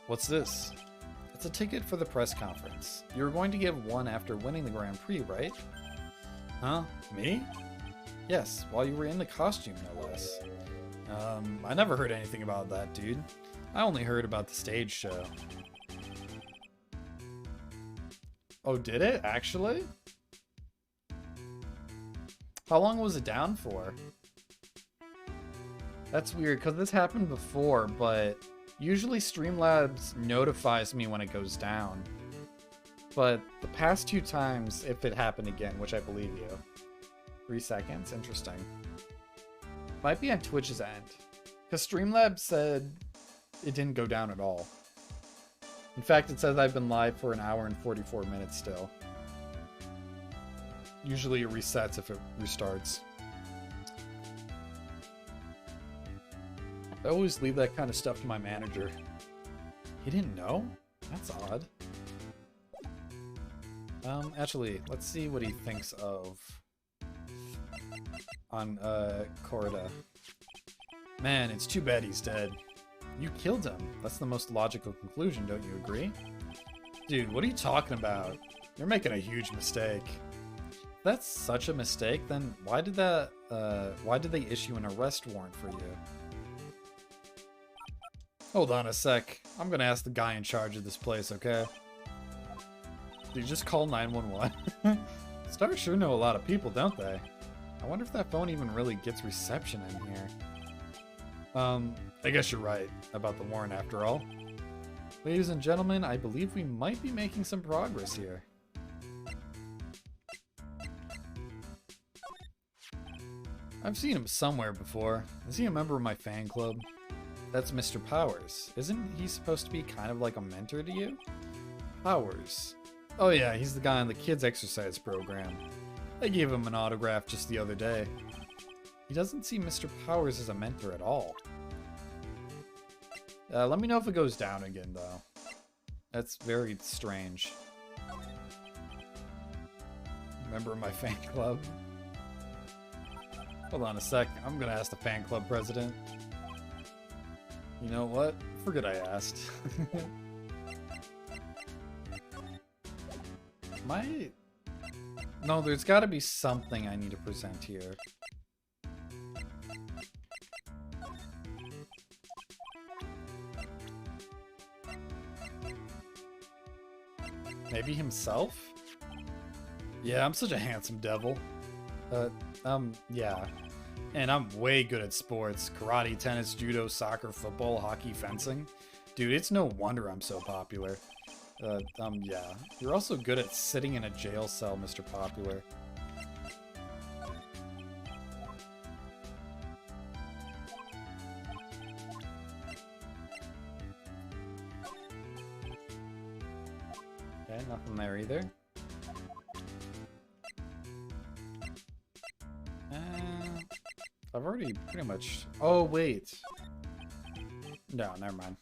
What's this? It's a ticket for the press conference. You were going to give one after winning the Grand Prix, right? Huh? Me? Yes, while you were in the costume, no less. I never heard anything about that, dude. I only heard about the stage show. Oh, did it? Actually? How long was it down for? That's weird, because this happened before, but usually Streamlabs notifies me when it goes down. But the past 2 times, if it happened again, which I believe you. 3 seconds? Interesting. Might be on Twitch's end. Because Streamlabs said it didn't go down at all. In fact, it says I've been live for 1 hour and 44 minutes still. Usually it resets if it restarts. I always leave that kind of stuff to my manager. He didn't know? That's odd. Actually, let's see what he thinks of on Corda. Man, it's too bad he's dead. You killed him. That's the most logical conclusion, don't you agree? Dude, what are you talking about? You're making a huge mistake. If that's such a mistake, then why did they issue an arrest warrant for you? Hold on a sec. I'm gonna ask the guy in charge of this place, okay? Did you just call 911? Stars sure know a lot of people, don't they? I wonder if that phone even really gets reception in here. I guess you're right about the warrant after all. Ladies and gentlemen, I believe we might be making some progress here. I've seen him somewhere before. Is he a member of my fan club? That's Mr. Powers. Isn't he supposed to be kind of like a mentor to you? Powers. Oh yeah, he's the guy on the kids exercise program. I gave him an autograph just the other day. He doesn't see Mr. Powers as a mentor at all. Let me know if it goes down again, though. That's very strange. Member of my fan club. Hold on a sec. I'm gonna ask the fan club president. You know what? Forget I asked. No, there's gotta be something I need to present here. Maybe himself? Yeah, I'm such a handsome devil. Yeah. And I'm way good at sports. Karate, tennis, judo, soccer, football, hockey, fencing. Dude, it's no wonder I'm so popular. Yeah. You're also good at sitting in a jail cell, Mr. Popular. Okay, nothing there either. I've already pretty much... Oh, wait. No, never mind.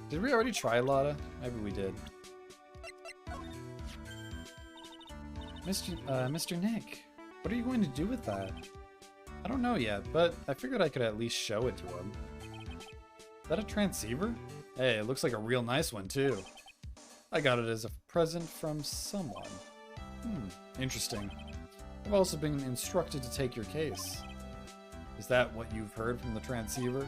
Did we already try Lotta? Maybe we did. Mr. Nick, what are you going to do with that? I don't know yet, but I figured I could at least show it to him. Is that a transceiver? Hey, it looks like a real nice one, too. I got it as a present from someone. Interesting. I've also been instructed to take your case. Is that what you've heard from the transceiver?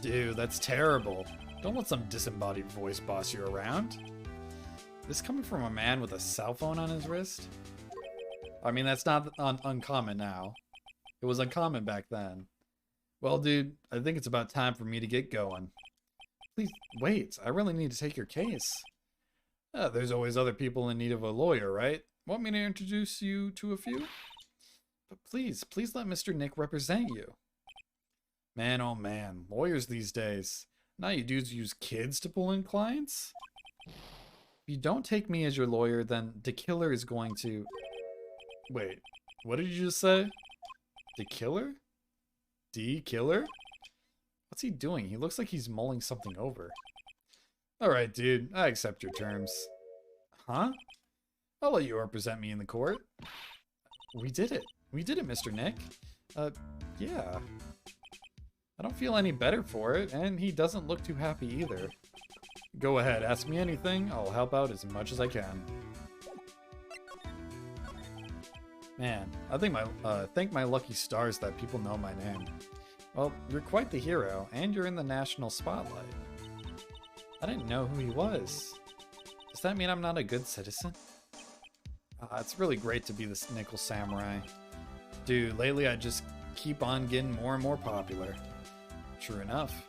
Dude, that's terrible. Don't let some disembodied voice boss you around. This coming from a man with a cell phone on his wrist? I mean, that's not uncommon now. It was uncommon back then. Well, dude, I think it's about time for me to get going. Please, wait. I really need to take your case. There's always other people in need of a lawyer, right? Want me to introduce you to a few? But please let Mr. Nick represent you. Man, oh man, lawyers these days. Now you dudes use kids to pull in clients? If you don't take me as your lawyer, then the killer is going to... Wait, what did you just say? The killer? D-killer? What's he doing? He looks like he's mulling something over. Alright, dude, I accept your terms. Huh? I'll let you represent me in the court. We did it. We did it, Mr. Nick. Yeah. I don't feel any better for it, and he doesn't look too happy either. Go ahead, ask me anything. I'll help out as much as I can. Man, I think thank my lucky stars that people know my name. Well, you're quite the hero, and you're in the national spotlight. I didn't know who he was. Does that mean I'm not a good citizen? It's really great to be this Nickel Samurai. Dude, lately I just keep on getting more and more popular. True enough.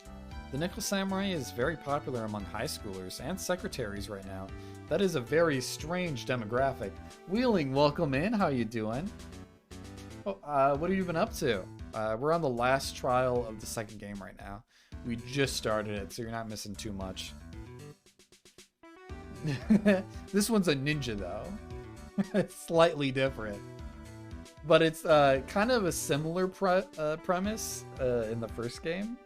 The Nickel Samurai is very popular among high schoolers and secretaries right now. That is a very strange demographic. Wheeling, welcome in. How you doing? Oh, what have you been up to? We're on the last trial of the second game right now. We just started it, so you're not missing too much. This one's a ninja, though. It's slightly different. But it's kind of a similar premise in the first game.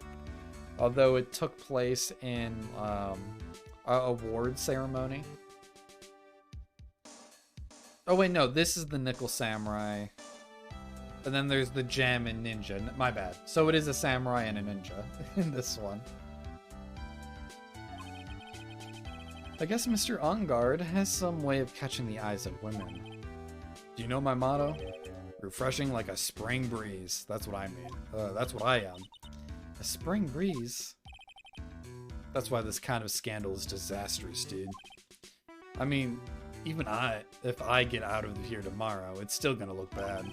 Although it took place in an award ceremony. Oh wait, no, this is the Nickel Samurai. And then there's the Gem and Ninja. My bad. So it is a samurai and a ninja in this one. I guess Mr. Ungard has some way of catching the eyes of women. Do you know my motto? Refreshing like a spring breeze. That's what I mean. That's what I am. A spring breeze? That's why this kind of scandal is disastrous, dude. I mean, even if I get out of here tomorrow, it's still gonna look bad.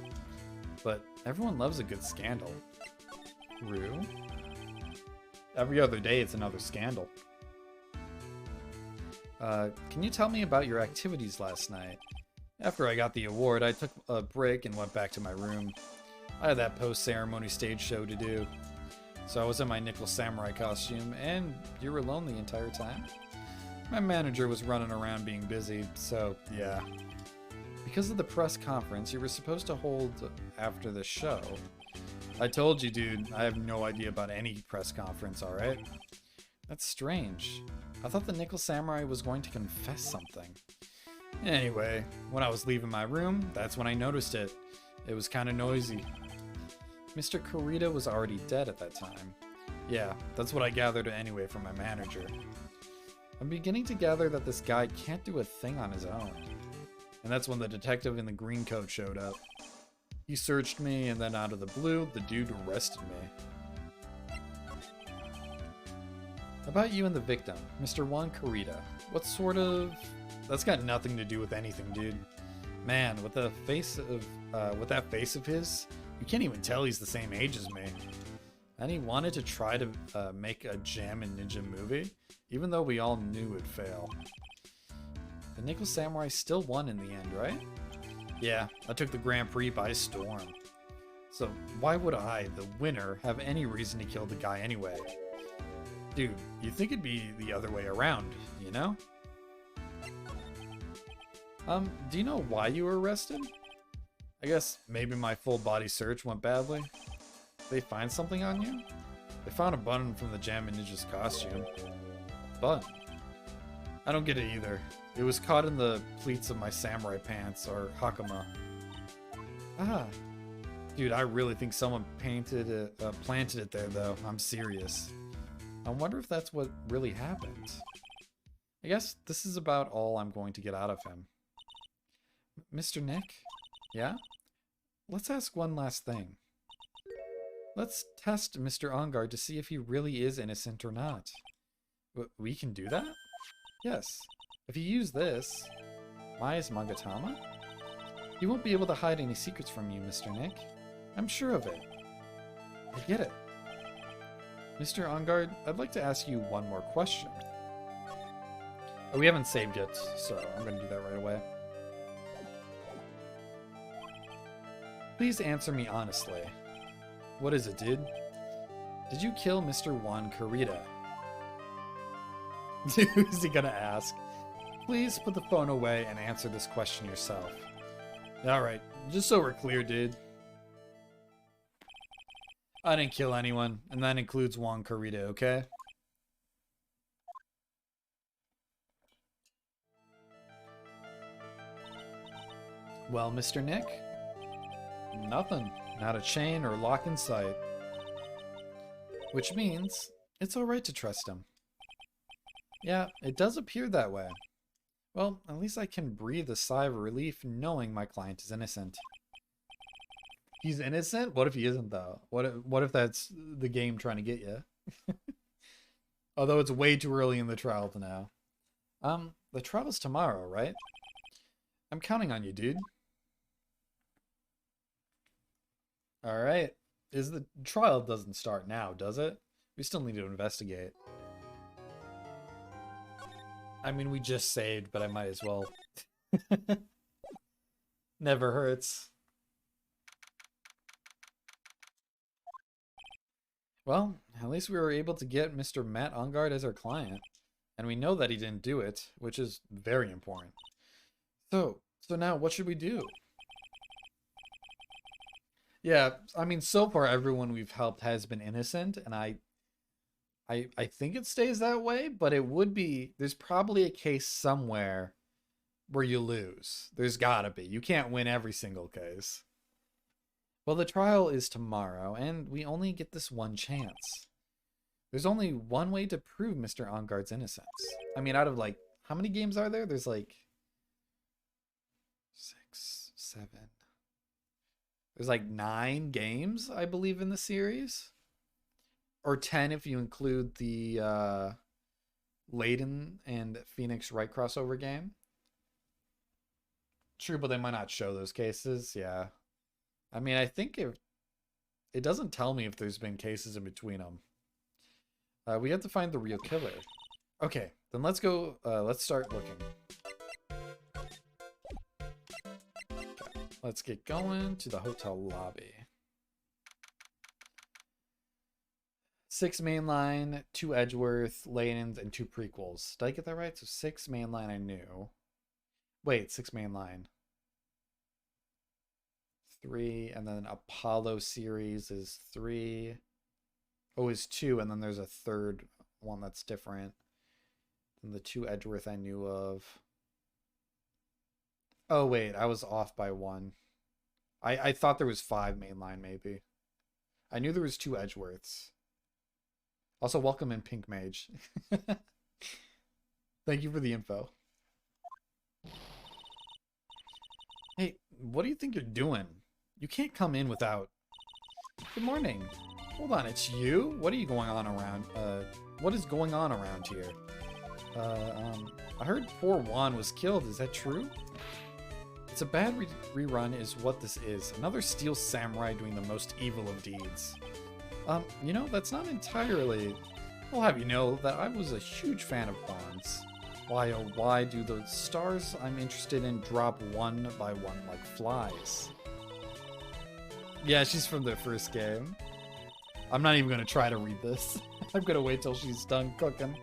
But everyone loves a good scandal. Rue? Every other day it's another scandal. Can you tell me about your activities last night? After I got the award, I took a break and went back to my room. I had that post-ceremony stage show to do. So I was in my Nickel Samurai costume, and you were alone the entire time? My manager was running around being busy, so yeah. Because of the press conference you were supposed to hold after the show. I told you, dude, I have no idea about any press conference, alright? That's strange. I thought the Nickel Samurai was going to confess something. Anyway, when I was leaving my room, that's when I noticed it. It was kind of noisy. Mr. Kurita was already dead at that time. Yeah, that's what I gathered anyway from my manager. I'm beginning to gather that this guy can't do a thing on his own. And that's when the detective in the green coat showed up. He searched me, and then out of the blue, the dude arrested me. About you and the victim, Mr. Juan Kurita. What sort of... That's got nothing to do with anything, dude. Man, with that face of his, you can't even tell he's the same age as me. And he wanted to try to make a Gem and Ninja movie, even though we all knew it'd fail. The Nickel Samurai still won in the end, right? Yeah, I took the Grand Prix by storm. So why would I, the winner, have any reason to kill the guy anyway? Dude, you'd think it'd be the other way around, you know? Do you know why you were arrested? I guess maybe my full body search went badly. Did they find something on you? They found a button from the Gem and Ninja's costume. Button? I don't get it either. It was caught in the pleats of my samurai pants, or hakama. Ah. Dude, I really think someone planted it there, though. I'm serious. I wonder if that's what really happened. I guess this is about all I'm going to get out of him. Mr. Nick? Yeah? Let's ask one last thing. Let's test Mr. Ongard to see if he really is innocent or not. We can do that? Yes. If you use this, Maya's Magatama, he won't be able to hide any secrets from you, Mr. Nick. I'm sure of it. I get it. Mr. Ongard, I'd like to ask you one more question. Oh, we haven't saved yet, so I'm going to do that right away. Please answer me honestly. What is it, dude? Did you kill Mr. Juan Kurita? Who's he gonna ask? Please put the phone away and answer this question yourself. Alright, just so we're clear, dude. I didn't kill anyone, and that includes Juan Kurita, okay? Well, Mr. Nick? Nothing. Not a chain or lock in sight. Which means it's alright to trust him. Yeah, it does appear that way. Well, at least I can breathe a sigh of relief knowing my client is innocent. He's innocent? What if he isn't, though? What if that's the game trying to get you? Although it's way too early in the trial to know. The trial's tomorrow, right? I'm counting on you, dude. Alright. The trial doesn't start now, does it? We still need to investigate. I mean, we just saved, but I might as well. Never hurts. Well, at least we were able to get Mr. Matt Ungard as our client. And we know that he didn't do it, which is very important. So now what should we do? Yeah, I mean, so far everyone we've helped has been innocent, and I think it stays that way, but it would be, there's probably a case somewhere where you lose. There's gotta be. You can't win every single case. Well, the trial is tomorrow, and we only get this one chance. There's only one way to prove Mr. Ungard's innocence. I mean, out of like, how many games are there? There's like 6, 7. There's like 9 games, I believe, in the series. Or 10 if you include the Layton and Phoenix Wright crossover game. True, but they might not show those cases. Yeah. I mean, I think if it doesn't tell me if there's been cases in between them. We have to find the real killer. Okay, then let's go. Let's start looking. Okay, let's get going to the hotel lobby. 6 mainline, 2 Edgeworth, Layton's, and 2 prequels. Did I get that right? So 6 mainline I knew. Wait, 6 mainline. 3, and then Apollo series is 3. Oh, is 2, and then there's a third one that's different. And the 2 Edgeworth I knew of. Oh, wait, I was off by 1. I thought there was 5 mainline, maybe. I knew there was 2 Edgeworths. Also, welcome in, Pink Mage. Thank you for the info. Hey, what do you think you're doing? You can't come in without... Good morning. Hold on, it's you? What are you going on around? What is going on around here? I heard poor Juan was killed. Is that true? It's a bad rerun is what this is. Another steel samurai doing the most evil of deeds. You know, that's not entirely... I'll have you know that I was a huge fan of Juan's. Why, oh why do the stars I'm interested in drop one by one like flies? Yeah, she's from the first game. I'm not even going to try to read this. I'm going to wait till she's done cooking.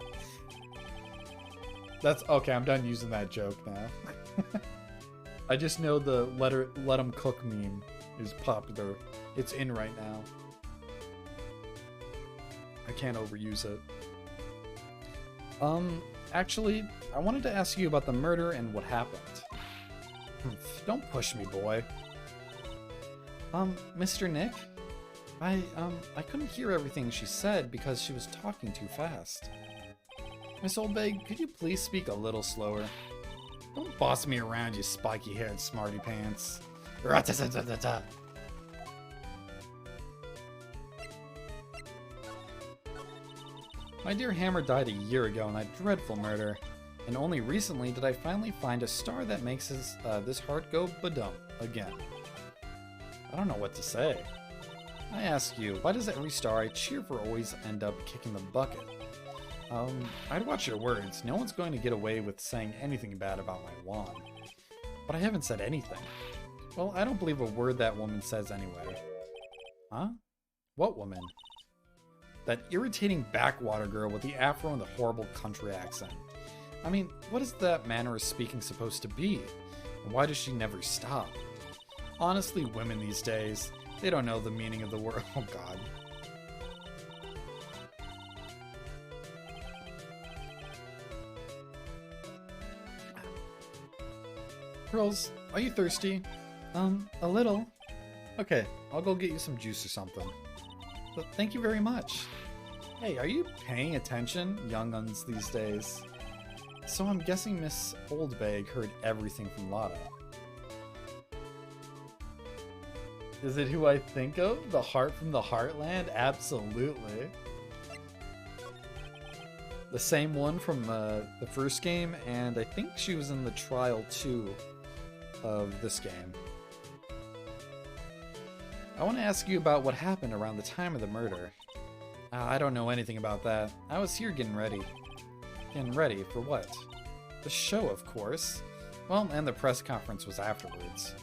That's okay, I'm done using that joke now. I just know the let 'em cook meme is popular. It's in right now. I can't overuse it. Actually, I wanted to ask you about the murder and what happened. Don't push me, boy. Mr. Nick? I couldn't hear everything she said because she was talking too fast. Miss Oldbeg, could you please speak a little slower? Don't boss me around, you spiky-haired smarty pants. Ra-ta-ta-ta-ta-ta. My dear Hammer died a year ago in that dreadful murder, and only recently did I finally find a star that makes this heart go badum again. I don't know what to say. I ask you, why does every star I cheer for always end up kicking the bucket? I'd watch your words. No one's going to get away with saying anything bad about my wand. But I haven't said anything. Well, I don't believe a word that woman says anyway. Huh? What woman? That irritating backwater girl with the afro and the horrible country accent. I mean, what is that manner of speaking supposed to be? And why does she never stop? Honestly, women these days, they don't know the meaning of the word. Oh god. Girls, are you thirsty? A little. Okay, I'll go get you some juice or something. But thank you very much. Hey, are you paying attention, young uns these days? So I'm guessing Miss Oldbag heard everything from Lotta. Is it who I think of? The heart from the Heartland? Absolutely. The same one from the first game, and I think she was in the trial 2 of this game. I want to ask you about what happened around the time of the murder. I don't know anything about that. I was here getting ready. Getting ready for what? The show, of course. Well, and the press conference was afterwards.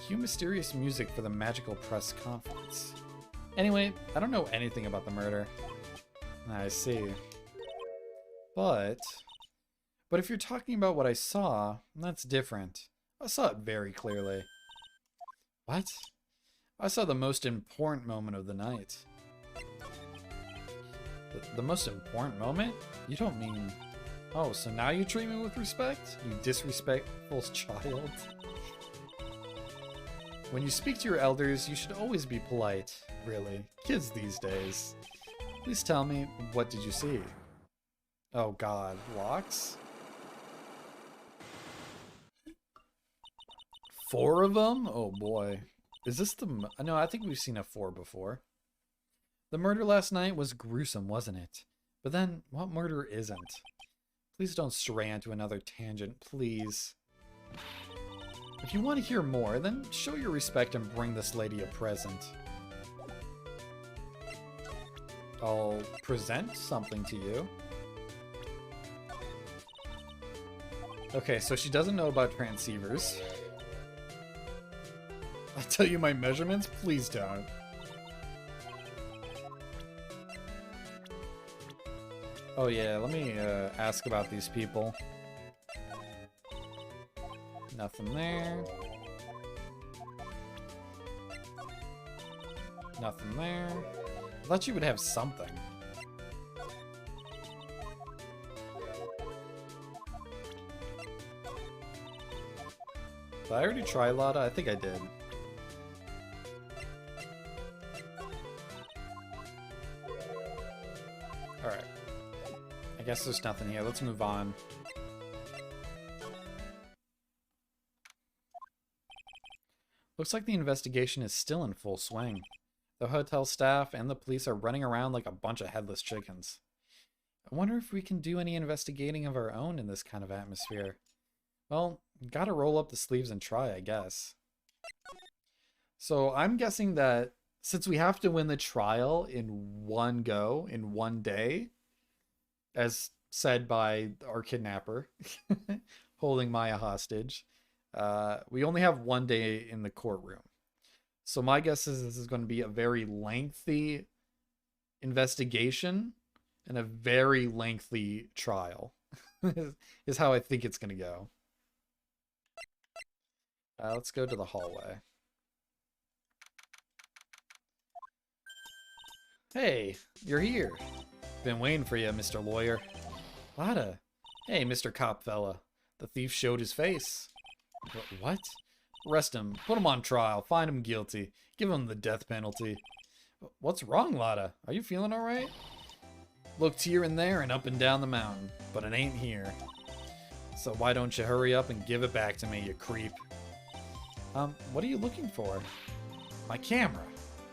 Cue mysterious music for the magical press conference. Anyway, I don't know anything about the murder. I see. But if you're talking about what I saw, that's different. I saw it very clearly. What? I saw the most important moment of the night. The most important moment? You don't mean... Oh, so now you treat me with respect? You disrespectful child. When you speak to your elders, you should always be polite. Really. Kids these days. Please tell me, what did you see? Oh god, locks? 4 of them? Oh boy. Is this the... No, I think we've seen a 4 before. The murder last night was gruesome, wasn't it? But then, what murder isn't? Please don't stray onto another tangent, please. If you want to hear more, then show your respect and bring this lady a present. I'll present something to you. Okay, so she doesn't know about transceivers. I'll tell you my measurements? Please don't. Oh yeah, let me ask about these people. Nothing there. Nothing there. I thought you would have something. Did I already try Lotta? I think I did. Alright. I guess there's nothing here. Let's move on. Looks like the investigation is still in full swing. The hotel staff and the police are running around like a bunch of headless chickens. I wonder if we can do any investigating of our own in this kind of atmosphere. Well, gotta roll up the sleeves and try, I guess. So I'm guessing that since we have to win the trial in one go, in one day, as said by our kidnapper, holding Maya hostage, we only have one day in the courtroom. So my guess is this is going to be a very lengthy investigation and a very lengthy trial, is how I think it's going to go. Let's go to the hallway. Hey, you're here. Been waiting for you, Mr. Lawyer. Lotta. Hey, Mr. Cop fella. The thief showed his face. What? Arrest him. Put him on trial. Find him guilty. Give him the death penalty. What's wrong, Lotta? Are you feeling alright? Looked here and there and up and down the mountain, but it ain't here. So why don't you hurry up and give it back to me, you creep? What are you looking for? My camera.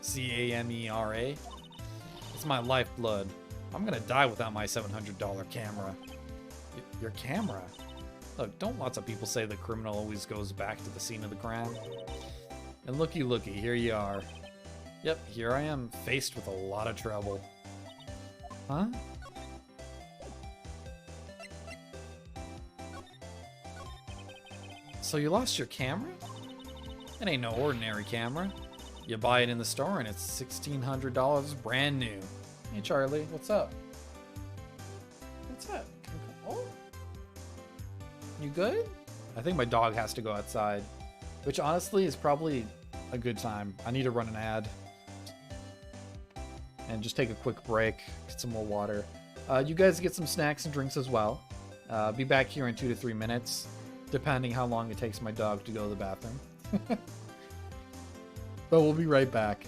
C-A-M-E-R-A. It's my lifeblood. I'm gonna die without my $700 camera. Your camera? Look, don't lots of people say the criminal always goes back to the scene of the crime? And looky, here you are. Yep, here I am, faced with a lot of trouble. Huh? So you lost your camera? It ain't no ordinary camera. You buy it in the store and it's $1,600 brand new. Hey Charlie, what's up? What's up? Oh? You good? I think my dog has to go outside, which honestly is probably a good time. I need to run an ad and just take a quick break, get some more water. You guys get some snacks and drinks as well. Be back here in 2 to 3 minutes, depending how long it takes my dog to go to the bathroom. But we'll be right back.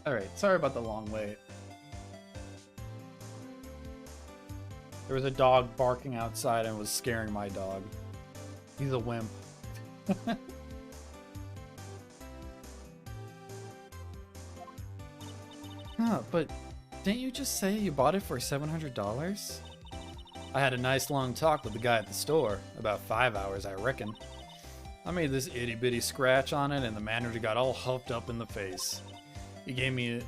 Alright, sorry about the long wait. There was a dog barking outside and was scaring my dog. He's a wimp. Huh, but didn't you just say you bought it for $700? I had a nice long talk with the guy at the store. About 5 hours, I reckon. I made this itty-bitty scratch on it and the manager got all huffed up in the face. He gave me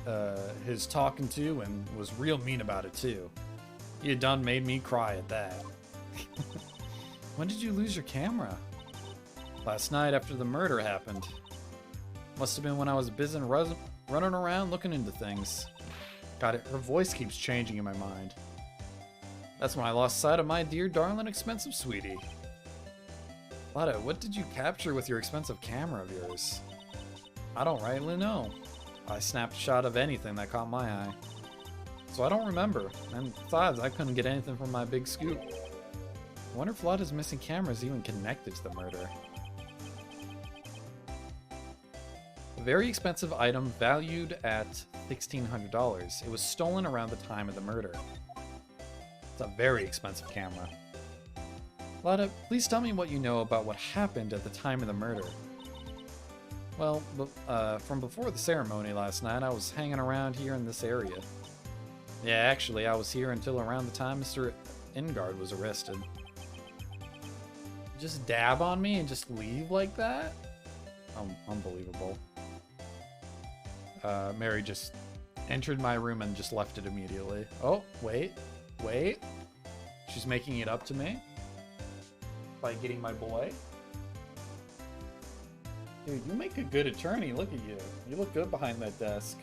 his talking to and was real mean about it too. He had done made me cry at that. When did you lose your camera? Last night after the murder happened. Must have been when I was busy running around looking into things. God, her voice keeps changing in my mind. That's when I lost sight of my dear darling expensive sweetie. Lada, what did you capture with your expensive camera of yours? I don't rightly know. I snapped a shot of anything that caught my eye. So I don't remember, and besides, I couldn't get anything from my big scoop. I wonder if Lada's missing camera is even connected to the murder. A very expensive item valued at $1,600. It was stolen around the time of the murder. It's a very expensive camera. Lada, please tell me what you know about what happened at the time of the murder. Well, from before the ceremony last night, I was hanging around here in this area. Yeah, actually, I was here until around the time Mr. Ingard was arrested. Just dab on me and just leave like that? Unbelievable. Mary just entered my room and just left it immediately. Oh, wait. She's making it up to me by getting my boy. Dude, you make a good attorney. Look at you. You look good behind that desk.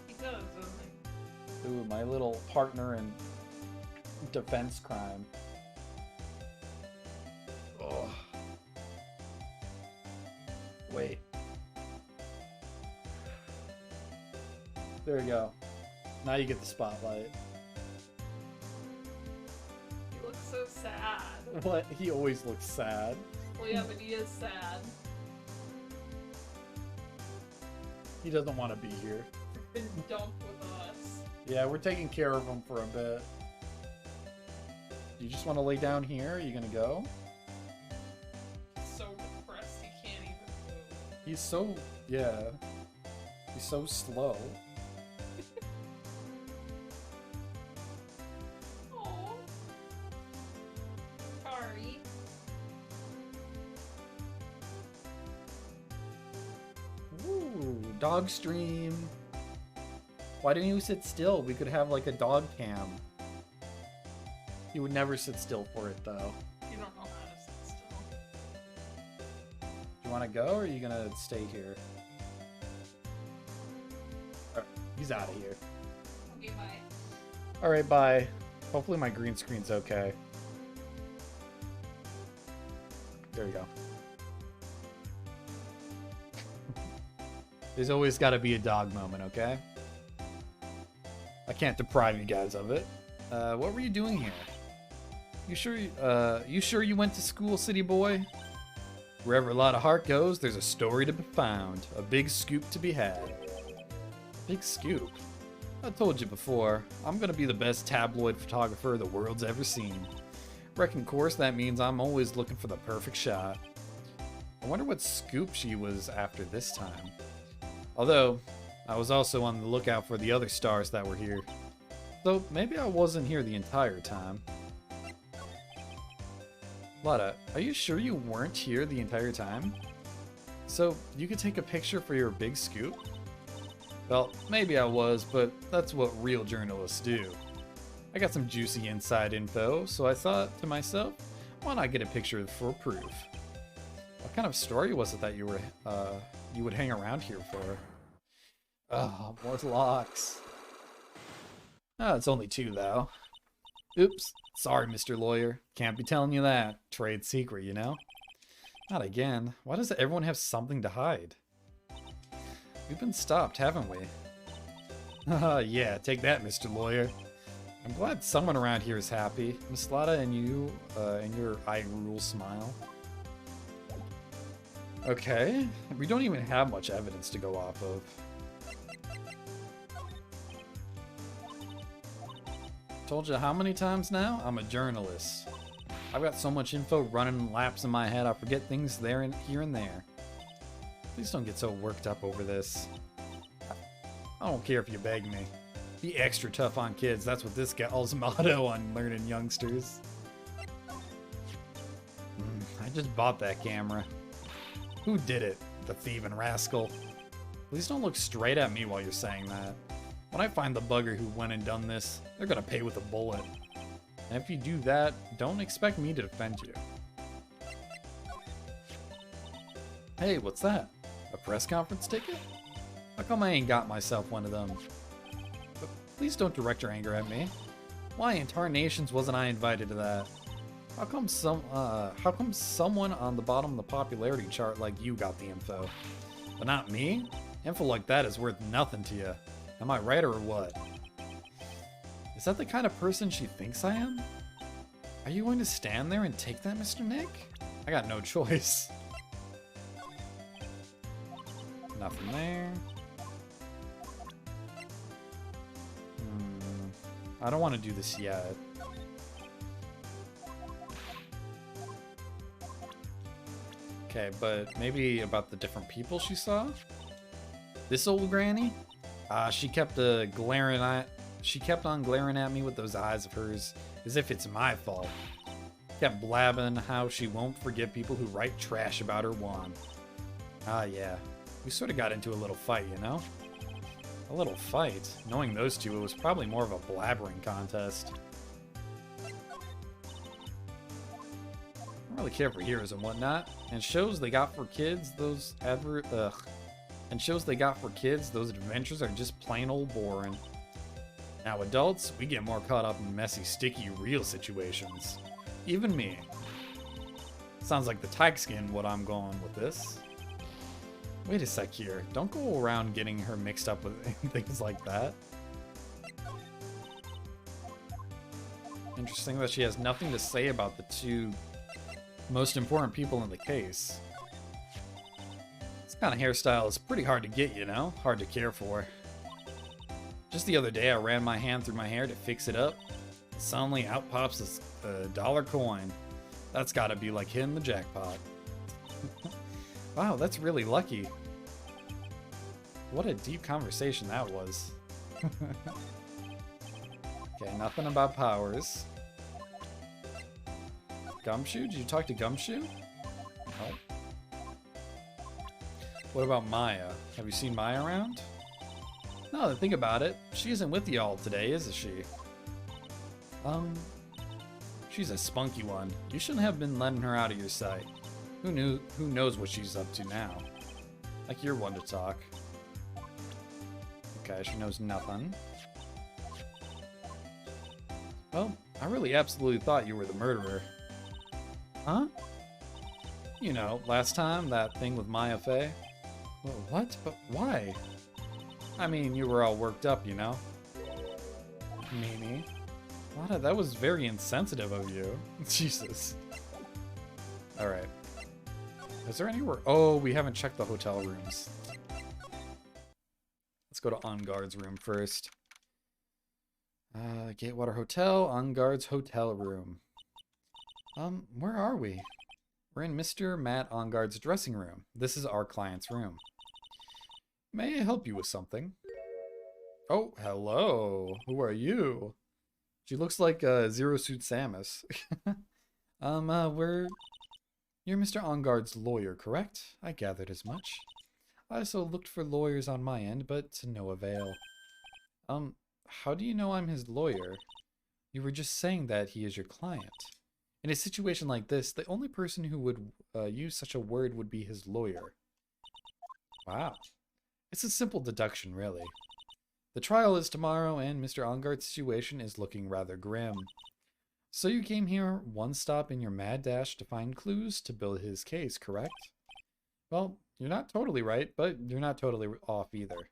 He does, doesn't he? Ooh, my little partner in defense crime. Oh. Wait. There you go. Now you get the spotlight. He looks so sad. What? He always looks sad. Well, yeah, but he is sad. He doesn't want to be here. He's been dumped with us. Yeah, we're taking care of him for a bit. You just want to lay down here? Are you gonna go? He's so depressed he can't even move. He's so... yeah. He's so slow. Aww. Sorry. Ooh, dog stream. Why didn't you sit still? We could have like a dog cam. You would never sit still for it though. You don't know how to sit still. You want to go or are you gonna stay here? He's out of here. Okay, bye. Alright, bye. Hopefully my green screen's okay. There you go. There's always got to be a dog moment, okay? I can't deprive you guys of it. What were you doing here? You sure you went to school, city boy? Wherever a lot of heart goes, there's a story to be found. A big scoop to be had. Big scoop? I told you before, I'm gonna be the best tabloid photographer the world's ever seen. Reckon course that means I'm always looking for the perfect shot. I wonder what scoop she was after this time. Although, I was also on the lookout for the other stars that were here. So maybe I wasn't here the entire time. Lada, are you sure you weren't here the entire time? So, you could take a picture for your big scoop? Well, maybe I was, but that's what real journalists do. I got some juicy inside info, so I thought to myself, why not get a picture for proof? What kind of story was it that you would hang around here for? Oh, more locks. Ah, it's only 2 though. Oops, sorry, Mr. Lawyer. Can't be telling you that. Trade secret, you know? Not again. Why does everyone have something to hide? We've been stopped, haven't we? Haha, yeah, take that, Mr. Lawyer. I'm glad someone around here is happy. Miss Lada and you, and your I rule smile. Okay, we don't even have much evidence to go off of. Told you how many times now? I'm a journalist. I've got so much info running laps in my head, I forget things there and here and there. Please don't get so worked up over this. I don't care if you beg me. Be extra tough on kids, that's what this gal's motto on learning youngsters. I just bought that camera. Who did it? The thieving rascal. Please don't look straight at me while you're saying that. When I find the bugger who went and done this, they're gonna pay with a bullet. And if you do that, don't expect me to defend you. Hey, what's that? A press conference ticket? How come I ain't got myself one of them? But please don't direct your anger at me. Why in tarnations wasn't I invited to that? How come someone on the bottom of the popularity chart like you got the info? But not me? Info like that is worth nothing to you. Am I right or what? Is that the kind of person she thinks I am? Are you going to stand there and take that, Mr. Nick? I got no choice. Nothing there. I don't want to do this yet. Okay, but maybe about the different people she saw? This old granny? She kept on glaring at me with those eyes of hers, as if it's my fault. Kept blabbing how she won't forgive people who write trash about her wand. Yeah. We sort of got into a little fight, you know? A little fight? Knowing those two, it was probably more of a blabbering contest. I don't really care for heroes and whatnot. And shows they got for kids, those adventures are just plain old boring. Now adults, we get more caught up in messy, sticky, real situations. Even me. Sounds like the tyke skin what I'm going with this. Wait a sec here. Don't go around getting her mixed up with things like that. Interesting that she has nothing to say about the two most important people in the case. This kind of hairstyle is pretty hard to get, you know? Hard to care for. Just the other day, I ran my hand through my hair to fix it up. Suddenly, out pops this dollar coin. That's gotta be like hitting the jackpot. Wow, that's really lucky. What a deep conversation that was. Okay, nothing about powers. Gumshoe? Did you talk to Gumshoe? No. What about Maya? Have you seen Maya around? No, think about it. She isn't with y'all today, isn't she? She's a spunky one. You shouldn't have been letting her out of your sight. Who knows what she's up to now? Like you're one to talk. Okay, she knows nothing. Well, I really absolutely thought you were the murderer. Huh? You know, last time, that thing with Maya Fey. Well, what? But why? I mean, you were all worked up, you know? Mimi. Lana, that was very insensitive of you. Jesus. Alright. Is there anywhere? Oh, we haven't checked the hotel rooms. Let's go to On Guard's room first. Gatewater Hotel, On Guard's hotel room. Where are we? We're in Mr. Matt On Guard's dressing room. This is our client's room. May I help you with something? Oh, hello. Who are you? She looks like Zero Suit Samus. You're Mr. On Guard's lawyer, correct? I gathered as much. I also looked for lawyers on my end, but to no avail. How do you know I'm his lawyer? You were just saying that he is your client. In a situation like this, the only person who would use such a word would be his lawyer. Wow. It's a simple deduction, really. The trial is tomorrow, and Mr. On Guard's situation is looking rather grim. So you came here one stop in your mad dash to find clues to build his case, correct? Well, you're not totally right, but you're not totally off either.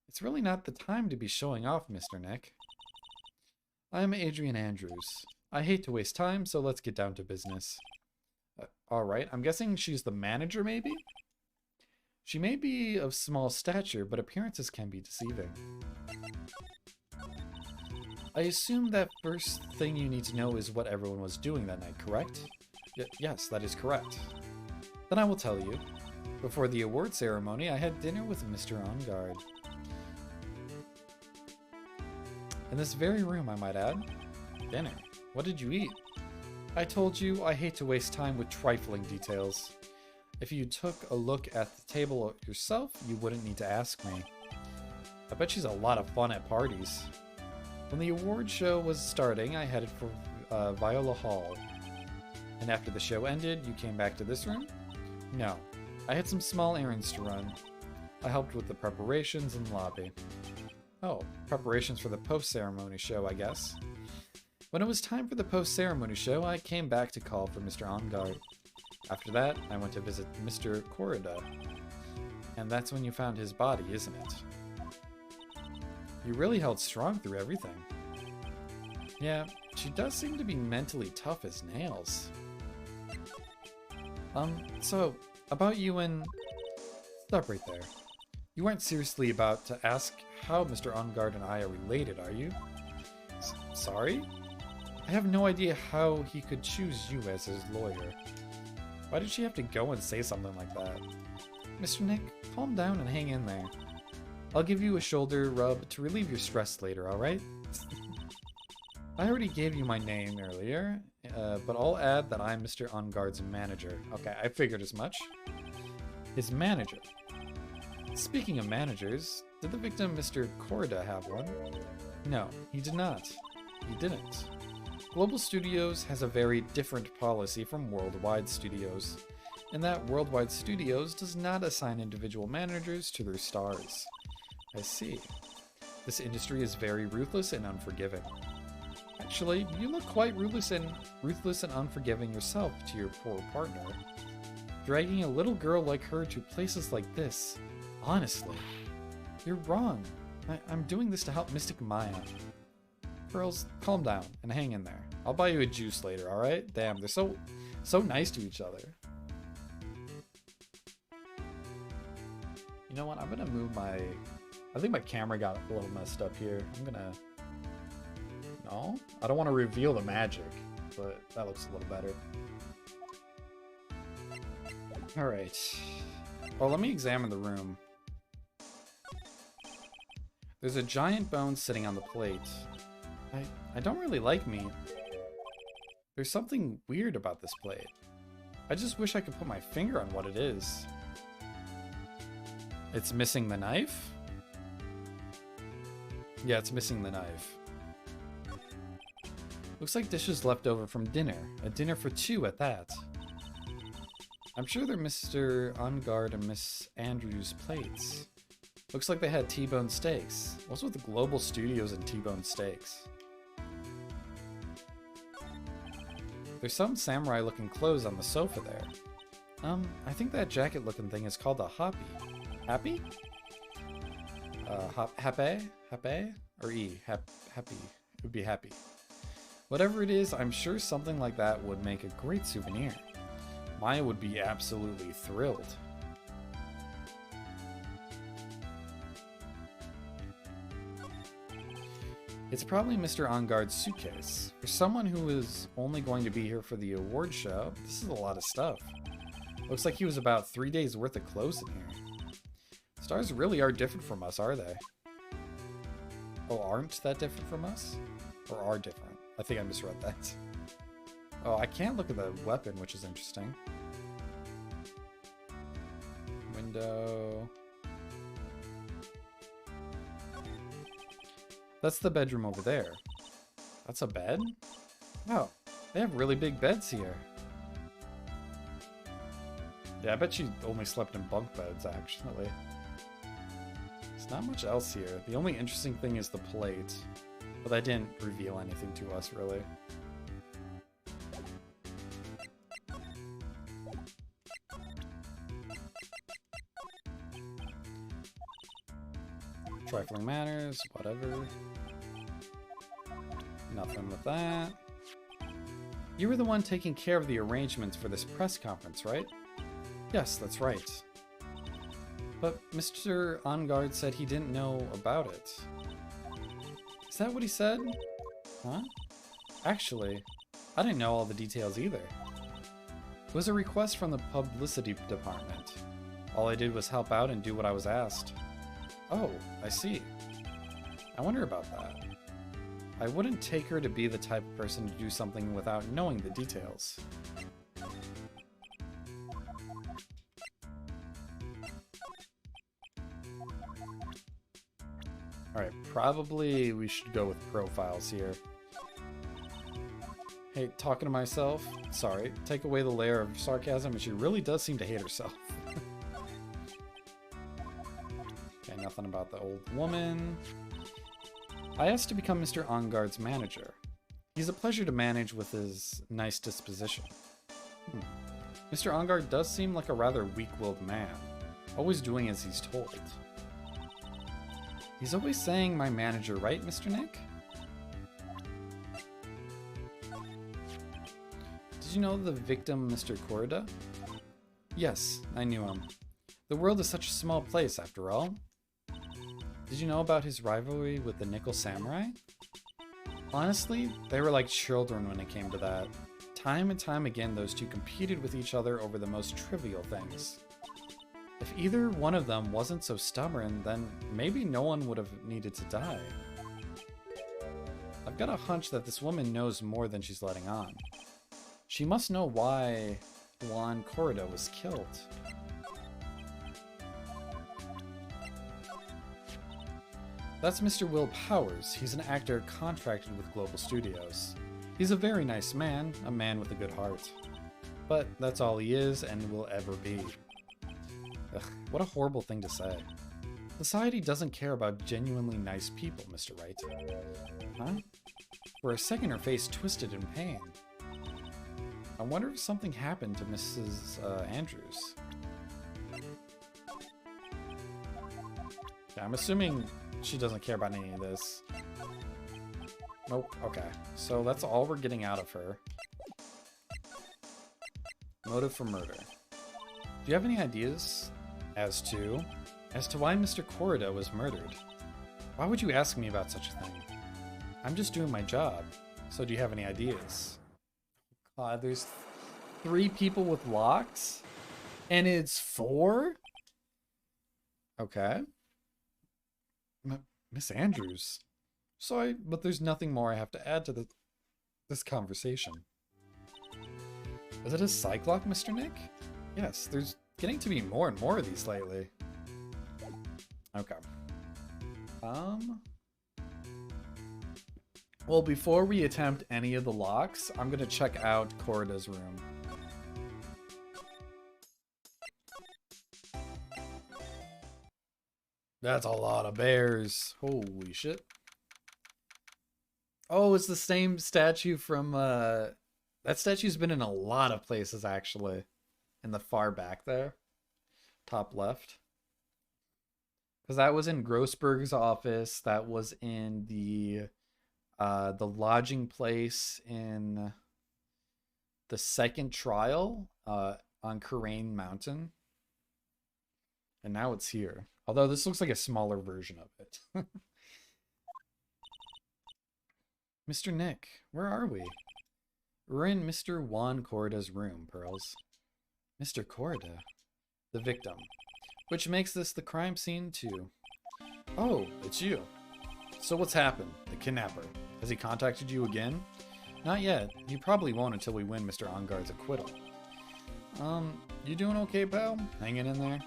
It's really not the time to be showing off, Mr. Nick. I'm Adrian Andrews. I hate to waste time, so let's get down to business. Alright, I'm guessing she's the manager, maybe? She may be of small stature, but appearances can be deceiving. I assume that first thing you need to know is what everyone was doing that night, correct? Yes, that is correct. Then I will tell you. Before the award ceremony, I had dinner with Mr. OnGuard. In this very room, I might add. Dinner? What did you eat? I told you I hate to waste time with trifling details. If you took a look at the table yourself, you wouldn't need to ask me. I bet she's a lot of fun at parties. When the award show was starting, I headed for Viola Hall. And after the show ended, you came back to this room? No. I had some small errands to run. I helped with the preparations in the lobby. Oh, preparations for the post-ceremony show, I guess. When it was time for the post-ceremony show, I came back to call for Mr. OnGuard. After that, I went to visit Mr. Corrida. And that's when you found his body, isn't it? You really held strong through everything. Yeah, she does seem to be mentally tough as nails. So, about you and... Stop right there. You weren't seriously about to ask how Mr. OnGuard and I are related, are you? Sorry? I have no idea how he could choose you as his lawyer. Why did she have to go and say something like that? Mr. Nick, calm down and hang in there. I'll give you a shoulder rub to relieve your stress later, alright? I already gave you my name earlier, but I'll add that I'm Mr. OnGuard's manager. Okay, I figured as much. His manager. Speaking of managers, did the victim Mr. Corrida have one? No, he did not. He didn't. Global Studios has a very different policy from Worldwide Studios, in that Worldwide Studios does not assign individual managers to their stars. I see. This industry is very ruthless and unforgiving. Actually, you look quite ruthless and unforgiving yourself to your poor partner. Dragging a little girl like her to places like this, honestly, you're wrong. I'm doing this to help Mystic Maya. Girls, calm down and hang in there. I'll buy you a juice later, alright? Damn, they're so nice to each other. You know what? I'm gonna move my... I think my camera got a little messed up here. I'm gonna... No? I don't want to reveal the magic, but that looks a little better. Alright. Well, let me examine the room. There's a giant bone sitting on the plate. I don't really like meat. There's something weird about this plate. I just wish I could put my finger on what it is. It's missing the knife? Yeah, it's missing the knife. Looks like dishes left over from dinner. A dinner for two at that. I'm sure they're Mr. OnGuard and Miss Andrews' plates. Looks like they had T-bone steaks. What's with the Global Studios and T-bone steaks? There's some samurai-looking clothes on the sofa there. I think that jacket-looking thing is called a happy. Happy? Happy? Happy? Or E? Happy. It would be happy. Whatever it is, I'm sure something like that would make a great souvenir. Maya would be absolutely thrilled. It's probably Mr. OnGuard's suitcase. For someone who is only going to be here for the award show, this is a lot of stuff. Looks like he was about 3 days worth of clothes in here. Stars really are different from us, are they? Oh, aren't that different from us? Or are different? I think I misread that. Oh, I can't look at the weapon, which is interesting. Window... That's the bedroom over there. That's a bed? Oh, they have really big beds here. Yeah, I bet she only slept in bunk beds, actually. There's not much else here. The only interesting thing is the plate. But that didn't reveal anything to us, really. Trifling matters, whatever. Nothing with that. You were the one taking care of the arrangements for this press conference, right? Yes, that's right. But Mr. OnGuard said he didn't know about it. Is that what he said? Huh? Actually, I didn't know all the details either. It was a request from the publicity department. All I did was help out and do what I was asked. Oh, I see. I wonder about that. I wouldn't take her to be the type of person to do something without knowing the details. Alright, probably we should go with profiles here. Hey, talking to myself? Sorry, take away the layer of sarcasm and she really does seem to hate herself. Okay, nothing about the old woman. I asked to become Mr. Engarde's manager. He's a pleasure to manage with his nice disposition. Mr. Engarde does seem like a rather weak-willed man, always doing as he's told. He's always saying my manager, right, Mr. Nick? Did you know the victim, Mr. Corda? Yes, I knew him. The world is such a small place, after all. Did you know about his rivalry with the Nickel Samurai? Honestly, they were like children when it came to that. Time and time again, those two competed with each other over the most trivial things. If either one of them wasn't so stubborn, then maybe no one would have needed to die. I've got a hunch that this woman knows more than she's letting on. She must know why Juan Corrida was killed. That's Mr. Will Powers. He's an actor contracted with Global Studios. He's a very nice man, a man with a good heart. But that's all he is and will ever be. Ugh, what a horrible thing to say. Society doesn't care about genuinely nice people, Mr. Wright. Huh? For a second her face twisted in pain. I wonder if something happened to Mrs. Andrews. Yeah, I'm assuming she doesn't care about any of this. Nope, okay. So that's all we're getting out of her. Motive for murder. Do you have any ideas as to why Mr. Corrida was murdered? Why would you ask me about such a thing? I'm just doing my job. So do you have any ideas? God, there's 3 people with locks? And it's 4? Okay. Miss Andrews. Sorry, but there's nothing more I have to add to this conversation. Is it a Cyclops, Mr. Nick? Yes, there's getting to be more and more of these lately. Okay. Well, before we attempt any of the locks, I'm gonna check out Corrida's room. That's a lot of bears. Holy shit. Oh, it's the same statue from, that statue's been in a lot of places, actually. In the far back there. Top left. Because that was in Grossberg's office. That was in the lodging place in the second trial on Karain Mountain. And now it's here. Although this looks like a smaller version of it. Mr. Nick, where are we? We're in Mr. Juan Corrida's room, Pearls. Mr. Corrida? The victim. Which makes this the crime scene, too. Oh, it's you. So what's happened? The kidnapper. Has he contacted you again? Not yet. He probably won't until we win Mr. Engarde's acquittal. You doing okay, pal? Hanging in there?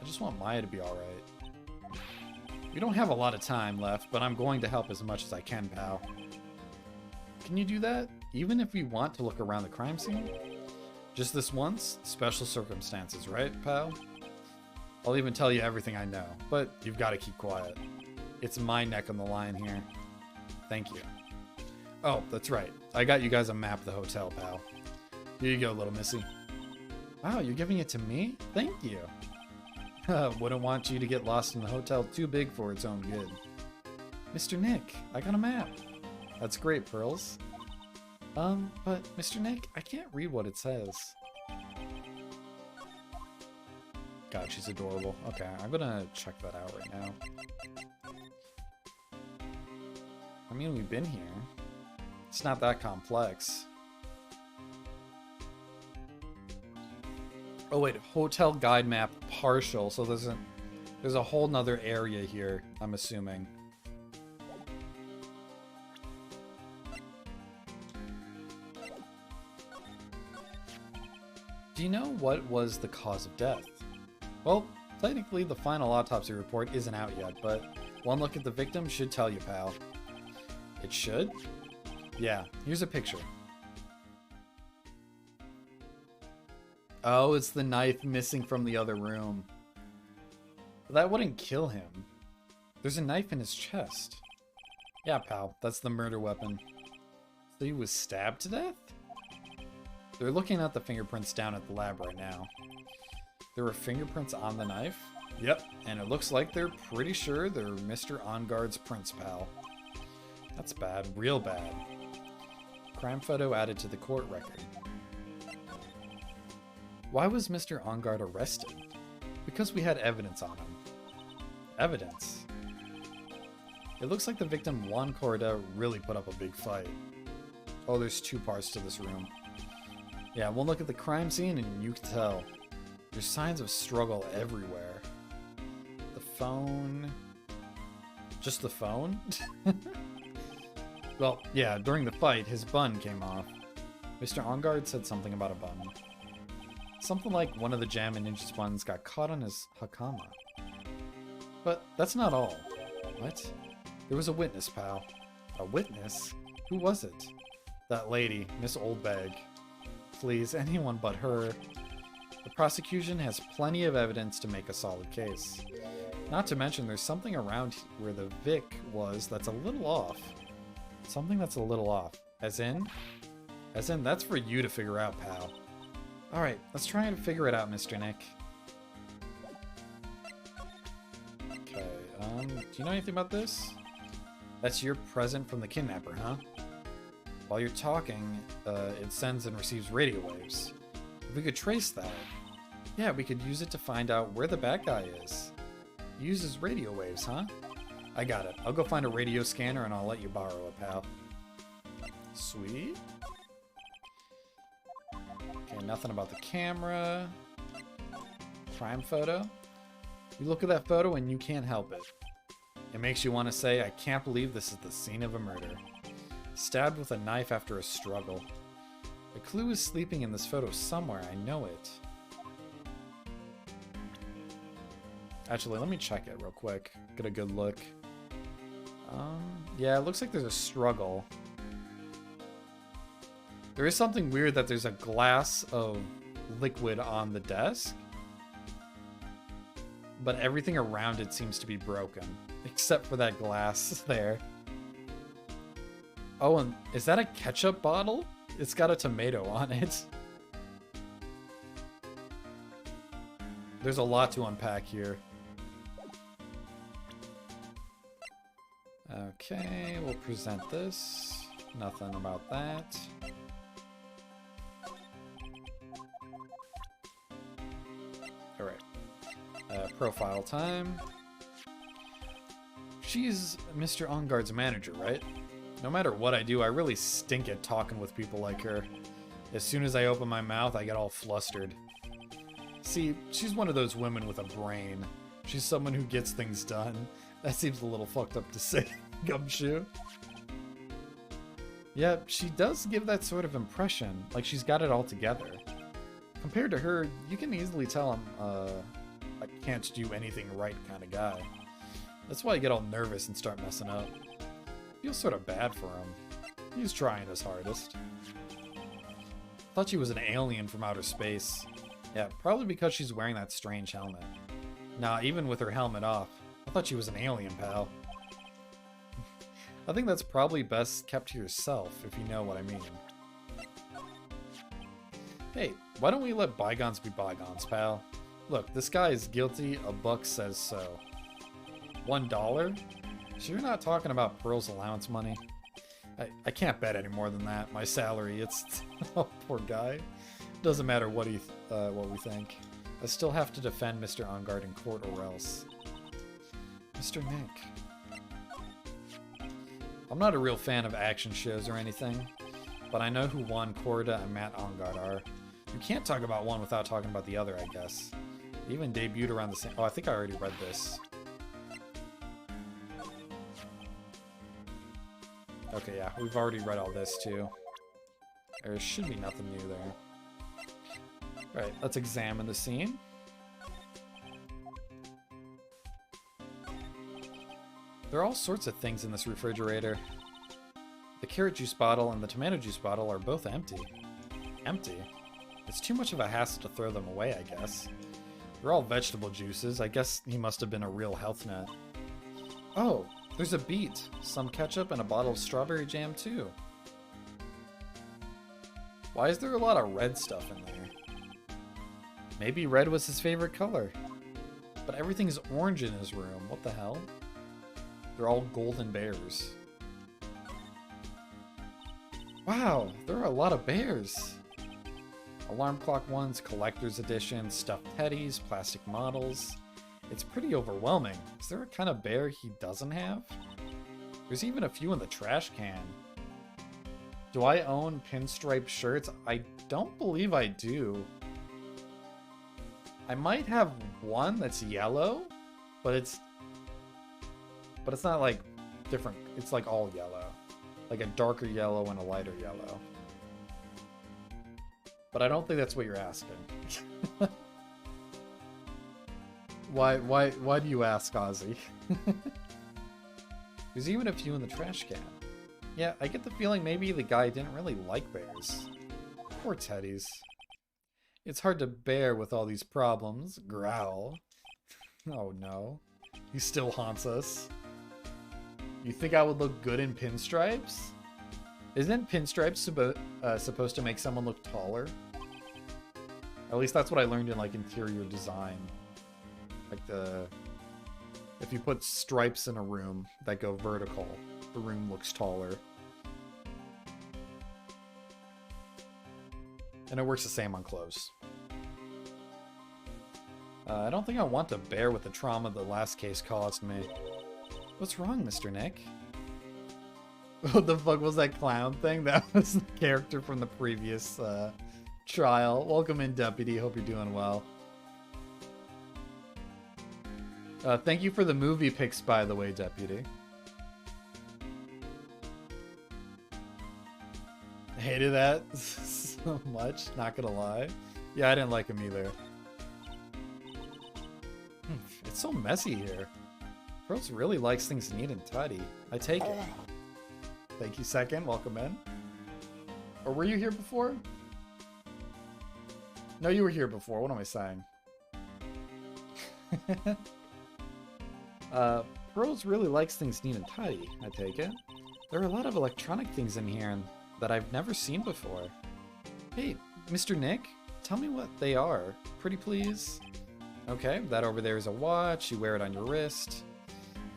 I just want Maya to be alright. We don't have a lot of time left, but I'm going to help as much as I can, pal. Can you do that? Even if we want to look around the crime scene? Just this once? Special circumstances, right, pal? I'll even tell you everything I know, but you've got to keep quiet. It's my neck on the line here. Thank you. Oh, that's right. I got you guys a map of the hotel, pal. Here you go, little missy. Wow, you're giving it to me? Thank you. Wouldn't want you to get lost in the hotel too big for its own good. Mr. Nick, I got a map. That's great, Pearls. But Mr. Nick, I can't read what it says. God, she's adorable. Okay, I'm gonna check that out right now. I mean, we've been here. It's not that complex. Oh wait, hotel guide map partial. So there's a whole nother area here, I'm assuming. Do you know what was the cause of death? Well, technically the final autopsy report isn't out yet, but one look at the victim should tell you, pal. It should? Yeah, here's a picture. Oh, it's the knife missing from the other room. But that wouldn't kill him. There's a knife in his chest. Yeah, pal, that's the murder weapon. So he was stabbed to death? They're looking at the fingerprints down at the lab right now. There were fingerprints on the knife? Yep, and it looks like they're pretty sure they're Mr. On-Guard's prints, pal. That's bad, real bad. Crime photo added to the court record. Why was Mr. On-Guard arrested? Because we had evidence on him. Evidence? It looks like the victim Juan Corda really put up a big fight. Oh, there's two parts to this room. Yeah, we'll look at the crime scene and you can tell. There's signs of struggle everywhere. The phone... Just the phone? Well, yeah, during the fight, his bun came off. Mr. On-Guard said something about a bun. Something like one of the Jam and Ninja's buns got caught on his hakama. But that's not all. What? There was a witness, pal. A witness? Who was it? That lady, Miss Oldbag. Please, anyone but her. The prosecution has plenty of evidence to make a solid case. Not to mention there's something around where the Vic was that's a little off. Something that's a little off. As in, that's for you to figure out, pal. Alright, let's try and figure it out, Mr. Nick. Okay, do you know anything about this? That's your present from the kidnapper, huh? While you're talking, it sends and receives radio waves. If we could trace that, yeah, we could use it to find out where the bad guy is. He uses radio waves, huh? I got it. I'll go find a radio scanner and I'll let you borrow it, pal. Sweet. Okay, nothing about the camera. Crime photo. You look at that photo and you can't help it. It makes you want to say, I can't believe this is the scene of a murder. Stabbed with a knife after a struggle. A clue is sleeping in this photo somewhere, I know it. Actually, let me check it real quick. Get a good look. Yeah, it looks like there's a struggle. There is something weird that there's a glass of liquid on the desk. But everything around it seems to be broken. Except for that glass there. Oh, and is that a ketchup bottle? It's got a tomato on it. There's a lot to unpack here. Okay, we'll present this. Nothing about that. Alright. Profile time. She's Mr. On-Guard's manager, right? No matter what I do, I really stink at talking with people like her. As soon as I open my mouth, I get all flustered. See, she's one of those women with a brain. She's someone who gets things done. That seems a little fucked up to say, Gumshoe. Yeah, she does give that sort of impression, like she's got it all together. Compared to her, you can easily tell I'm, I can't do anything right kind of guy. That's why I get all nervous and start messing up. Feel sort of bad for him. He's trying his hardest. Thought she was an alien from outer space. Yeah, probably because she's wearing that strange helmet. Nah, even with her helmet off, I thought she was an alien, pal. I think that's probably best kept to yourself, if you know what I mean. Hey, why don't we let bygones be bygones, pal? Look, this guy is guilty, a buck says so. $1? So you're not talking about Pearl's allowance money? I can't bet any more than that. My salary, it's... oh, poor guy. Doesn't matter what we think. I still have to defend Mr. On-Guard in court or else. Mr. Nick. I'm not a real fan of action shows or anything, but I know who Juan Corda and Matt Ongard are. You can't talk about one without talking about the other, I guess. They even debuted around the same... Oh, I think I already read this. Okay, yeah, we've already read all this, too. There should be nothing new there. Right, let's examine the scene. There are all sorts of things in this refrigerator. The carrot juice bottle and the tomato juice bottle are both empty. Empty? It's too much of a hassle to throw them away, I guess. They're all vegetable juices. I guess he must have been a real health nut. Oh, there's a beet, some ketchup, and a bottle of strawberry jam, too. Why is there a lot of red stuff in there? Maybe red was his favorite color. But everything's orange in his room. What the hell? They're all golden bears. Wow, there are a lot of bears. Alarm clock ones, collector's edition, stuffed teddies, plastic models. It's pretty overwhelming. Is there a kind of bear he doesn't have? There's even a few in the trash can. Do I own pinstripe shirts? I don't believe I do. I might have one that's yellow, but it's not like different. It's like all yellow. Like a darker yellow and a lighter yellow. But I don't think that's what you're asking. Why do you ask, Ozzy? There's even a few in the trash can. Yeah, I get the feeling maybe the guy didn't really like bears. Poor teddies. It's hard to bear with all these problems. Growl. Oh no. He still haunts us. You think I would look good in pinstripes? Isn't pinstripes supposed to make someone look taller? At least that's what I learned in like interior design. Like if you put stripes in a room that go vertical, the room looks taller. And it works the same on clothes. I don't think I want to bear with the trauma the last case caused me. What's wrong, Mr. Nick? What the fuck was that clown thing? That was the character from the previous trial. Welcome in, Deputy. Hope you're doing well. Thank you for the movie picks, by the way, Deputy. Hated that so much, not gonna lie. Yeah, I didn't like him either. It's so messy here. Pearls really likes things neat and tidy. I take it. Thank you, second. Welcome in. Or were you here before? No, you were here before. What am I saying? Pearls really likes things neat and tidy. I take it. There are a lot of electronic things in here that I've never seen before. Hey, Mr. Nick, tell me what they are. Pretty please? Okay, that over there is a watch. You wear it on your wrist.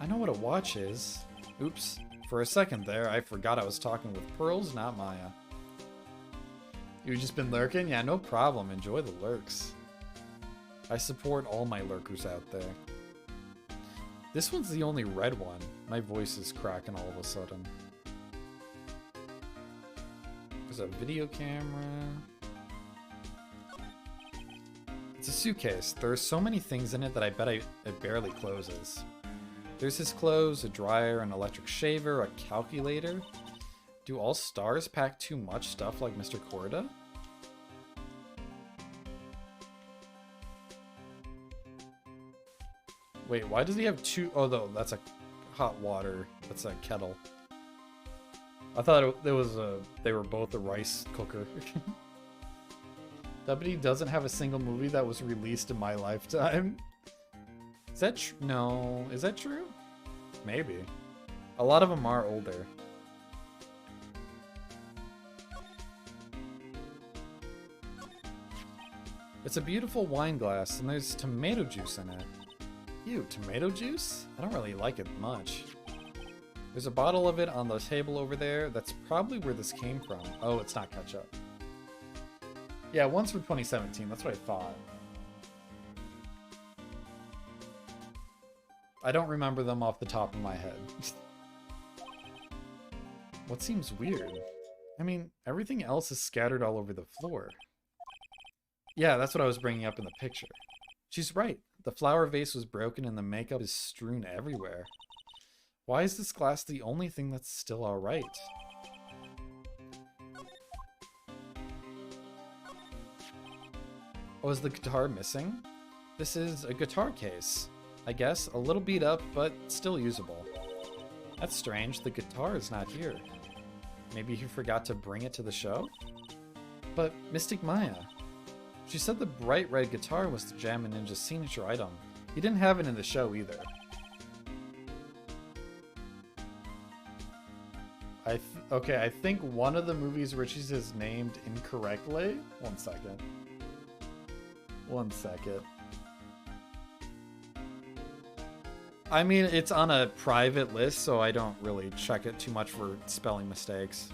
I know what a watch is. Oops. For a second there, I forgot I was talking with Pearls, not Maya. You've just been lurking? Yeah, no problem. Enjoy the lurks. I support all my lurkers out there. This one's the only red one. My voice is cracking all of a sudden. There's a video camera. It's a suitcase. There are so many things in it that I bet it barely closes. There's his clothes, a dryer, an electric shaver, a calculator. Do all stars pack too much stuff like Mr. Corda? Wait, why does he have two? Oh, no, that's a hot water. That's a kettle. I thought they were both a rice cooker. Deputy doesn't have a single movie that was released in my lifetime. Is that true? No. Is that true? Maybe. A lot of them are older. It's a beautiful wine glass, and there's tomato juice in it. Ew, tomato juice? I don't really like it much. There's a bottle of it on the table over there. That's probably where this came from. Oh, it's not ketchup. Yeah, one's from 2017. That's what I thought. I don't remember them off the top of my head. What seems weird? I mean, everything else is scattered all over the floor. Yeah, that's what I was bringing up in the picture. She's right. The flower vase was broken and the makeup is strewn everywhere. Why is this glass the only thing that's still alright? Oh, is the guitar missing? This is a guitar case. I guess, a little beat up, but still usable. That's strange, the guitar is not here. Maybe he forgot to bring it to the show? But Mystic Maya, she said the bright red guitar was the Jammin' Ninja's signature item. He didn't have it in the show either. Okay, I think one of the movies Richie's is named incorrectly. One second. One second. I mean, it's on a private list, so I don't really check it too much for spelling mistakes.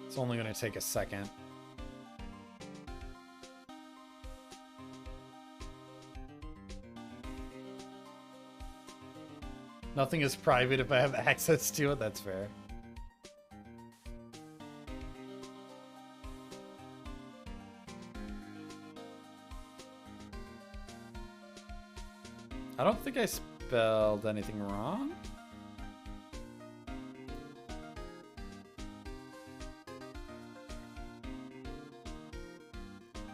It's only going to take a second. Nothing is private if I have access to it, that's fair. I don't think I spelled anything wrong.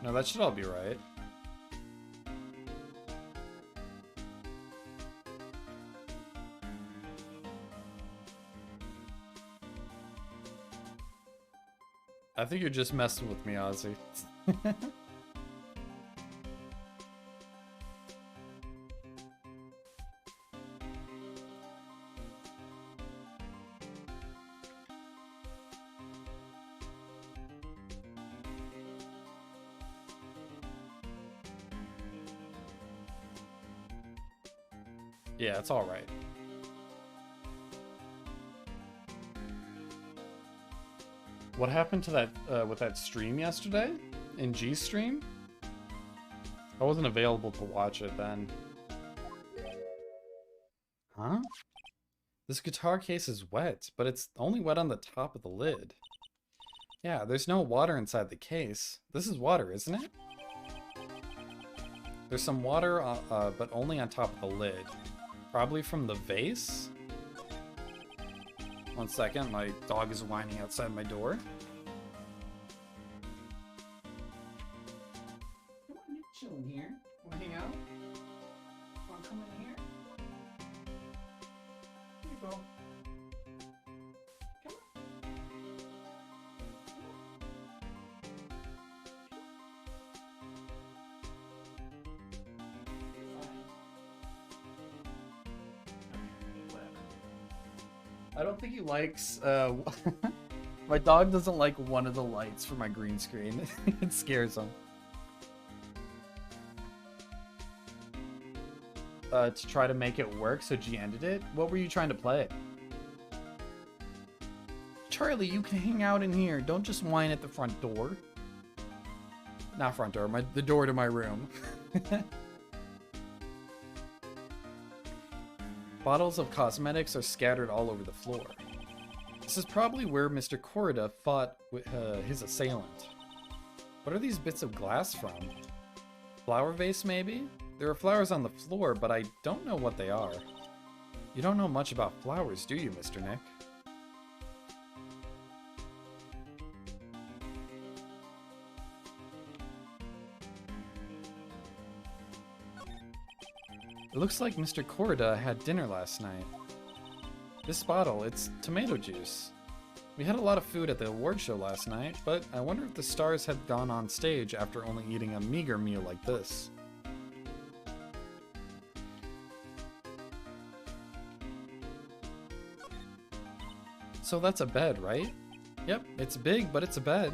No, that should all be right. I think you're just messing with me, Ozzy. Yeah, it's all right. What happened to that with that stream yesterday? In G's stream? I wasn't available to watch it then. Huh? This guitar case is wet, but it's only wet on the top of the lid. Yeah, there's no water inside the case. This is water, isn't it? There's some water, but only on top of the lid. Probably from the vase? One second, my dog is whining outside my door. Come on, you chill in here. Wanna hang out? Wanna come in here? Here you go. Come on. I don't think he likes, my dog doesn't like one of the lights for my green screen. It scares him. To try to make it work, so G ended it? What were you trying to play? Charlie, you can hang out in here. Don't just whine at the front door. Not front door, the door to my room. Bottles of cosmetics are scattered all over the floor. This is probably where Mr. Corrida fought with his assailant. What are these bits of glass from? Flower vase, maybe? There are flowers on the floor, but I don't know what they are. You don't know much about flowers, do you, Mr. Nick? It looks like Mr. Corrida had dinner last night. This bottle, it's tomato juice. We had a lot of food at the award show last night, but I wonder if the stars had gone on stage after only eating a meager meal like this. So that's a bed, right? Yep, it's big, but it's a bed.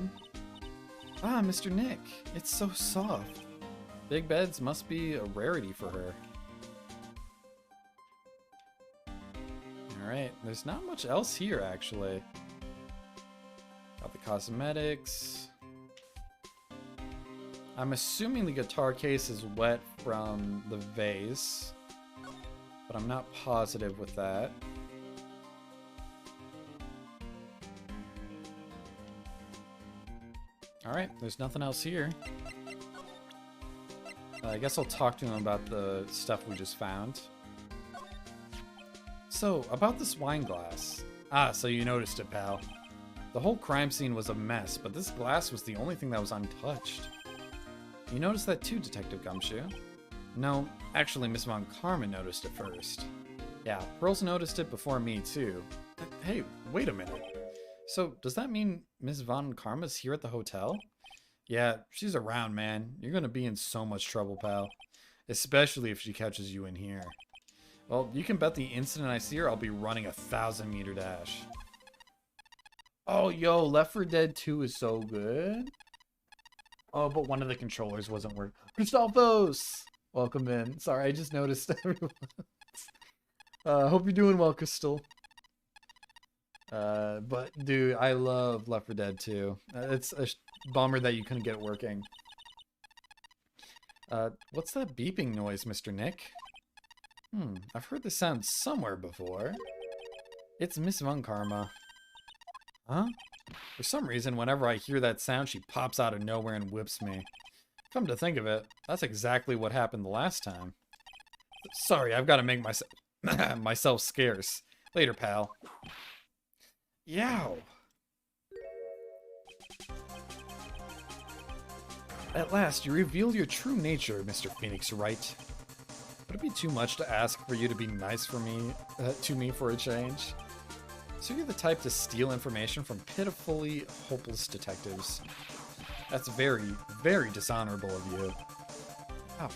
Ah, Mr. Nick, it's so soft. Big beds must be a rarity for her. Alright, there's not much else here, actually. Got the cosmetics. I'm assuming the guitar case is wet from the vase, but I'm not positive with that. Alright, there's nothing else here. I guess I'll talk to him about the stuff we just found. So, about this wine glass. Ah, so you noticed it, pal. The whole crime scene was a mess, but this glass was the only thing that was untouched. You noticed that too, Detective Gumshoe? No, actually Miss Von Karma noticed it first. Yeah, Pearls noticed it before me too. Hey, wait a minute. So, does that mean Miss Von Karma's here at the hotel? Yeah, she's around, man. You're gonna be in so much trouble, pal. Especially if she catches you in here. Well, you can bet the instant I see her, I'll be running a 1,000-meter dash. Oh, yo, Left 4 Dead 2 is so good. Oh, but one of the controllers wasn't working. Christophos! Welcome in. Sorry, I just noticed everyone. Hope you're doing well, Crystal. But, dude, I love Left 4 Dead 2. It's a bummer that you couldn't get it working. What's that beeping noise, Mr. Nick? I've heard this sound somewhere before. It's Miss Von Karma. Huh? For some reason, whenever I hear that sound, she pops out of nowhere and whips me. Come to think of it, that's exactly what happened the last time. Sorry, I've got to make myself scarce. Later, pal. Yow! At last, you reveal your true nature, Mr. Phoenix Wright. Would it be too much to ask for you to be nice for me, to me for a change? So you're the type to steal information from pitifully hopeless detectives. That's very, very dishonorable of you. Oh.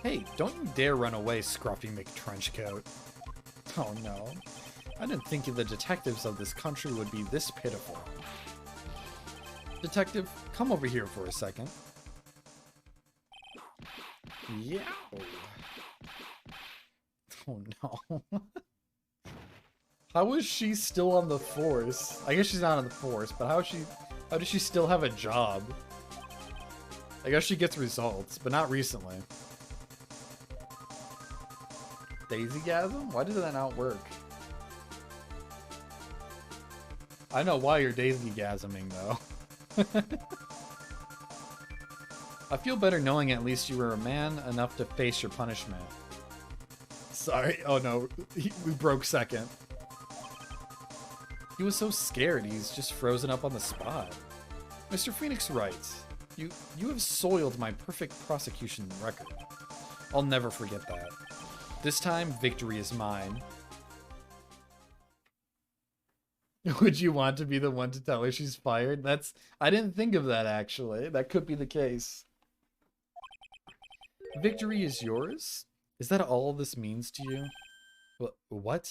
Hey, don't you dare run away, Scruffy McTrenchcoat. Oh no. I didn't think the detectives of this country would be this pitiful. Detective, come over here for a second. Yeah. Oh no. How is she still on the force? I guess she's not on the force, but how does she still have a job? I guess she gets results, but not recently. Daisygasm? Why did that not work? I know why you're daisygasming though. I feel better knowing at least you were a man enough to face your punishment. Sorry. Oh no, we broke second. He was so scared, he's just frozen up on the spot. Mr. Phoenix Wright, you have soiled my perfect prosecution record. I'll never forget that. This time, victory is mine. Would you want to be the one to tell her she's fired? I didn't think of that, actually. That could be the case. Victory is yours? Is that all this means to you? What?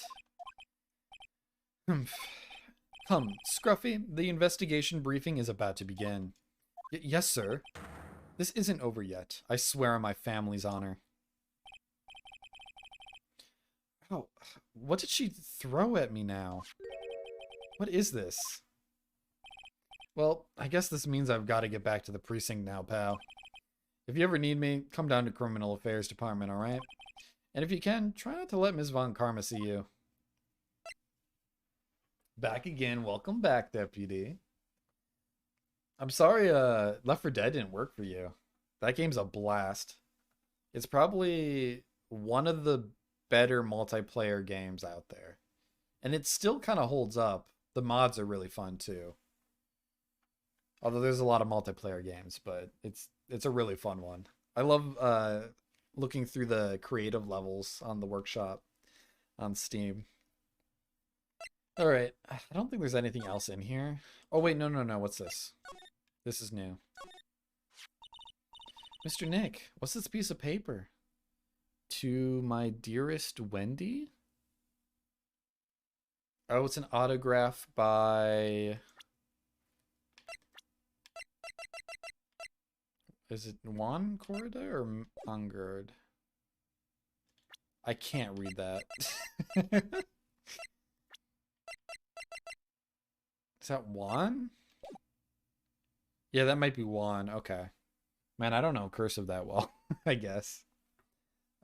Come, Scruffy, the investigation briefing is about to begin. Yes, sir. This isn't over yet. I swear on my family's honor. Oh, what did she throw at me now? What is this? Well, I guess this means I've got to get back to the precinct now, pal. If you ever need me, come down to Criminal Affairs Department, alright? And if you can, try not to let Ms. Von Karma see you. Back again. Welcome back, Deputy. I'm sorry Left 4 Dead didn't work for you. That game's a blast. It's probably one of the better multiplayer games out there. And it still kind of holds up. The mods are really fun too. Although there's a lot of multiplayer games, but it's a really fun one. I love looking through the creative levels on the workshop on Steam. Alright, I don't think there's anything else in here. Oh wait, no, what's this? This is new. Mr. Nick, what's this piece of paper? To my dearest Wendy? Oh, it's an autograph by... Is it Juan Corda or Ungard? I can't read that. Is that Juan? Yeah, that might be Juan. Okay. Man, I don't know cursive that well, I guess.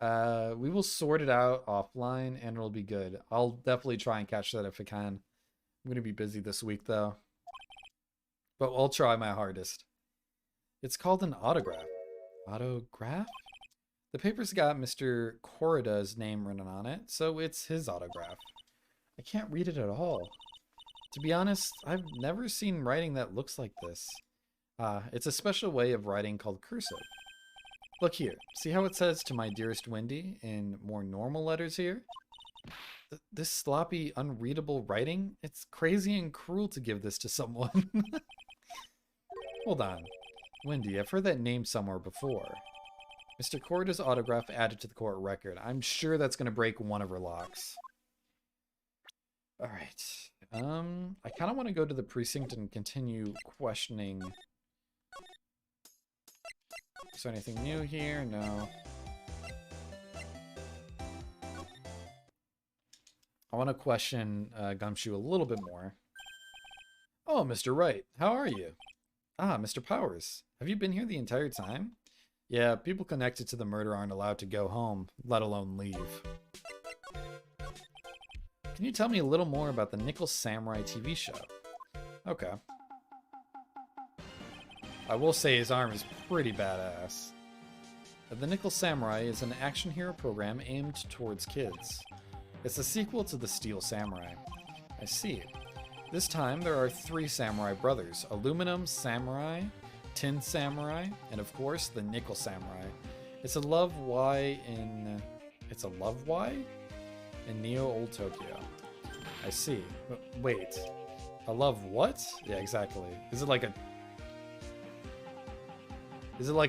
We will sort it out offline and it'll be good. I'll definitely try and catch that if I can. I'm going to be busy this week though. But I'll try my hardest. It's called an autograph. Autograph? The paper's got Mr. Corrida's name written on it, so it's his autograph. I can't read it at all. To be honest, I've never seen writing that looks like this. It's a special way of writing called cursive. Look here, see how it says "to my dearest Wendy" in more normal letters here? This sloppy, unreadable writing? It's crazy and cruel to give this to someone. Hold on. Wendy, I've heard that name somewhere before. Mr. Corrida's autograph added to the court record. I'm sure that's going to break one of her locks. Alright. I kind of want to go to the precinct and continue questioning. Is there anything new here? No. I want to question Gumshoe a little bit more. Oh, Mr. Wright, how are you? Ah, Mr. Powers, have you been here the entire time? Yeah, people connected to the murder aren't allowed to go home, let alone leave. Can you tell me a little more about the Nickel Samurai TV show? Okay. I will say his arm is pretty badass. The Nickel Samurai is an action hero program aimed towards kids. It's a sequel to the Steel Samurai. I see. This time there are 3 samurai brothers: Aluminum Samurai, Tin Samurai, and of course the Nickel Samurai. It's a love Y in Neo Old Tokyo. I see. Wait. A love what? Yeah, exactly. Is it like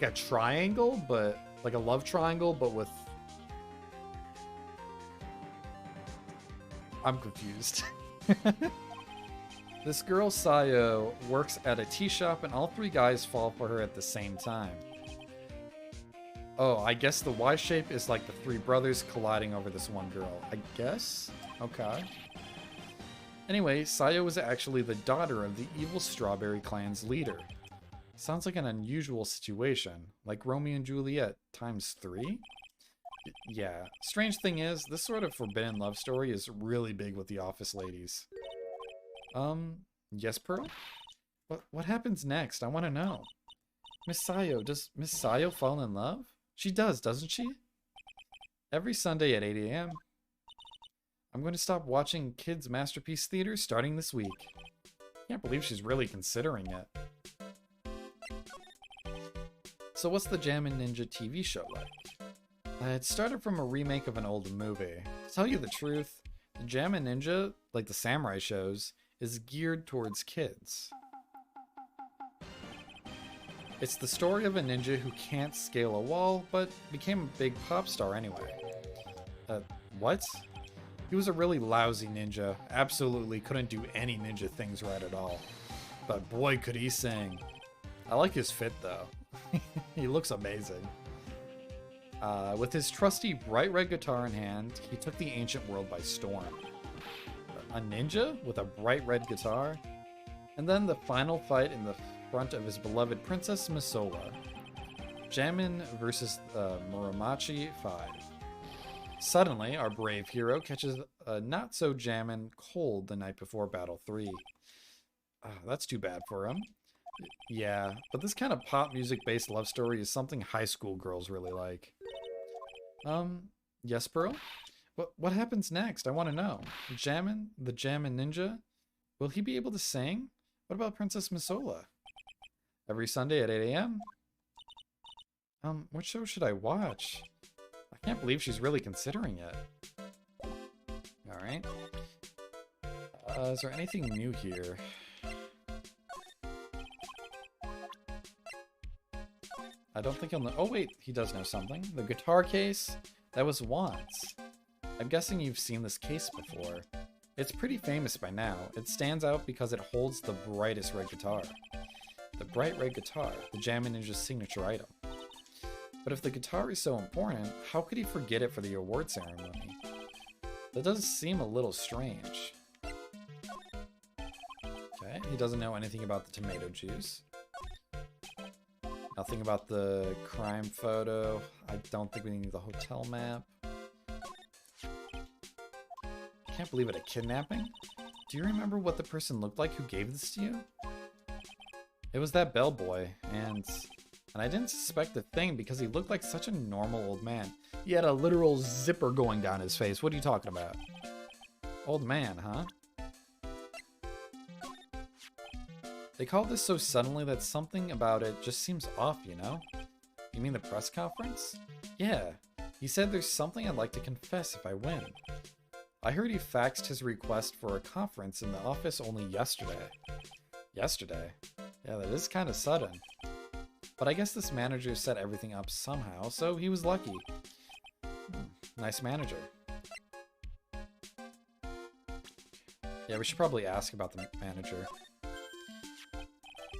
a triangle, but like a love triangle, but with... I'm confused. This girl, Sayo, works at a tea shop and all 3 guys fall for her at the same time. Oh, I guess the Y shape is like the 3 brothers colliding over this one girl. I guess? Okay. Anyway, Sayo is actually the daughter of the evil Strawberry Clan's leader. Sounds like an unusual situation, like Romeo and Juliet times 3? Yeah. Strange thing is, this sort of forbidden love story is really big with the office ladies. Yes, Pearl? What happens next? I want to know. Miss Sayo, does Miss Sayo fall in love? She does, doesn't she? Every Sunday at 8 a.m. I'm going to stop watching Kids Masterpiece Theater starting this week. Can't believe she's really considering it. So what's the Jammin' Ninja TV show like? It started from a remake of an old movie. To tell you the truth, the Jammin' Ninja, like the samurai shows, is geared towards kids. It's the story of a ninja who can't scale a wall, but became a big pop star anyway. What? He was a really lousy ninja, absolutely couldn't do any ninja things right at all. But boy could he sing. I like his fit though. He looks amazing. With his trusty bright red guitar in hand, he took the ancient world by storm. A ninja with a bright red guitar? And then the final fight in the front of his beloved Princess Misola. Jammin versus Muramachi 5. Suddenly, our brave hero catches a not-so-jammin' cold the night before Battle 3. That's too bad for him. Yeah, but this kind of pop music-based love story is something high school girls really like. Yes, Pearl? What happens next? I want to know. The Jammin' Ninja? Will he be able to sing? What about Princess Misola? Every Sunday at 8 a.m.? What show should I watch? I can't believe she's really considering it. Alright. Is there anything new here? I don't think he'll know. Oh wait, he does know something. The guitar case? That was once. I'm guessing you've seen this case before. It's pretty famous by now. It stands out because it holds the brightest red guitar. The bright red guitar, the Jammin' Ninja's signature item. But if the guitar is so important, how could he forget it for the award ceremony? That does seem a little strange. Okay, he doesn't know anything about the tomato juice. Nothing about the crime photo. I don't think we need the hotel map. Can't believe it, a kidnapping? Do you remember what the person looked like who gave this to you? It was that bellboy, and I didn't suspect a thing because he looked like such a normal old man. He had a literal zipper going down his face. What are you talking about? Old man, huh? They called this so suddenly that something about it just seems off, you know? You mean the press conference? Yeah. He said there's something I'd like to confess if I win. I heard he faxed his request for a conference in the office only yesterday. Yesterday? Yeah, that is kind of sudden. But I guess this manager set everything up somehow, so he was lucky. Nice manager. Yeah, we should probably ask about the manager.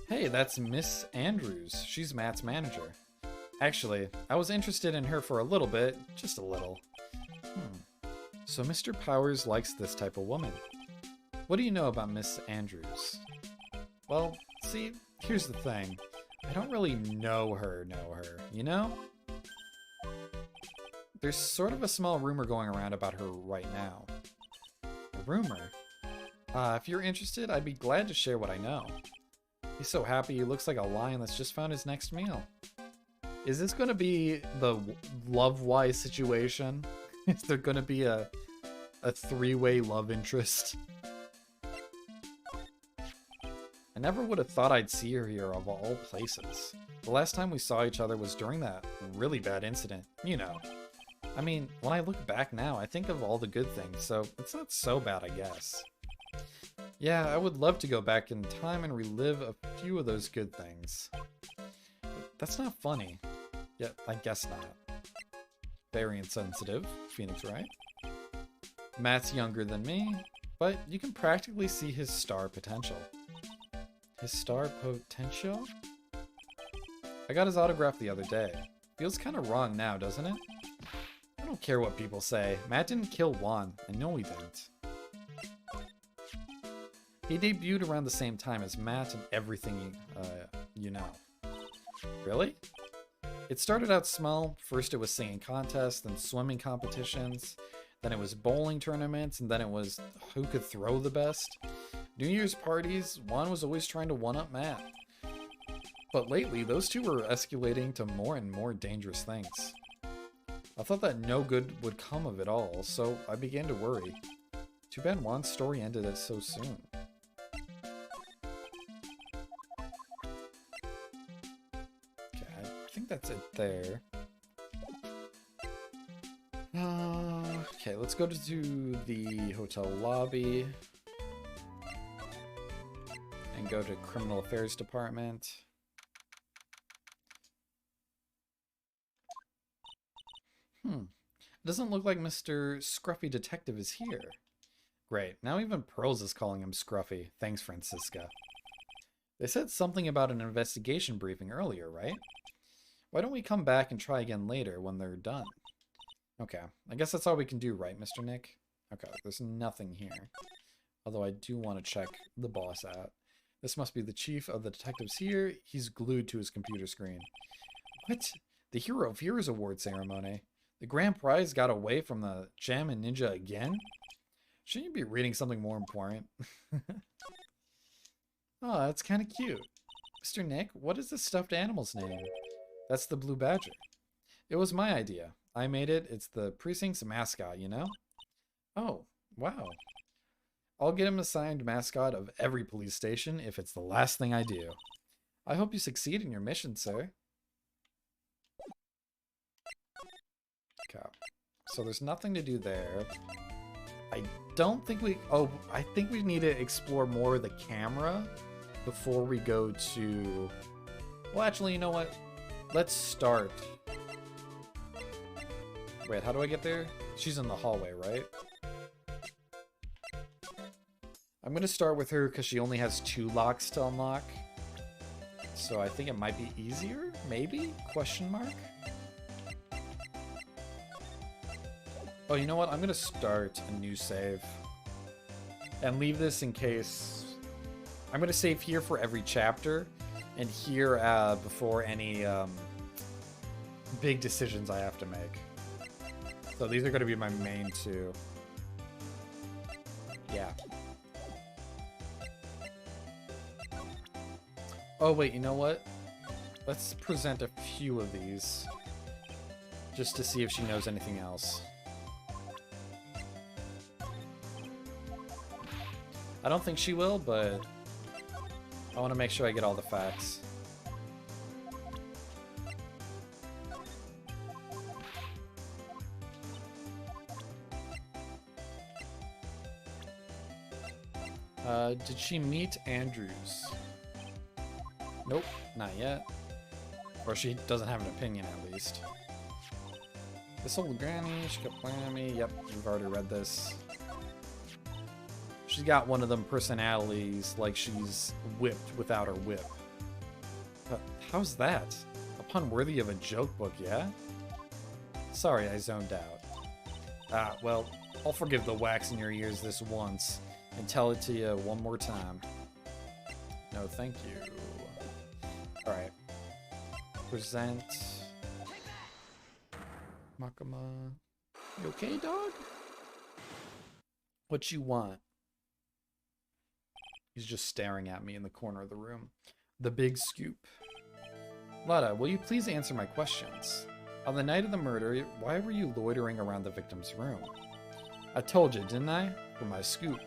Hey, that's Miss Andrews. She's Matt's manager. Actually, I was interested in her for a little bit, just a little. So Mr. Powers likes this type of woman. What do you know about Miss Andrews? Well, see, here's the thing. I don't really know her, you know? There's sort of a small rumor going around about her right now. A rumor? If you're interested, I'd be glad to share what I know. He's so happy he looks like a lion that's just found his next meal. Is this going to be the love-wise situation? Is there going to be a three-way love interest? I never would have thought I'd see her here of all places. The last time we saw each other was during that really bad incident, you know. I mean, when I look back now, I think of all the good things, so it's not so bad, I guess. Yeah, I would love to go back in time and relive a few of those good things. But that's not funny. Yeah, I guess not. Very insensitive, Phoenix Wright. Matt's younger than me, but you can practically see his star potential. His star potential? I got his autograph the other day. Feels kind of wrong now, doesn't it? I don't care what people say. Matt didn't kill Juan. I know he didn't. He debuted around the same time as Matt and everything you know. Really? It started out small. First it was singing contests, then swimming competitions, then it was bowling tournaments, and then it was who could throw the best. New Year's parties, Juan was always trying to one-up Matt. But lately, those two were escalating to more and more dangerous things. I thought that no good would come of it all, so I began to worry. Too bad Juan's story ended it so soon. I think that's it there. Okay, let's go to the hotel lobby and go to Criminal Affairs Department. It doesn't look like Mr. Scruffy Detective is here. Great, now even Pearls is calling him Scruffy. Thanks, Francisca. They said something about an investigation briefing earlier, right? Why don't we come back and try again later when they're done? Okay, I guess that's all we can do, right, Mr. Nick? Okay, there's nothing here. Although I do want to check the boss out. This must be the chief of the detectives here. He's glued to his computer screen. What? The Hero of Heroes Award ceremony? The grand prize got away from the Jam and Ninja again? Shouldn't you be reading something more important? Oh, that's kind of cute. Mr. Nick, what is this stuffed animal's name? That's the Blue Badger. It was my idea. I made it. It's the precinct's mascot, you know? Oh, wow. I'll get him assigned mascot of every police station if it's the last thing I do. I hope you succeed in your mission, sir. Okay. So there's nothing to do there. I don't think we... Oh, I think we need to explore more of the camera before we go to... Well, actually, you know what? Let's start. Wait, how do I get there? She's in the hallway, right? I'm going to start with her because she only has 2 locks to unlock. So I think it might be easier? Maybe? Question mark? Oh, you know what? I'm going to start a new save. And leave this in case... I'm going to save here for every chapter, and hear before any big decisions I have to make. So these are going to be my main two. Yeah. Oh wait, you know what? Let's present a few of these just to see if she knows anything else. I don't think she will, but I want to make sure I get all the facts. Did she meet Andrews? Nope, not yet. Or she doesn't have an opinion, at least. This old granny, she kept playing at me. Yep, we've already read this. She's got one of them personalities, like she's whipped without her whip. How's that? A pun worthy of a joke book, yeah? Sorry, I zoned out. Ah, well, I'll forgive the wax in your ears this once, and tell it to you one more time. No, thank you. Alright. Present. Makama. You okay, dog? What you want? He's just staring at me in the corner of the room. The big scoop. Lada, will you please answer my questions? On the night of the murder, why were you loitering around the victim's room? I told you, didn't I? For my scoop.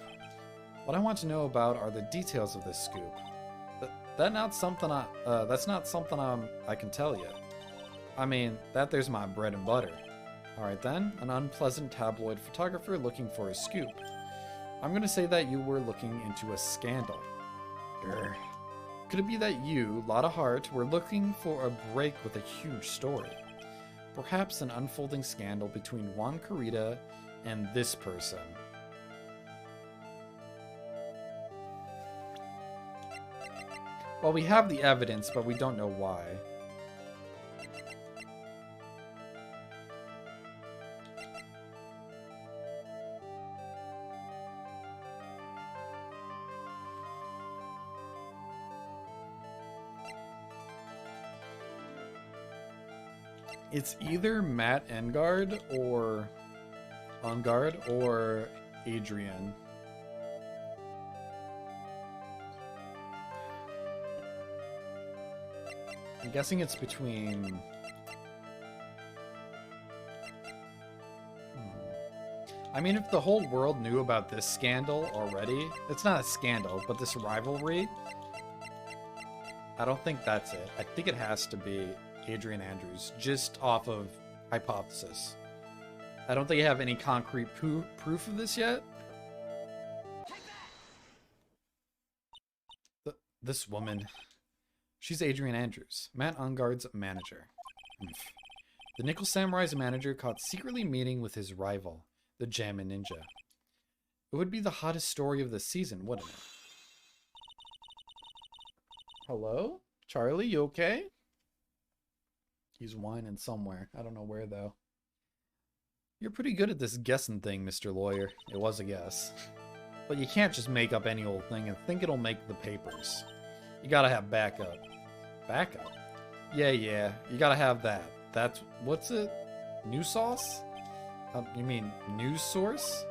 What I want to know about are the details of this scoop. That's not something I can tell you. I mean, that there's my bread and butter. Alright then, an unpleasant tabloid photographer looking for a scoop. I'm gonna say that you were looking into a scandal. Grr. Could it be that you, Lotta Hart, were looking for a break with a huge story? Perhaps an unfolding scandal between Juan Carita and this person. Well, we have the evidence, but we don't know why. It's either Matt Engard or Adrian. I'm guessing it's between... I mean, if the whole world knew about this scandal already, it's not a scandal, but this rivalry, I don't think that's it. I think it has to be Adrian Andrews, just off of hypothesis. I don't think I have any concrete proof of this yet. This woman... She's Adrian Andrews, Matt Ungard's manager. The Nickel Samurai's manager caught secretly meeting with his rival, the Jammin Ninja. It would be the hottest story of the season, wouldn't it? Hello? Charlie, you okay? He's whining somewhere. I don't know where, though. You're pretty good at this guessing thing, Mr. Lawyer. It was a guess. But you can't just make up any old thing and think it'll make the papers. You gotta have backup. Backup? Yeah, you gotta have that. That's... what's it? News sauce? You mean news source?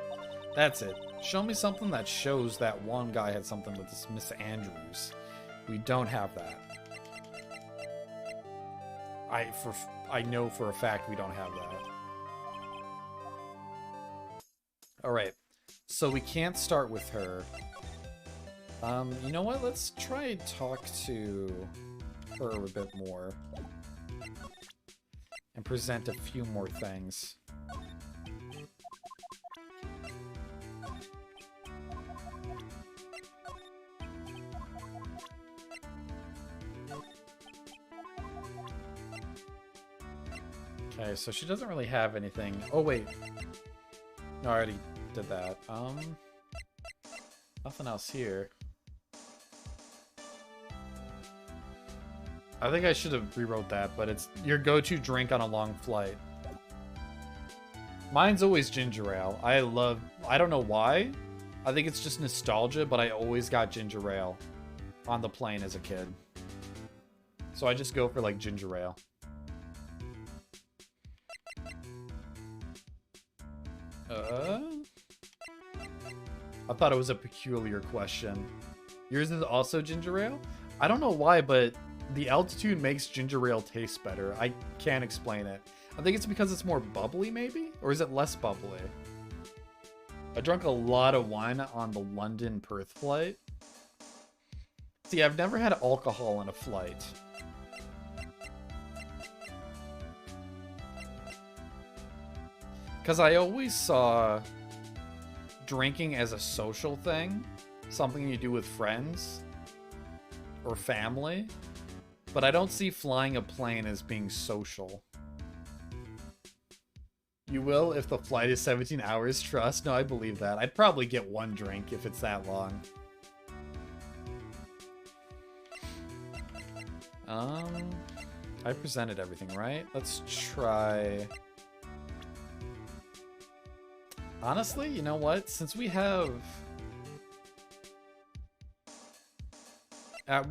That's it. Show me something that shows that one guy had something with this Miss Andrews. We don't have that. I know for a fact we don't have that. Alright. So we can't start with her. You know what? Let's try and talk to her a bit more. And present a few more things. Okay, so she doesn't really have anything. Oh, wait. No, I already did that. Nothing else here. I think I should have rewrote that, but it's your go-to drink on a long flight. Mine's always ginger ale. I don't know why. I think it's just nostalgia, but I always got ginger ale on the plane as a kid. So I just go for like ginger ale. I thought it was a peculiar question. Yours is also ginger ale? I don't know why, but the altitude makes ginger ale taste better. I can't explain it. I think it's because it's more bubbly, maybe? Or is it less bubbly? I drank a lot of wine on the London-Perth flight. See, I've never had alcohol on a flight. Because I always saw drinking as a social thing. Something you do with friends. Or family. But I don't see flying a plane as being social. You will if the flight is 17 hours, trust? No, I believe that. I'd probably get one drink if it's that long. I presented everything, right? Let's try... Honestly, you know what? Since we have...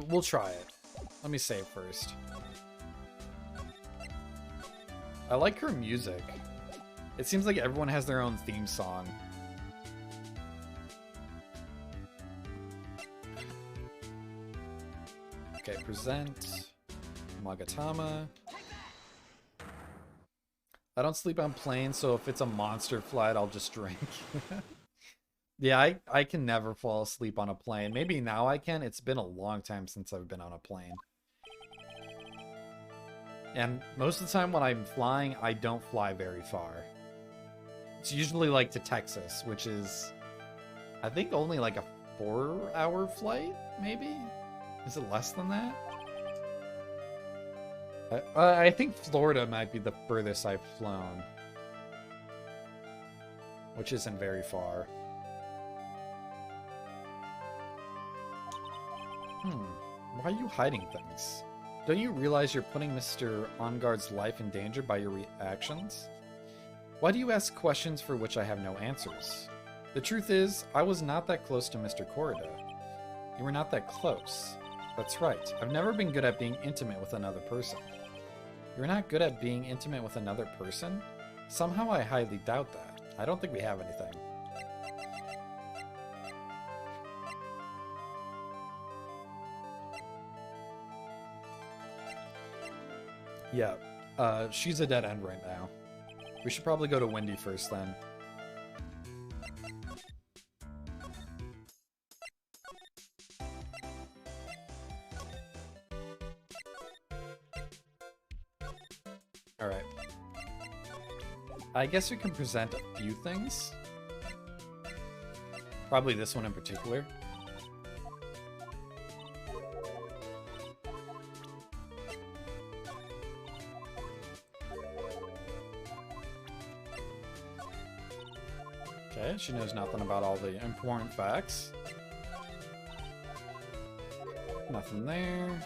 we'll try it. Let me save first. I like her music. It seems like everyone has their own theme song. Okay, present. Magatama. I don't sleep on planes, so if it's a monster flight, I'll just drink. Yeah, I can never fall asleep on a plane. Maybe now I can. It's been a long time since I've been on a plane. And most of the time when I'm flying, I don't fly very far. It's usually like to Texas, which is, I think, only like a 4-hour flight, maybe? Is it less than that? I think Florida might be the furthest I've flown. Which isn't very far. Why are you hiding things? Don't you realize you're putting Mr. Onguard's life in danger by your reactions? Why do you ask questions for which I have no answers? The truth is, I was not that close to Mr. Corrida. You were not that close. That's right. I've never been good at being intimate with another person. You're not good at being intimate with another person? Somehow I highly doubt that. I don't think we have anything. Yeah, she's a dead end right now. We should probably go to Wendy first then. Alright. I guess we can present a few things. Probably this one in particular. Okay, she knows nothing about all the important facts. Nothing there.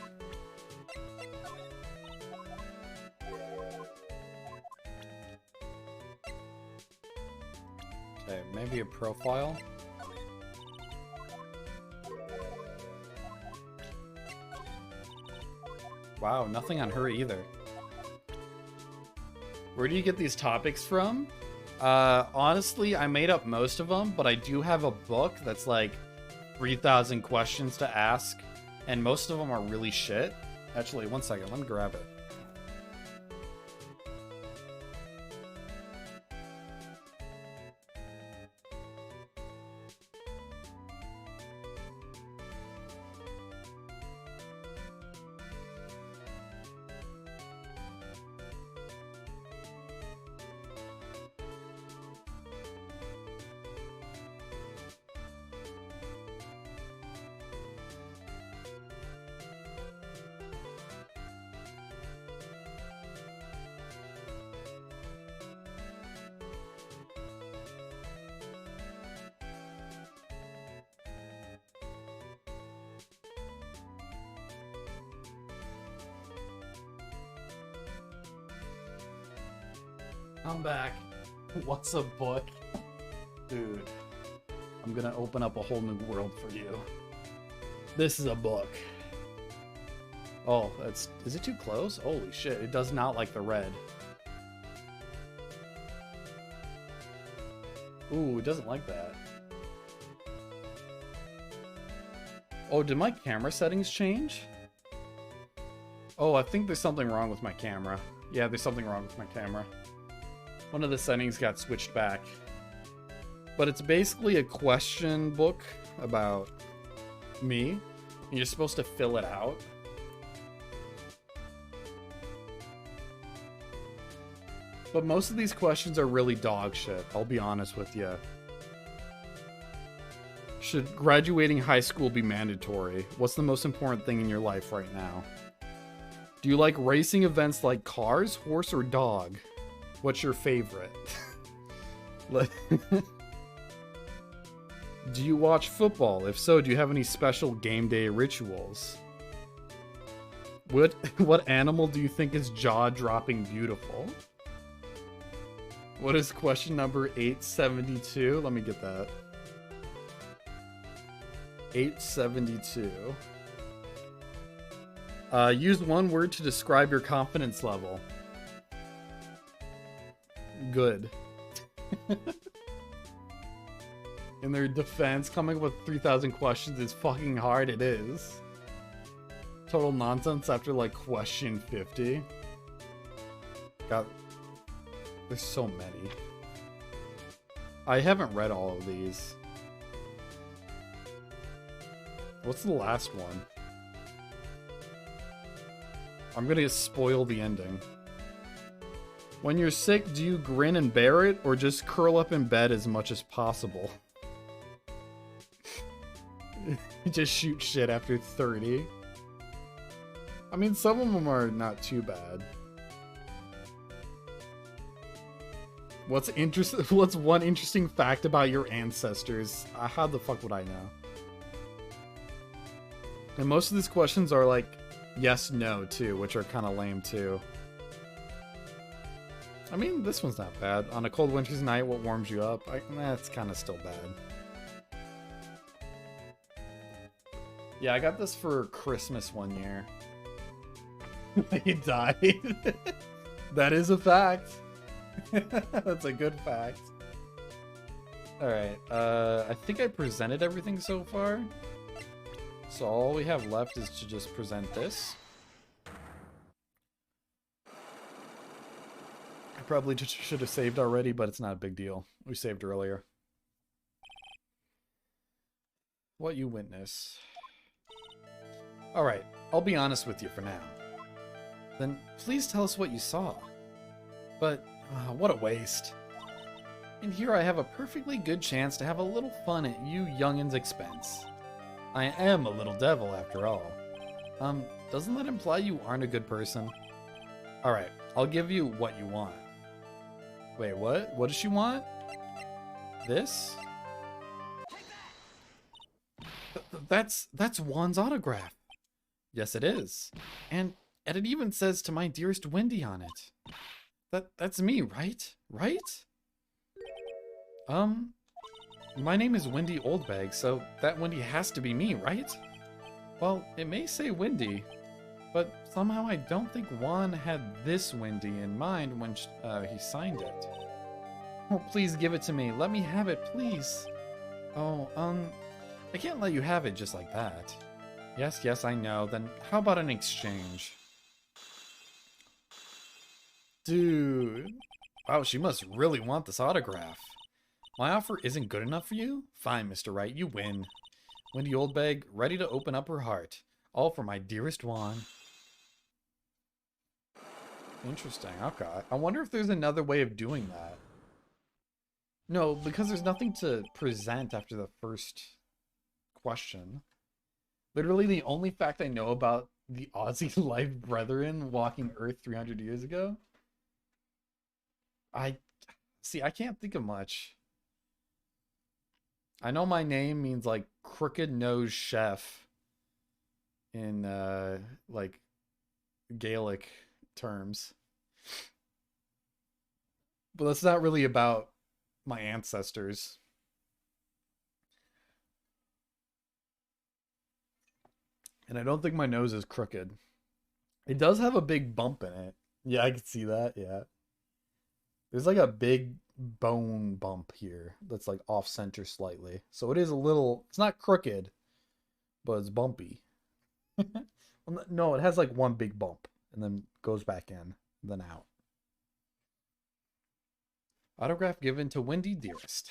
Okay, maybe a profile. Wow, nothing on her either. Where do you get these topics from? Honestly, I made up most of them, but I do have a book that's like 3,000 questions to ask, and most of them are really shit. Actually, one second, let me grab it. I'm back. What's a book? Dude, I'm gonna open up a whole new world for you. This is a book. Oh, that's... Is it too close? Holy shit, it does not like the red. Ooh, it doesn't like that. Oh, did my camera settings change? Oh, I think there's something wrong with my camera. Yeah, there's something wrong with my camera. One of the settings got switched back. But it's basically a question book about me. And you're supposed to fill it out. But most of these questions are really dog shit, I'll be honest with you. Should graduating high school be mandatory? What's the most important thing in your life right now? Do you like racing events like cars, horse, or dog? What's your favorite? Do you watch football? If so, do you have any special game day rituals? What animal do you think is jaw-dropping beautiful? What is question number 872? Let me get that. 872. Use one word to describe your confidence level. Good. In their defense, coming up with 3,000 questions is fucking hard. It is. Total nonsense after like question 50. God, there's so many. I haven't read all of these. What's the last one? I'm gonna spoil the ending. When you're sick, do you grin and bear it, or just curl up in bed as much as possible? Just shoot shit after 30. I mean, some of them are not too bad. What's one interesting fact about your ancestors? How the fuck would I know? And most of these questions are like yes, no, too, which are kind of lame, too. I mean, this one's not bad. On a cold winter's night, what warms you up? That's kind of still bad. Yeah, I got this for Christmas one year. He died. That is a fact. That's a good fact. Alright, I think I presented everything so far. So all we have left is to just present this. I probably just should have saved already, but it's not a big deal. We saved earlier. What you witness. Alright, I'll be honest with you for now. Then please tell us what you saw. But, what a waste. And here I have a perfectly good chance to have a little fun at you youngins' expense. I am a little devil after all. Doesn't that imply you aren't a good person? Alright, I'll give you what you want. Wait, what? What does she want? This? That's Juan's autograph. Yes, it is. And it even says "to my dearest Wendy" on it. That's me, right? Right? My name is Wendy Oldbag, so that Wendy has to be me, right? Well, it may say Wendy, but somehow I don't think Juan had this Wendy in mind when he signed it. Oh, please give it to me. Let me have it, please. Oh, I can't let you have it just like that. Yes, I know. Then how about an exchange? Dude. Wow, she must really want this autograph. My offer isn't good enough for you? Fine, Mr. Wright, you win. Wendy Oldbag, ready to open up her heart. All for my dearest Juan. Interesting, okay. I wonder if there's another way of doing that. No, because there's nothing to present after the first question. Literally the only fact I know about the Aussie Life Brethren walking Earth 300 years ago. I can't think of much. I know my name means like crooked nose chef in like Gaelic terms. But that's not really about my ancestors. And I don't think my nose is crooked. It does have a big bump in it. Yeah, I can see that. Yeah. There's like a big bone bump here that's like off center slightly. So it is a little, it's not crooked, but it's bumpy. Well, no, it has like one big bump and then goes back in, then out. Autograph given to Wendy Dearest.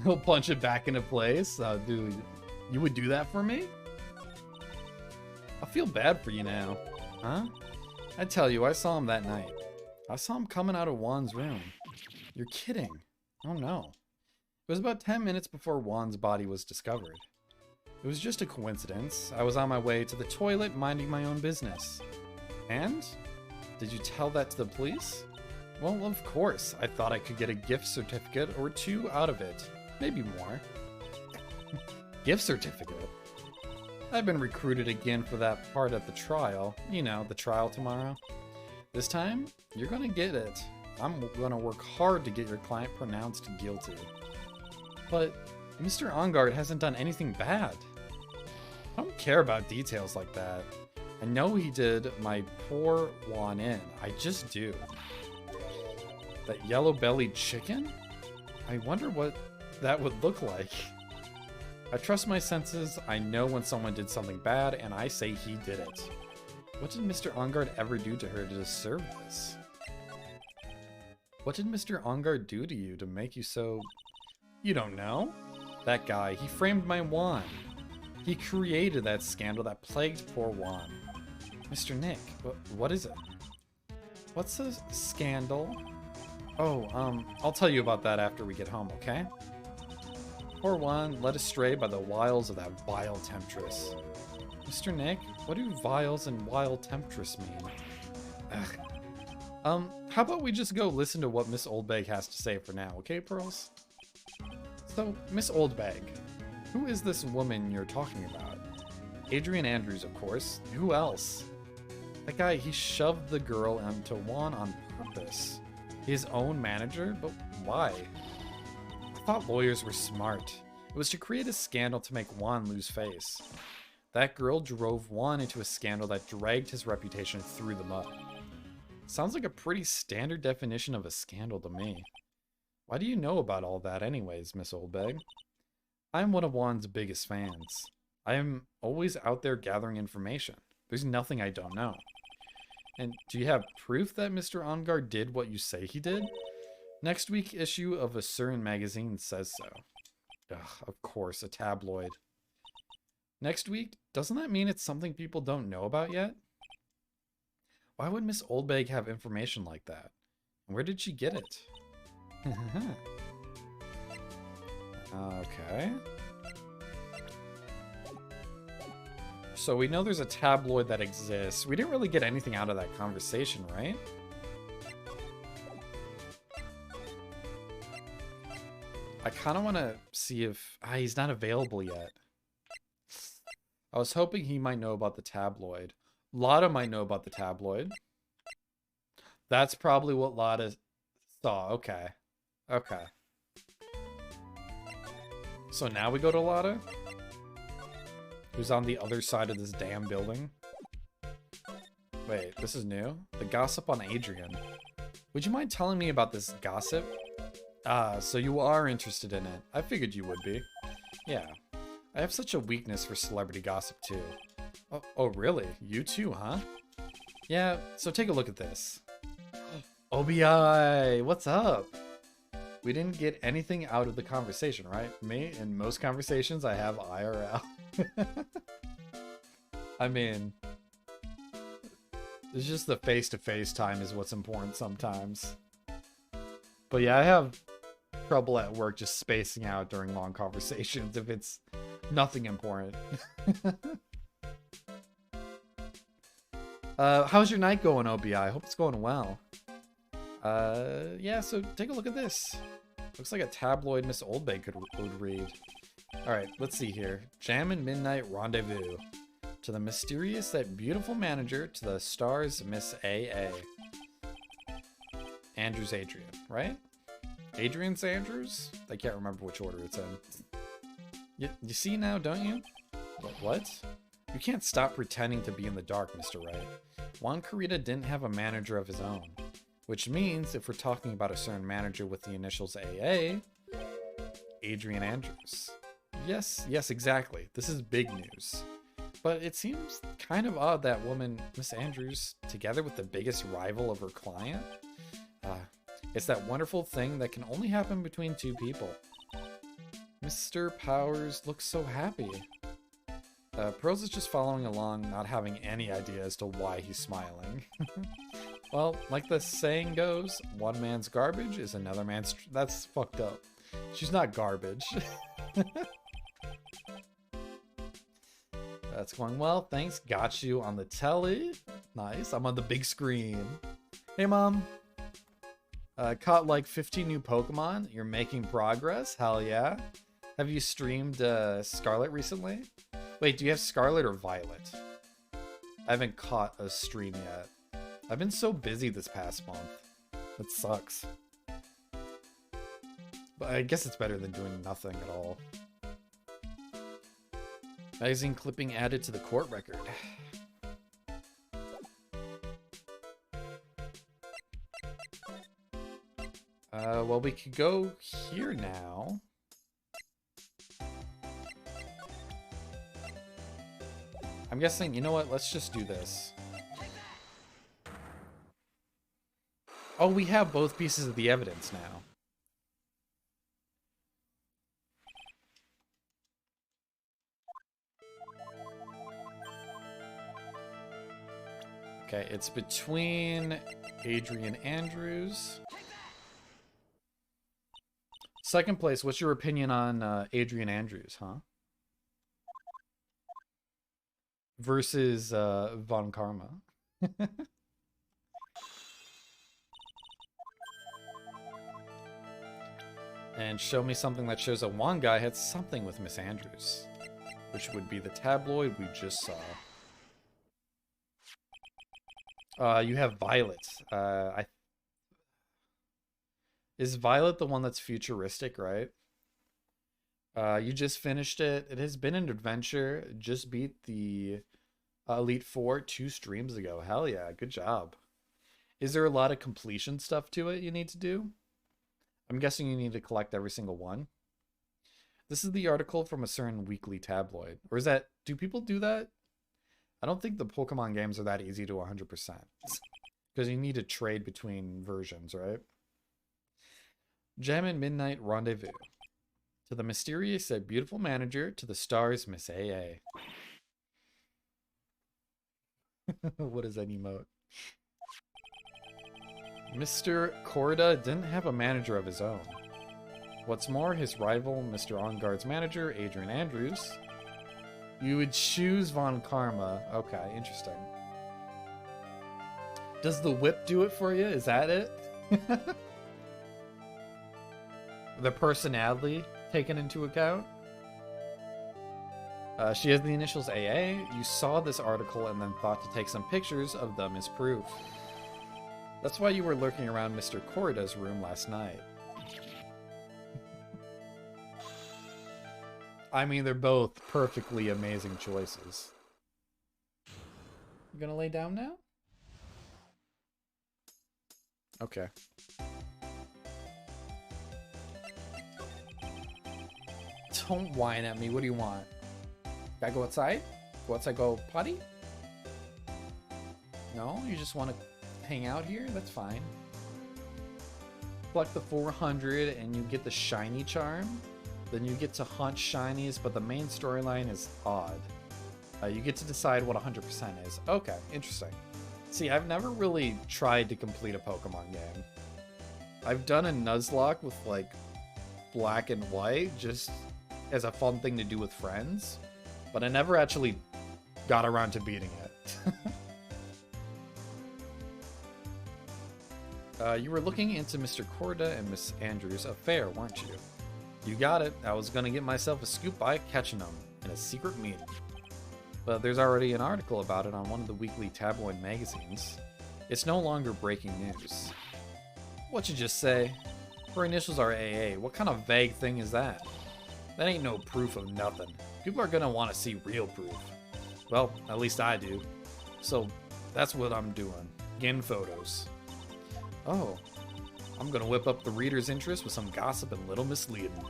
He'll punch it back into place. Dude, you would do that for me? I feel bad for you now. Huh? I tell you, I saw him that night. I saw him coming out of Juan's room. You're kidding. Oh no. It was about 10 minutes before Juan's body was discovered. It was just a coincidence. I was on my way to the toilet minding my own business. And? Did you tell that to the police? Well, of course. I thought I could get a gift certificate or two out of it. Maybe more. Gift certificate? I've been recruited again for that part at the trial. You know, the trial tomorrow. This time, you're gonna get it. I'm gonna work hard to get your client pronounced guilty. But Mr. Ongard hasn't done anything bad. I don't care about details like that. I know he did my poor Juan in. I just do. That yellow-bellied chicken? I wonder what that would look like. I trust my senses. I know when someone did something bad, and I say he did it. What did Mr. Ongard ever do to her to deserve this? What did Mr. Ongard do to you to make you so... You don't know? That guy, he framed my Juan. He created that scandal that plagued poor Juan. Mr. Nick, what is it? What's a scandal? Oh, I'll tell you about that after we get home, okay? Poor Juan led astray by the wiles of that vile temptress. Mr. Nick, what do vials and wild temptress mean? Ugh. How about we just go listen to what Miss Oldbag has to say for now, okay, Pearls? So, Miss Oldbag, who is this woman you're talking about? Adrian Andrews, of course. Who else? That guy, he shoved the girl onto Juan on purpose. His own manager? But why? I thought lawyers were smart. It was to create a scandal to make Juan lose face. That girl drove Juan into a scandal that dragged his reputation through the mud. Sounds like a pretty standard definition of a scandal to me. Why do you know about all that anyways, Miss Oldbag? I'm one of Juan's biggest fans. I am always out there gathering information. There's nothing I don't know. And do you have proof that Mr. Ongard did what you say he did? Next week's issue of a certain magazine says so. Ugh, of course, a tabloid. Next week? Doesn't that mean it's something people don't know about yet? Why would Miss Oldbag have information like that? And where did she get it? Okay. So we know there's a tabloid that exists. We didn't really get anything out of that conversation, right? I kind of want to see if... he's not available yet. I was hoping he might know about the tabloid. Lada might know about the tabloid. That's probably what Lada saw. Okay. Okay. So now we go to Lada? Who's on the other side of this damn building? Wait, this is new? The gossip on Adrian. Would you mind telling me about this gossip? Ah, so you are interested in it. I figured you would be. Yeah. I have such a weakness for celebrity gossip too. Oh really? You too, huh? Yeah, so take a look at this. OBI, what's up? We didn't get anything out of the conversation, right? Me, in most conversations, I have IRL. I mean, it's just the face-to-face time is what's important sometimes. But yeah, I have trouble at work just spacing out during long conversations if it's nothing important. How's your night going, OBI? I hope it's going well. Yeah, so take a look at this. Looks like a tabloid Miss Oldbag would read. Alright, let's see here. Jam and Midnight Rendezvous. To the mysterious that beautiful manager, to the stars, Miss AA. Andrews Adrian, right? Adrian's Andrews? I can't remember which order it's in. You see now, don't you? What? You can't stop pretending to be in the dark, Mr. Wright. Juan Corrida didn't have a manager of his own. Which means, if we're talking about a certain manager with the initials AA, Adrian Andrews. Yes, exactly. This is big news. But it seems kind of odd that woman, Miss Andrews, together with the biggest rival of her client. It's that wonderful thing that can only happen between two people. Mr. Powers looks so happy. Pearls is just following along, not having any idea as to why he's smiling. Well, like the saying goes, one man's garbage is another man's... That's fucked up. She's not garbage. That's going well. Thanks. Got you on the telly. Nice. I'm on the big screen. Hey, Mom. Caught like 15 new Pokemon. You're making progress. Hell yeah. Have you streamed Scarlet recently? Wait, do you have Scarlet or Violet? I haven't caught a stream yet. I've been so busy this past month. That sucks. But I guess it's better than doing nothing at all. Magazine clipping added to the court record. Well, we could go here now. I'm guessing, you know what? Let's just do this. Oh, we have both pieces of the evidence now. Okay, it's between Adrian Andrews. Second place, what's your opinion on Adrian Andrews, huh? Versus Von Karma. And show me something that shows that one guy had something with Miss Andrews. Which would be the tabloid we just saw. You have Violet. Is Violet the one that's futuristic, right? You just finished it. It has been an adventure. Just beat the Elite Four 2 streams ago. Hell yeah, good job. Is there a lot of completion stuff to it you need to do? I'm guessing you need to collect every single one. This is the article from a certain weekly tabloid. Or is that... Do people do that? I don't think the Pokemon games are that easy to 100%. Because you need to trade between versions, right? Gem and Midnight Rendezvous. To the mysterious yet beautiful manager, to the stars, Miss AA. What is that emote? Mr. Corrida didn't have a manager of his own. What's more, his rival, Mr. On Guard's manager, Adrian Andrews. You would choose Von Karma. Okay, interesting. Does the whip do it for you? Is that it? The personality taken into account? She has the initials AA. You saw this article and then thought to take some pictures of them as proof. That's why you were lurking around Mr. Corrida's room last night. I mean, they're both perfectly amazing choices. You gonna lay down now? Okay. Don't whine at me. What do you want? Gotta go outside? Go outside, go potty? No? You just want to hang out here? That's fine. Collect the 400 and you get the shiny charm. Then you get to hunt shinies, but the main storyline is odd. You get to decide what 100% is. Okay, interesting. See, I've never really tried to complete a Pokemon game. I've done a Nuzlocke with, like, black and white, just as a fun thing to do with friends. But I never actually got around to beating it. You were looking into Mr. Corrida and Miss Andrews' affair, weren't you? You got it. I was gonna get myself a scoop by catching them in a secret meeting. But there's already an article about it on one of the weekly tabloid magazines. It's no longer breaking news. What'd you just say? Her initials are AA. What kind of vague thing is that? That ain't no proof of nothing. People are gonna want to see real proof. Well, at least I do. So that's what I'm doing. Getting photos. Oh, I'm gonna whip up the reader's interest with some gossip and little misleading.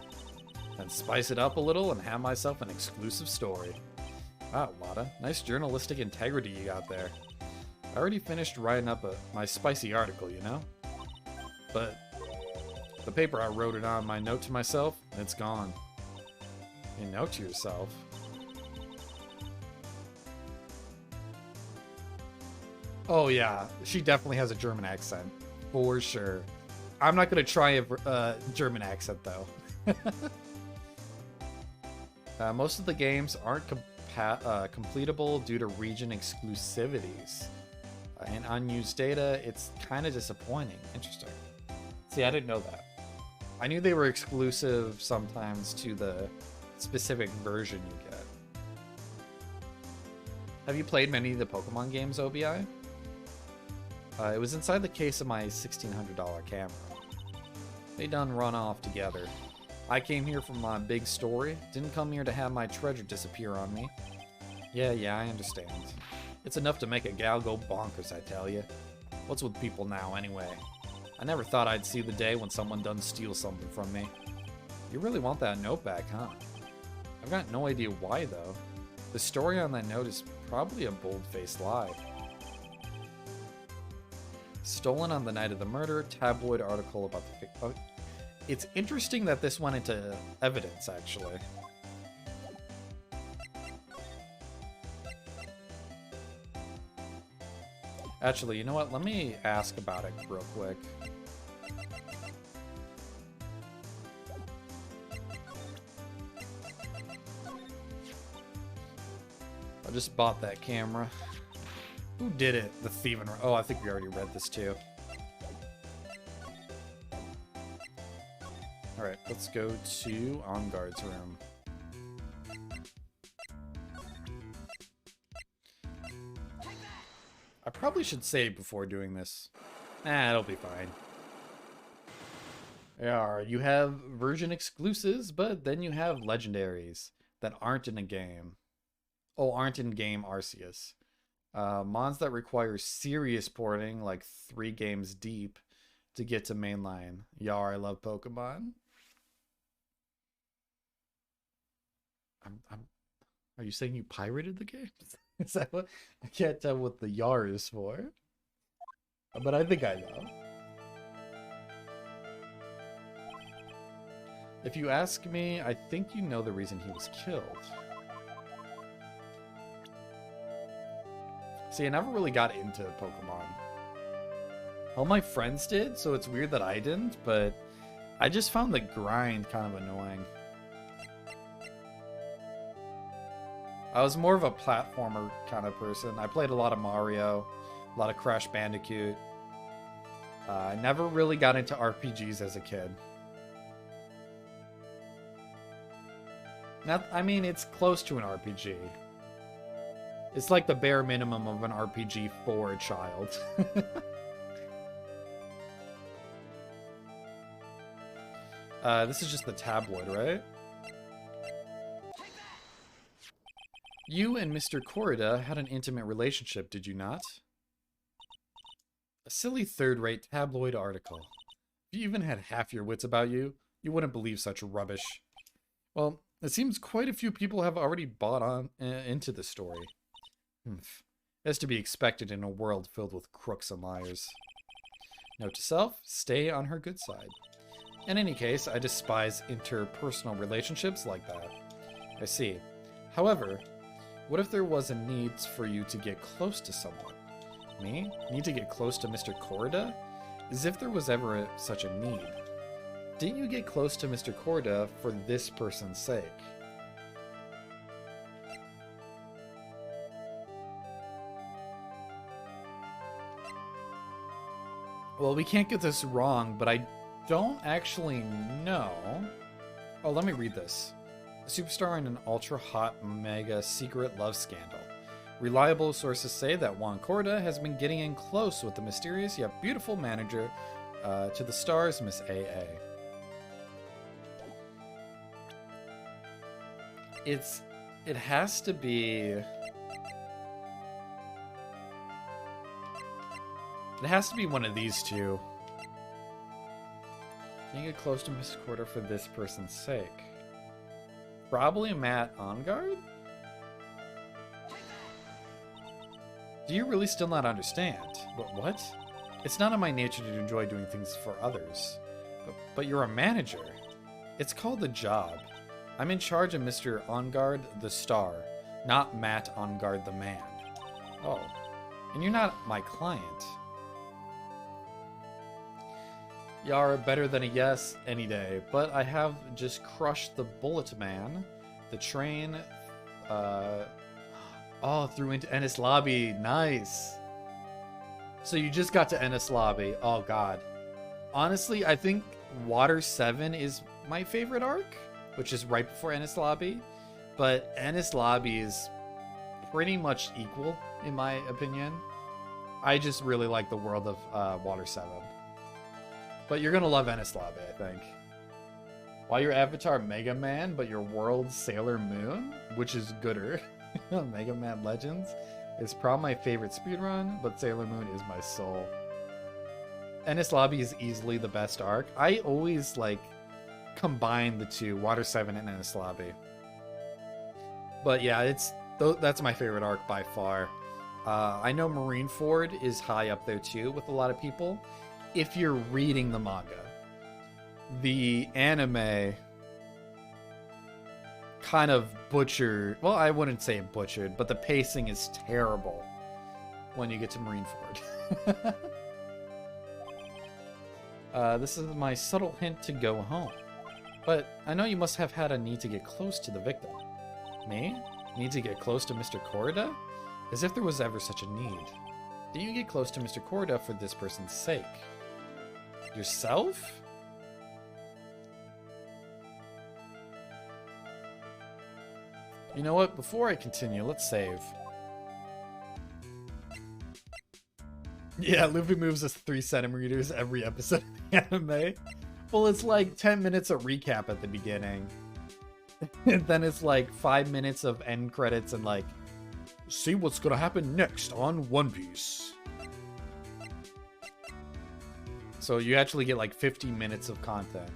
Then spice it up a little and have myself an exclusive story. Wow, Lotta, nice journalistic integrity you got there. I already finished writing up my spicy article, you know? But the paper I wrote it on, my note to myself, it's gone. You note to yourself? Oh yeah, she definitely has a German accent. For sure. I'm not gonna try a German accent though. Most of the games aren't completable due to region exclusivities. And unused data, it's kind of disappointing. Interesting. See, I didn't know that. I knew they were exclusive sometimes to the specific version you get. Have you played many of the Pokemon games, OBI? It was inside the case of my $1,600 camera. They done run off together. I came here for my big story, didn't come here to have my treasure disappear on me. Yeah, I understand. It's enough to make a gal go bonkers, I tell you. What's with people now, anyway? I never thought I'd see the day when someone done steal something from me. You really want that note back, huh? I've got no idea why, though. The story on that note is probably a bold-faced lie. Stolen on the night of the murder, tabloid article about the... It's interesting that this went into evidence, actually. Actually, you know what? Let me ask about it real quick. I just bought that camera. Who did it? The thieving... Oh, I think we already read this too. Alright, let's go to On Guard's room. I probably should save before doing this. It'll be fine. Yeah, you have version exclusives, but then you have legendaries that aren't in a game. Oh, aren't in game Arceus. Mons that require serious porting, like 3 games deep, to get to mainline. Yar, I love Pokemon. Are you saying you pirated the game? Is that what? I can't tell what the Yar is for. But I think I know. If you ask me, I think you know the reason he was killed. See, I never really got into Pokemon. All my friends did, so it's weird that I didn't, but I just found the grind kind of annoying. I was more of a platformer kind of person. I played a lot of Mario, a lot of Crash Bandicoot. I never really got into RPGs as a kid. I mean, it's close to an RPG. It's like the bare minimum of an RPG for a child. This is just the tabloid, right? You and Mr. Corrida had an intimate relationship, did you not? A silly third-rate tabloid article. If you even had half your wits about you, you wouldn't believe such rubbish. Well, it seems quite a few people have already bought on into the story. As to be expected in a world filled with crooks and liars. Note to self, stay on her good side. In any case, I despise interpersonal relationships like that. I see. However, what if there was a need for you to get close to someone? Me? Need to get close to Mr. Corrida? As if there was ever such a need. Didn't you get close to Mr. Corrida for this person's sake? Well, we can't get this wrong, but I don't actually know. Oh, let me read this. A superstar in an ultra-hot mega secret love scandal. Reliable sources say that Juan Corda has been getting in close with the mysterious yet beautiful manager to the stars, Miss AA. It has to be It has to be one of these two. Can you get close to Mrs. Corder for this person's sake? Probably Matt on guard? Do you really still not understand? What? It's not in my nature to enjoy doing things for others. But you're a manager. It's called a job. I'm in charge of Mr. On-Guard the Star, not Matt On-Guard the Man. Oh, and you're not my client. Yara, better than a yes any day, but I have just crushed the Bullet Man, the train, through into Ennis Lobby. Nice. So you just got to Ennis Lobby. Oh, God. Honestly, I think Water 7 is my favorite arc, which is right before Ennis Lobby. But Ennis Lobby is pretty much equal, in my opinion. I just really like the world of Water 7. But you're going to love Ennis Lobby, I think. Why your avatar Mega Man, but your world Sailor Moon? Which is gooder. Mega Man Legends is probably my favorite speedrun, but Sailor Moon is my soul. Ennis Lobby is easily the best arc. I always, like, combine the two, Water 7 and Ennis Lobby. But yeah, that's my favorite arc by far. I know Marineford is high up there too with a lot of people. If you're reading the manga, the anime kind of butchered. Well, I wouldn't say it butchered, but the pacing is terrible when you get to Marineford. This is my subtle hint to go home. But I know you must have had a need to get close to the victim. Me? Need to get close to Mr. Corda? As if there was ever such a need. Did you get close to Mr. Corda for this person's sake? Yourself? You know what? Before I continue, let's save. Yeah, Luffy moves us 3 centimeters every episode of the anime. Well, it's like 10 minutes of recap at the beginning. And then it's like 5 minutes of end credits and like, see what's gonna happen next on One Piece. So you actually get like 50 minutes of content.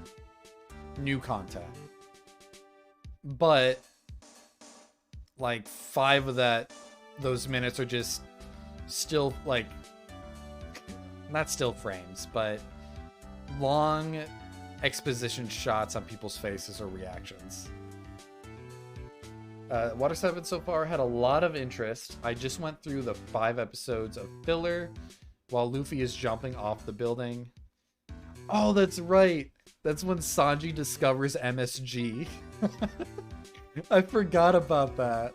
New content. But like 5 of those minutes are just still like, not still frames, but long exposition shots on people's faces or reactions. Water 7 so far had a lot of interest. I just went through the 5 episodes of filler while Luffy is jumping off the building. Oh, that's right. That's when Sanji discovers MSG. I forgot about that.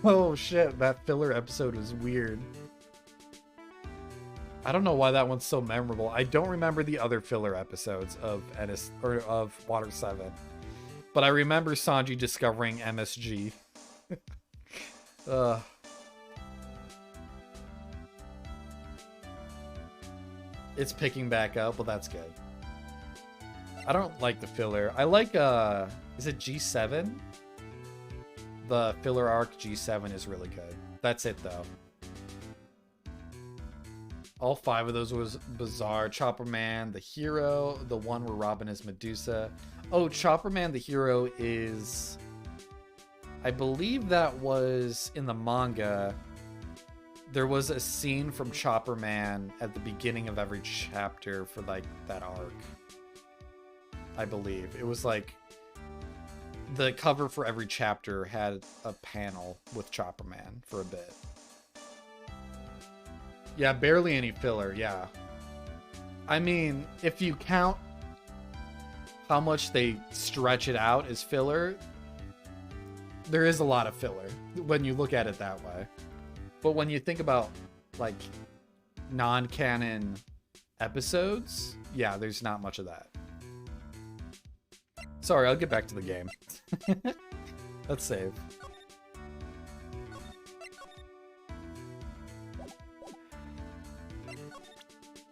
Oh shit, that filler episode was weird. I don't know why that one's so memorable. I don't remember the other filler episodes of Water 7. But I remember Sanji discovering MSG. It's picking back up, well that's good. I don't like the filler. I like, is it G7? The filler arc G7 is really good. That's it though. All 5 of those was bizarre. Chopper Man, the hero, the one where Robin is Medusa. Oh, Chopper Man, the hero is... I believe that was in the manga. There was a scene from Chopper Man at the beginning of every chapter for like that arc. I believe. It was like... the cover for every chapter had a panel with Chopper Man for a bit. Yeah, barely any filler, yeah. I mean, if you count how much they stretch it out as filler, there is a lot of filler when you look at it that way. But when you think about, like, non-canon episodes, yeah, there's not much of that. Sorry, I'll get back to the game. Let's save.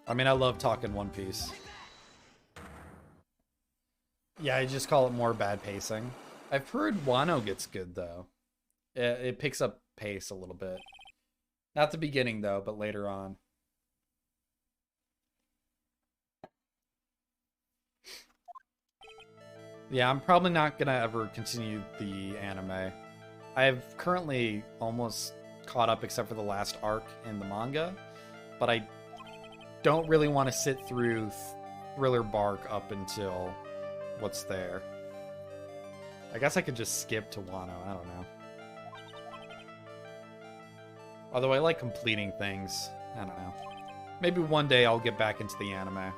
I mean, I love talking One Piece. Yeah, I just call it more bad pacing. I've heard Wano gets good, though. It picks up pace a little bit. Not the beginning, though, but later on. Yeah, I'm probably not gonna ever continue the anime. I've currently almost caught up except for the last arc in the manga, but I don't really want to sit through Thriller Bark up until what's there. I guess I could just skip to Wano, I don't know. Although I like completing things, I don't know. Maybe one day I'll get back into the anime.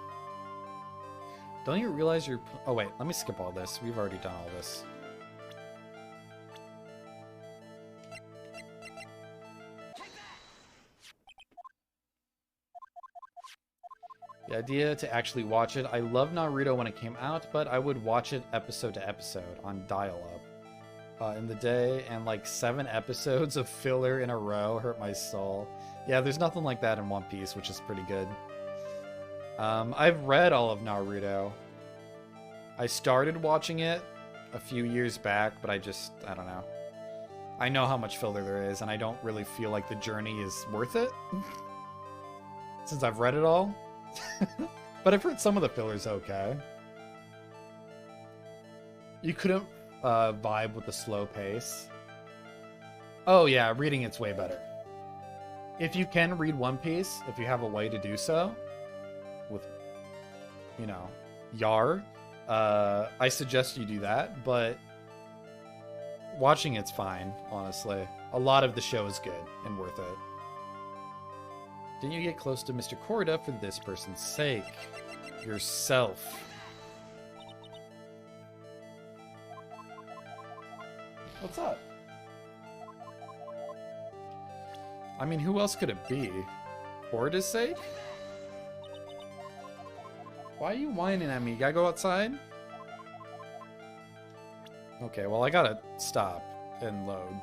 Don't you realize you're... Oh wait, let me skip all this. We've already done all this. The idea to actually watch it. I love Naruto when it came out, but I would watch it episode to episode on dial-up in the day, and like 7 episodes of filler in a row hurt my soul. Yeah, there's nothing like that in One Piece, which is pretty good. I've read all of Naruto. I started watching it a few years back, but I don't know. I know how much filler there is, and I don't really feel like the journey is worth it. Since I've read it all. But I've heard some of the fillers okay. You couldn't vibe with the slow pace. Oh yeah, reading it's way better. If you can read One Piece, if you have a way to do so, with, you know, Yar, I suggest you do that, but watching it's fine, honestly. A lot of the show is good and worth it. Didn't you get close to Mr. Korda for this person's sake? Yourself. What's up? I mean, who else could it be? Korda's sake? Why are you whining at me? You gotta go outside? Okay, well I gotta stop and load.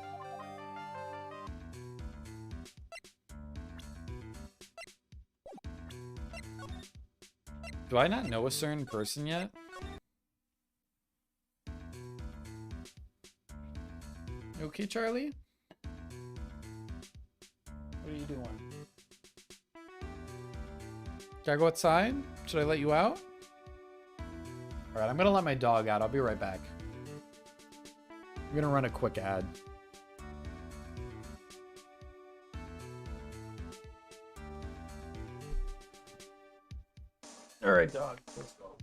Do I not know a certain person yet? Okay, Charlie? What are you doing? Gotta go outside? Should I let you out? Alright, I'm gonna let my dog out. I'll be right back. I'm gonna run a quick ad. Alright, dog. Let's go.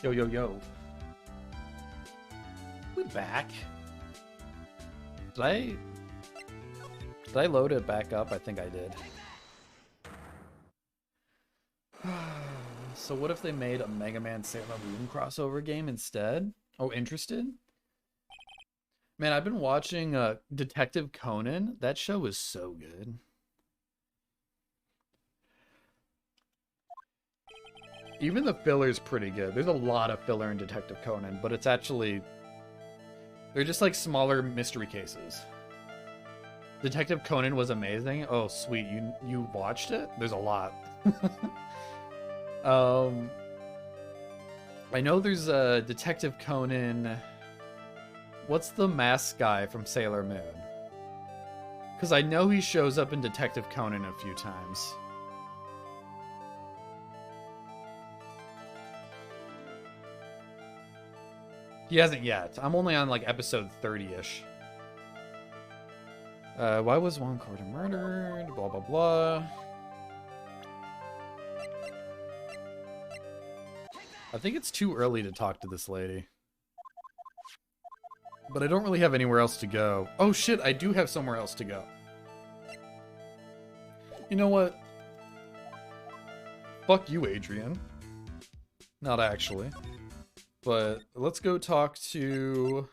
Yo, yo, yo. We back. Did I load it back up? I think I did. So what if they made a Mega Man Sailor Moon crossover game instead? Oh, interested? Man, I've been watching Detective Conan. That show is so good. Even the filler's pretty good. There's a lot of filler in Detective Conan, but it's actually... They're just like smaller mystery cases. Detective Conan was amazing. Oh, sweet. You watched it? There's a lot. I know there's a Detective Conan... What's the masked guy from Sailor Moon? Because I know he shows up in Detective Conan a few times. He hasn't yet. I'm only on like episode 30-ish. Why was Juan Carter murdered? Blah, blah, blah. I think it's too early to talk to this lady. But I don't really have anywhere else to go. Oh shit, I do have somewhere else to go. You know what? Fuck you, Adrian. Not actually. But let's go talk to...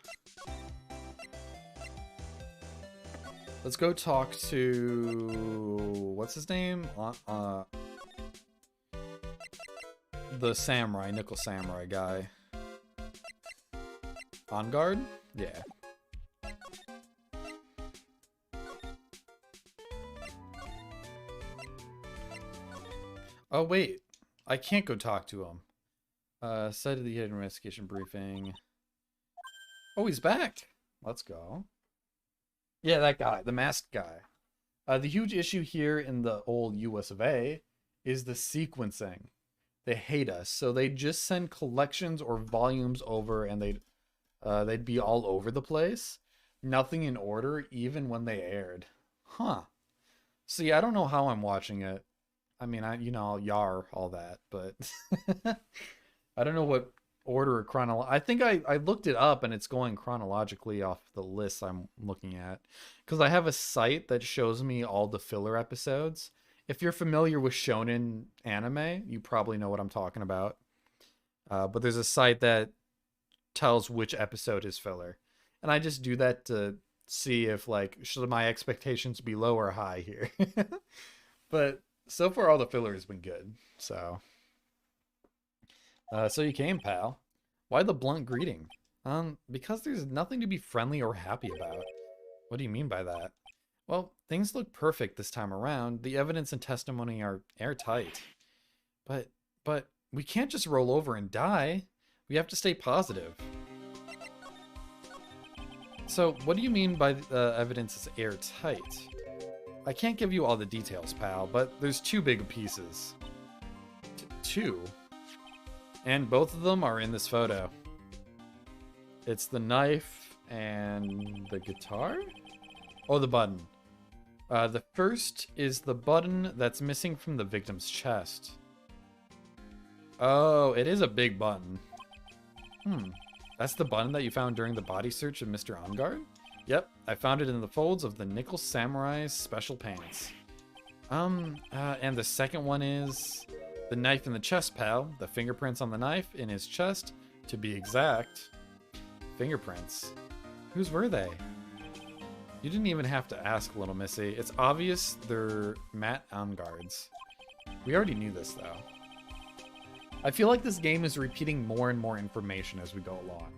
Let's go talk to... What's his name? The samurai, nickel samurai guy. On guard? Yeah. Oh, wait. I can't go talk to him. Side of the hidden investigation briefing. Oh, he's back. Let's go. Yeah, that guy. The masked guy. The huge issue here in the old US of A is the sequencing. They hate us. So they just send collections or volumes over and they'd be all over the place. Nothing in order, even when they aired. Huh. See, I don't know how I'm watching it. I mean, I'll yar all that, but I don't know what order or I think I looked it up and it's going chronologically off the list I'm looking at. Because I have a site that shows me all the filler episodes. If you're familiar with shonen anime, you probably know what I'm talking about. But there's a site that tells which episode is filler. And I just do that to see if, like, should my expectations be low or high here. But so far, all the filler has been good. So you came, pal. Why the blunt greeting? Because there's nothing to be friendly or happy about. What do you mean by that? Well, things look perfect this time around. The evidence and testimony are airtight. But we can't just roll over and die. We have to stay positive. So, what do you mean by evidence is airtight? I can't give you all the details, pal, but there's two big pieces. Two? And both of them are in this photo. It's the knife and the guitar? Oh, the button. The first is the button that's missing from the victim's chest. Oh, it is a big button. That's the button that you found during the body search of Mr. OnGuard? Yep, I found it in the folds of the Nickel Samurai's special pants. And the second one is the knife in the chest, pal. The fingerprints on the knife in his chest, to be exact. Fingerprints. Whose were they? You didn't even have to ask, little missy. It's obvious they're Matt OnGuard's. We already knew this, though. I feel like this game is repeating more and more information as we go along.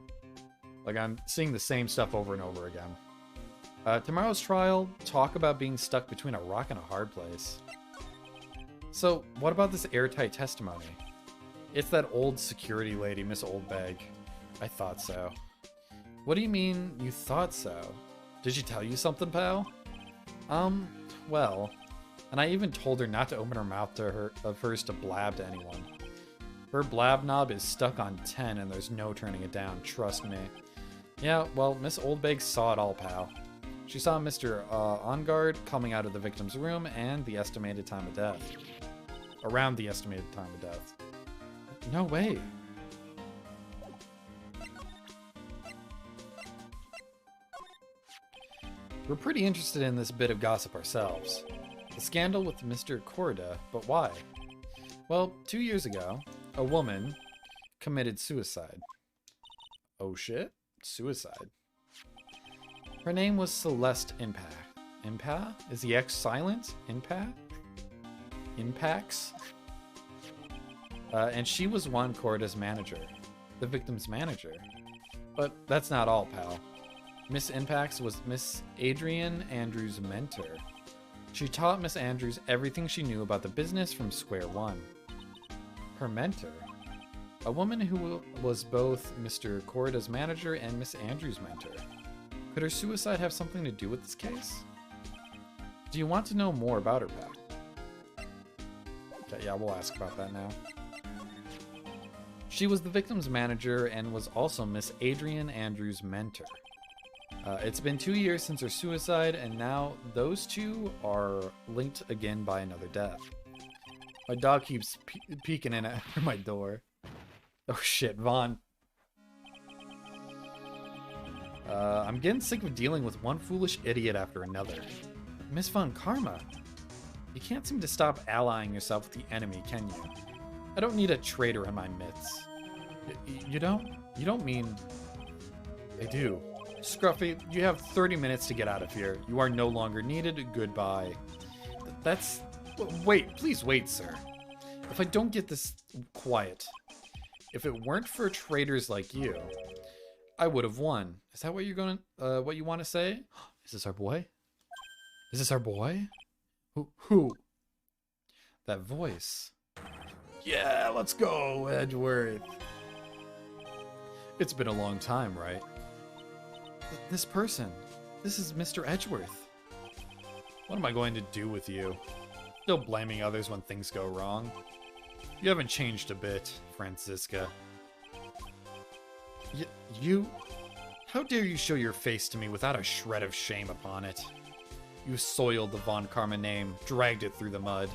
Like, I'm seeing the same stuff over and over again. Tomorrow's trial, talk about being stuck between a rock and a hard place. So, what about this airtight testimony? It's that old security lady, Miss Oldbag. I thought so. What do you mean, you thought so? Did she tell you something, pal? Well, and I even told her not to open her mouth to hers to blab to anyone. Her blab knob is stuck on 10 and there's no turning it down, trust me. Yeah, well, Miss Oldbag saw it all, pal. She saw Mr. OnGuard coming out of the victim's room and the estimated time of death. Around the estimated time of death. No way. We're pretty interested in this bit of gossip ourselves. The scandal with Mr. Corda, but why? Well, 2 years ago, a woman committed suicide. Oh shit? Suicide. Her name was Celeste Impa? Is the X silent? Impacts? And she was Juan Corda's manager. The victim's manager. But that's not all, pal. Miss Impacts was Miss Adrian Andrews' mentor. She taught Miss Andrews everything she knew about the business from square one. Her mentor? A woman who was both Mr. Corda's manager and Miss Andrews' mentor. Could her suicide have something to do with this case? Do you want to know more about her, pal? Okay, yeah, we'll ask about that now. She was the victim's manager and was also Miss Adrian Andrews' mentor. It's been 2 years since her suicide, and now those two are linked again by another death. My dog keeps peeking in at my door. Oh shit, Vaughn. I'm getting sick of dealing with one foolish idiot after another. Miss Von Karma, you can't seem to stop allying yourself with the enemy, can you? I don't need a traitor in my midst. You don't? You don't mean... I do. Scruffy, you have 30 minutes to get out of here. You are no longer needed. Goodbye. That's... Wait, please wait, sir. If I don't get this quiet, if it weren't for traitors like you, I would have won. Is that what you're gonna, what you want to say? Is this our boy? Is this our boy? Who? That voice. Yeah, let's go, Edgeworth. It's been a long time, right? This person. This is Mr. Edgeworth. What am I going to do with you? Still blaming others when things go wrong. You haven't changed a bit, Franziska. You... How dare you show your face to me without a shred of shame upon it? You soiled the Von Karma name, dragged it through the mud.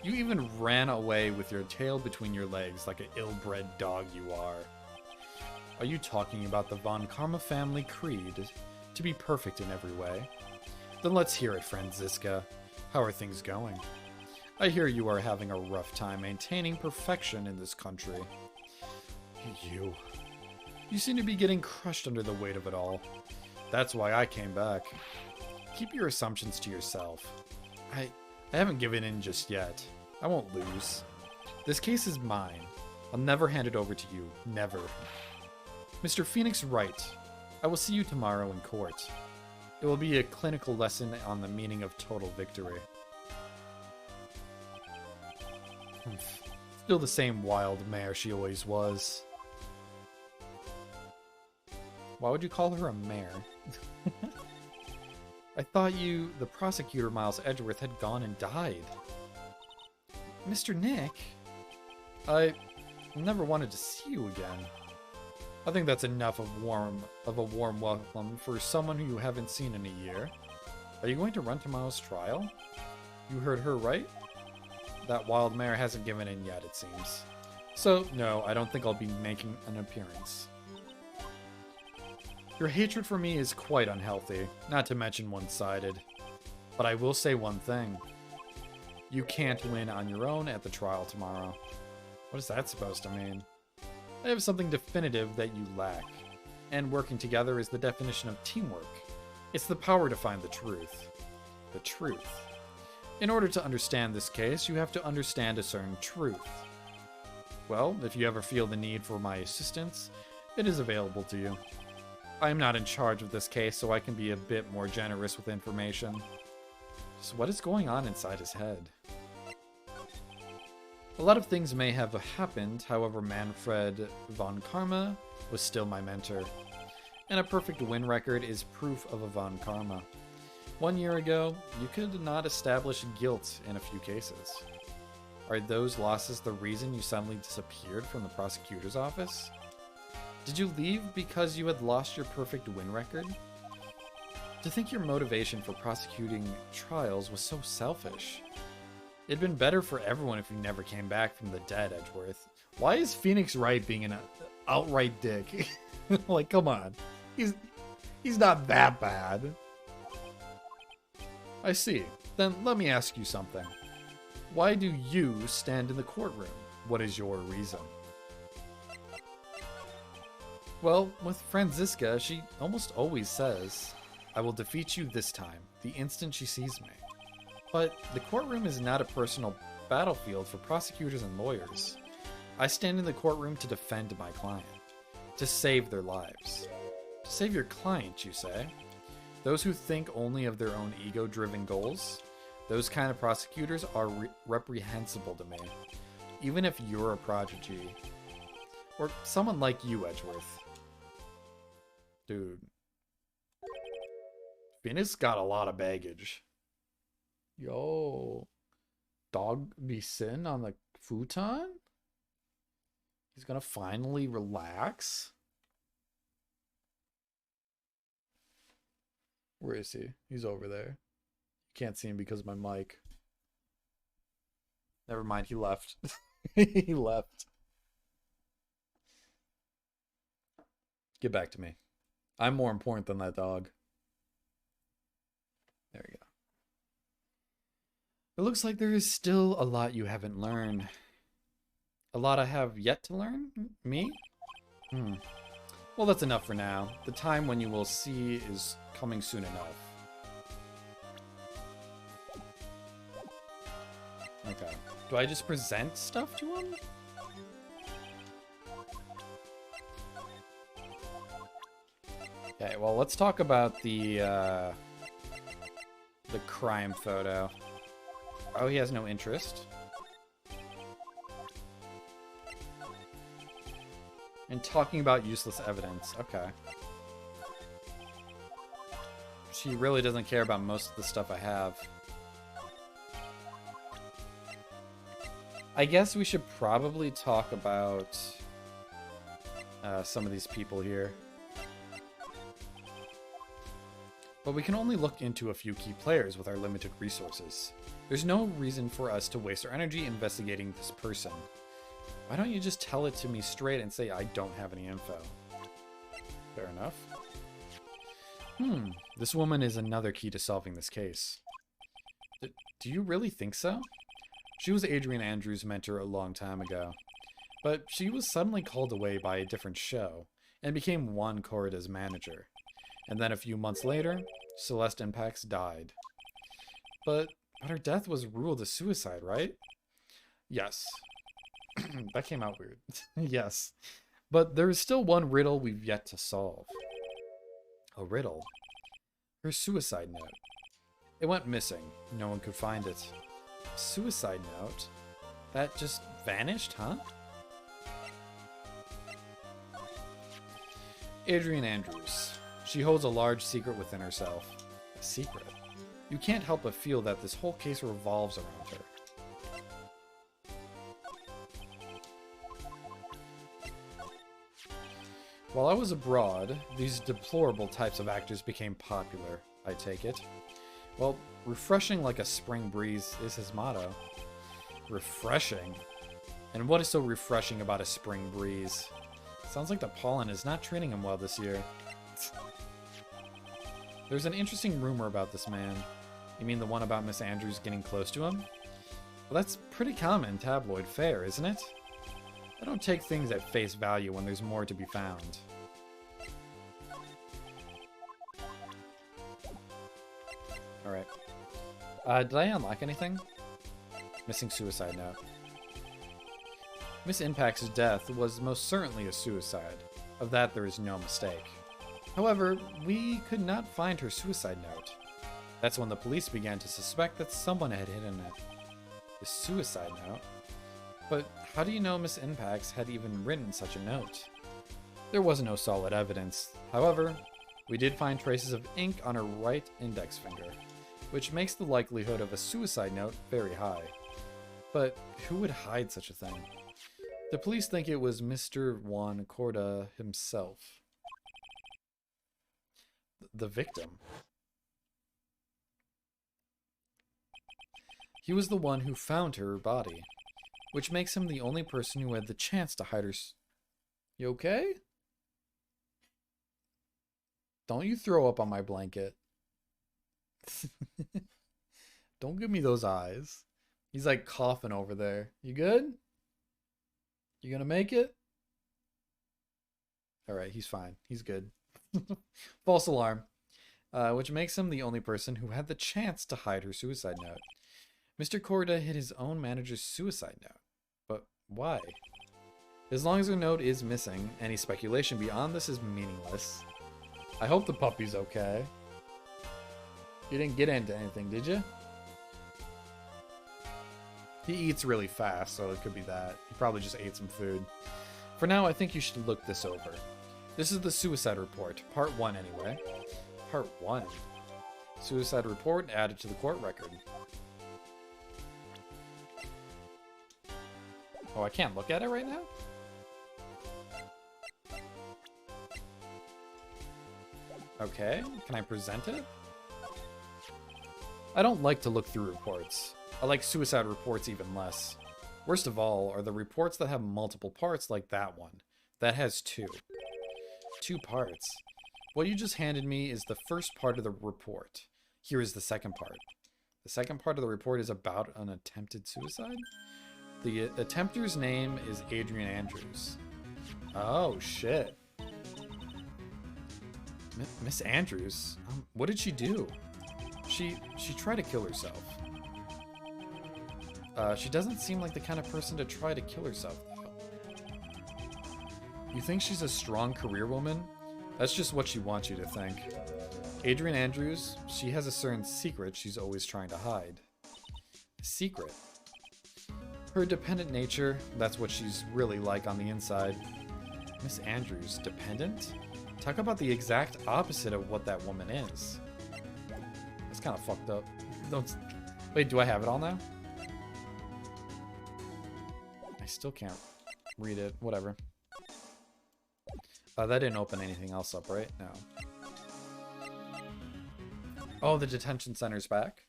You even ran away with your tail between your legs like an ill-bred dog you are. Are you talking about the Von Karma family creed to be perfect in every way? Then let's hear it, Franziska. How are things going? I hear you are having a rough time maintaining perfection in this country. You seem to be getting crushed under the weight of it all. That's why I came back. Keep your assumptions to yourself. I haven't given in just yet. I won't lose. This case is mine. I'll never hand it over to you. Never. Mr. Phoenix Wright, I will see you tomorrow in court. It will be a clinical lesson on the meaning of total victory. Still the same wild mare she always was. Why would you call her a mare? I thought you, the prosecutor Miles Edgeworth, had gone and died. Mr. Nick? I never wanted to see you again. I think that's enough of a warm welcome for someone who you haven't seen in a year. Are you going to run tomorrow's trial? You heard her right? That wild mare hasn't given in yet, it seems. So, no, I don't think I'll be making an appearance. Your hatred for me is quite unhealthy, not to mention one-sided. But I will say one thing. You can't win on your own at the trial tomorrow. What is that supposed to mean? I have something definitive that you lack. And working together is the definition of teamwork. It's the power to find the truth. The truth. In order to understand this case, you have to understand a certain truth. Well, if you ever feel the need for my assistance, it is available to you. I am not in charge of this case, so I can be a bit more generous with information. So what is going on inside his head? A lot of things may have happened, however Manfred Von Karma was still my mentor. And a perfect win record is proof of a Von Karma. 1 year ago, you could not establish guilt in a few cases. Are those losses the reason you suddenly disappeared from the prosecutor's office? Did you leave because you had lost your perfect win record? To think your motivation for prosecuting trials was so selfish. It'd been better for everyone if you never came back from the dead, Edgeworth. Why is Phoenix Wright being an outright dick? Like, come on. He's not that bad. I see. Then let me ask you something. Why do you stand in the courtroom? What is your reason? Well, with Franziska, she almost always says, I will defeat you this time, the instant she sees me. But the courtroom is not a personal battlefield for prosecutors and lawyers. I stand in the courtroom to defend my client, to save their lives. To save your client, you say? Those who think only of their own ego-driven goals, those kind of prosecutors are reprehensible to me, even if you're a prodigy. Or someone like you, Edgeworth. Dude. Phoenix got a lot of baggage. Yo. Dog be sitting on the futon? He's gonna finally relax? Where is he? He's over there. Can't see him because of my mic. Never mind, he left. He left. Get back to me. I'm more important than that dog. There we go. It looks like there is still a lot you haven't learned. A lot I have yet to learn? Me? Well, that's enough for now. The time when you will see is coming soon enough. Okay. Do I just present stuff to him? Okay, well, let's talk about the crime photo. Oh, he has no interest. And talking about useless evidence. Okay. She really doesn't care about most of the stuff I have. I guess we should probably talk about some of these people here. But we can only look into a few key players with our limited resources. There's no reason for us to waste our energy investigating this person. Why don't you just tell it to me straight and say I don't have any info? Fair enough. This woman is another key to solving this case. Do you really think so? She was Adrian Andrews' mentor a long time ago, but she was suddenly called away by a different show and became Juan Corrida's manager. And then a few months later, Celeste Impacts died. But her death was ruled a suicide, right? Yes. That came out weird. Yes. But there is still one riddle we've yet to solve. A riddle? Her suicide note. It went missing. No one could find it. Suicide note? That just vanished, huh? Adrian Andrews. She holds a large secret within herself. A secret? You can't help but feel that this whole case revolves around her. While I was abroad, these deplorable types of actors became popular, I take it. Well, refreshing like a spring breeze is his motto. Refreshing? And what is so refreshing about a spring breeze? Sounds like the pollen is not treating him well this year. There's an interesting rumor about this man. You mean the one about Miss Andrews getting close to him? Well, that's pretty common in tabloid fare, isn't it? I don't take things at face value when there's more to be found. Alright. Did I unlock anything? Missing suicide note. Miss Impact's death was most certainly a suicide. Of that there is no mistake. However, we could not find her suicide note. That's when the police began to suspect that someone had hidden it. The suicide note? But how do you know Miss Impacts had even written such a note? There was no solid evidence. However, we did find traces of ink on her right index finger, which makes the likelihood of a suicide note very high. But who would hide such a thing? The police think it was Mr. Juan Corda himself. The victim. He was the one who found her body, which makes him the only person who had the chance to hide her. You okay? Don't you throw up on my blanket. Don't give me those eyes. He's like coughing over there. You good? You gonna make it? All right, he's fine. He's good. False alarm. Which makes him the only person who had the chance to hide her suicide note. Mr. Korda hid his own manager's suicide note. But why? As long as her note is missing, any speculation beyond this is meaningless. I hope the puppy's okay. You didn't get into anything, did you? He eats really fast, so it could be that. He probably just ate some food. For now, I think you should look this over. This is the suicide report. Part 1, anyway. Part 1. Suicide report added to the court record. Oh, I can't look at it right now? Okay, can I present it? I don't like to look through reports. I like suicide reports even less. Worst of all are the reports that have multiple parts like that one. That has 2. 2 parts. What you just handed me is the first part of the report. Here is the second part. The second part of the report is about an attempted suicide? The attempter's name is Adrian Andrews. Oh, shit. Miss Andrews? What did she do? She tried to kill herself. She doesn't seem like the kind of person to try to kill herself, though. You think she's a strong career woman? That's just what she wants you to think. Adrian Andrews, she has a certain secret she's always trying to hide. A secret? Her dependent nature, that's what she's really like on the inside. Miss Andrews, dependent? Talk about the exact opposite of what that woman is. That's kind of fucked up. Wait, do I have it all now? I still can't read it. Whatever. That didn't open anything else up, right? No. Oh, the detention center's back?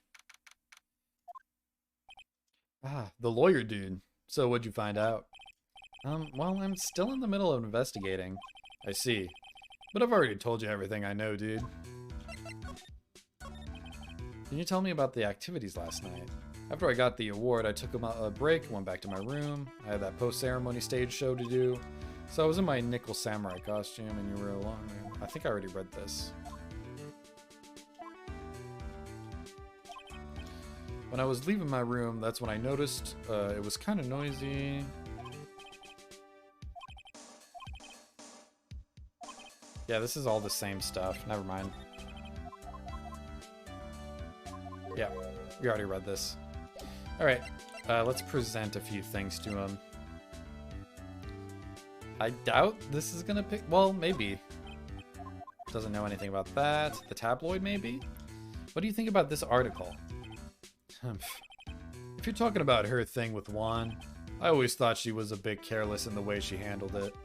Ah, the lawyer dude. So what'd you find out? Well, I'm still in the middle of investigating. I see. But I've already told you everything I know, dude. Can you tell me about the activities last night? After I got the award, I took a break, went back to my room. I had that post-ceremony stage show to do. So I was in my nickel samurai costume and you were alone. I think I already read this. When I was leaving my room, that's when I noticed it was kind of noisy. Yeah, this is all the same stuff. Never mind. Yeah, we already read this. Alright, let's present a few things to him. I doubt this is gonna pick... Well, maybe. Doesn't know anything about that. The tabloid, maybe? What do you think about this article? If you're talking about her thing with Juan, I always thought she was a bit careless in the way she handled it.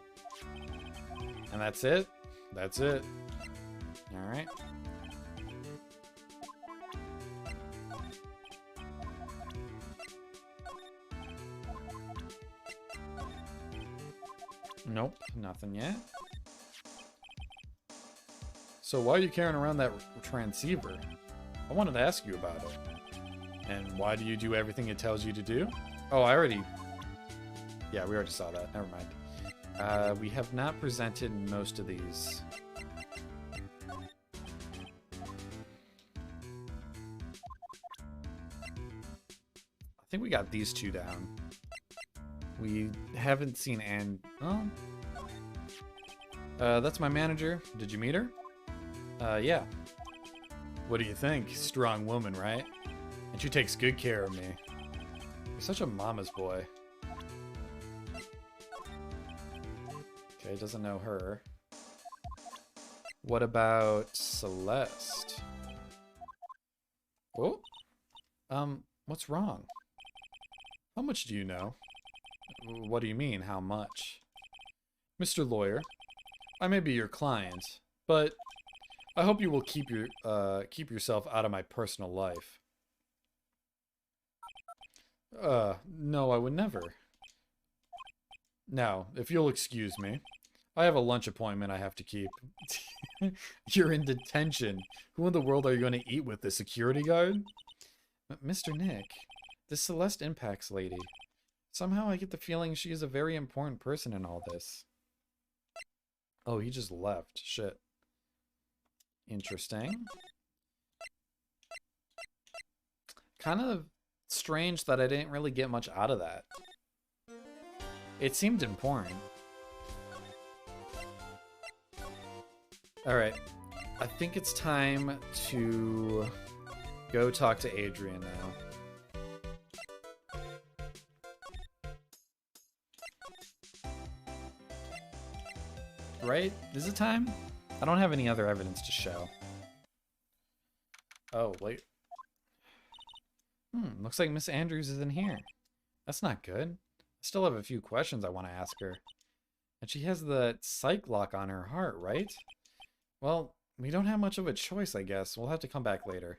And that's it? That's it. Alright. Nope, nothing yet. So why are you carrying around that transceiver? I wanted to ask you about it. And why do you do everything it tells you to do? Oh, I already... Yeah, we already saw that. Never mind. We have not presented most of these. I think we got these 2 down. We haven't seen Anne... Oh. That's my manager. Did you meet her? Yeah. What do you think? Strong woman, right? And she takes good care of me. You're such a mama's boy. Okay, doesn't know her. What about Celeste? Oh? What's wrong? How much do you know? What do you mean, how much? Mr. Lawyer, I may be your client, but I hope you will keep yourself out of my personal life. No, I would never. Now, if you'll excuse me, I have a lunch appointment I have to keep. You're in detention. Who in the world are you going to eat with, the security guard? Mr. Nick, this Celeste Impacts lady. Somehow I get the feeling she is a very important person in all this. Oh, he just left. Shit. Interesting. Kind of strange that I didn't really get much out of that. It seemed important. Alright. I think it's time to go talk to Adrian now. Right? Is it time? I don't have any other evidence to show. Oh, wait. Looks like Miss Andrews is in here. That's not good. I still have a few questions I want to ask her. And she has the psych lock on her heart, right? Well, we don't have much of a choice, I guess. We'll have to come back later.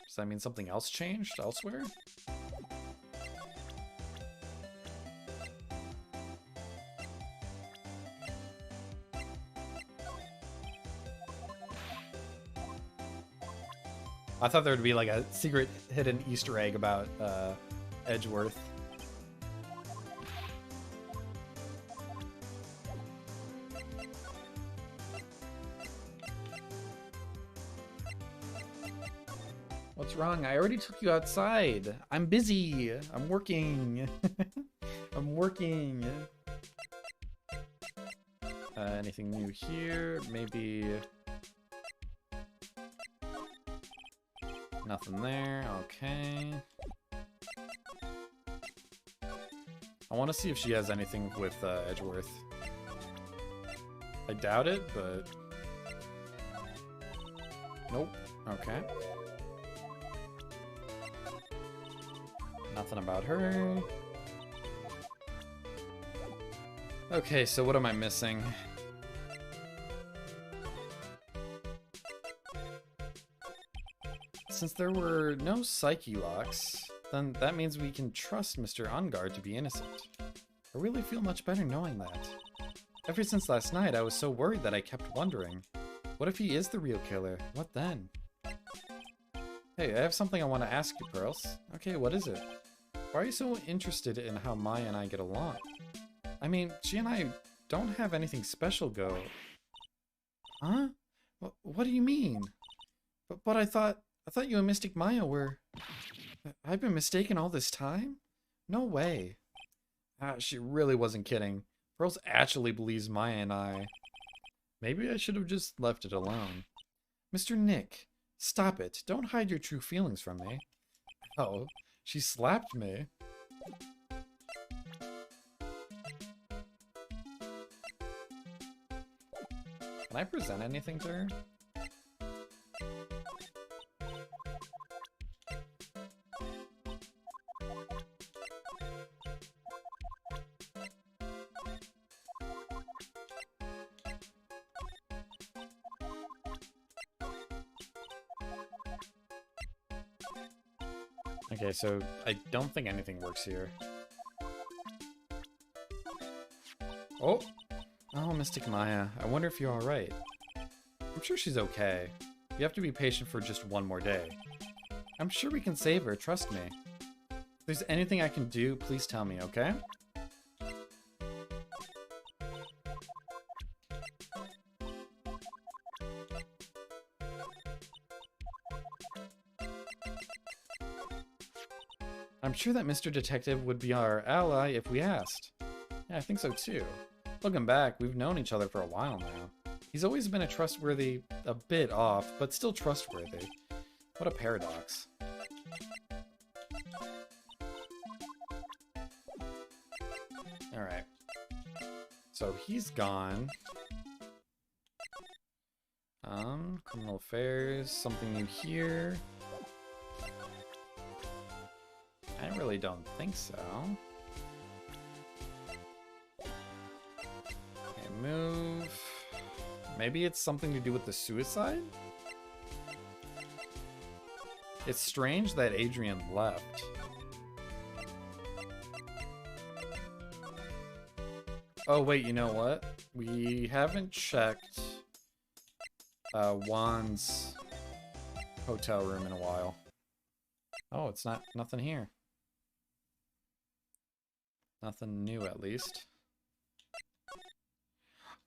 Does that mean something else changed elsewhere? I thought there would be like a secret hidden Easter egg about Edgeworth. What's wrong? I already took you outside. I'm busy. I'm working. I'm working. Anything new here? Maybe... Nothing there. Okay. I want to see if she has anything with Edgeworth. I doubt it, but... Nope. Okay. Nothing about her. Okay, so what am I missing? Since there were no psyche locks, then that means we can trust Mr. Ungard to be innocent. I really feel much better knowing that. Ever since last night, I was so worried that I kept wondering, what if he is the real killer? What then? Hey, I have something I want to ask you, Pearls. Okay, what is it? Why are you so interested in how Maya and I get along? I mean, she and I don't have anything special go... Huh? What do you mean? But I thought you and Mystic Maya were... I've been mistaken all this time? No way. She really wasn't kidding. Pearls actually believes Maya and I... Maybe I should have just left it alone. Mr. Nick, stop it. Don't hide your true feelings from me. Oh, she slapped me. Can I present anything to her? Okay, so I don't think anything works here. Oh! Oh, Mystic Maya. I wonder if you're alright. I'm sure she's okay. You have to be patient for just one more day. I'm sure we can save her, trust me. If there's anything I can do, please tell me, okay? I'm sure that Mr. Detective would be our ally if we asked. Yeah, I think so too. Looking back, we've known each other for a while now. He's always been a bit off, but still trustworthy. What a paradox. Alright. So he's gone. Criminal affairs, something new here. I really don't think so. Okay, move. Maybe it's something to do with the suicide? It's strange that Adrian left. Oh wait, you know what? We haven't checked Juan's hotel room in a while. Oh, it's nothing here. Nothing new, at least.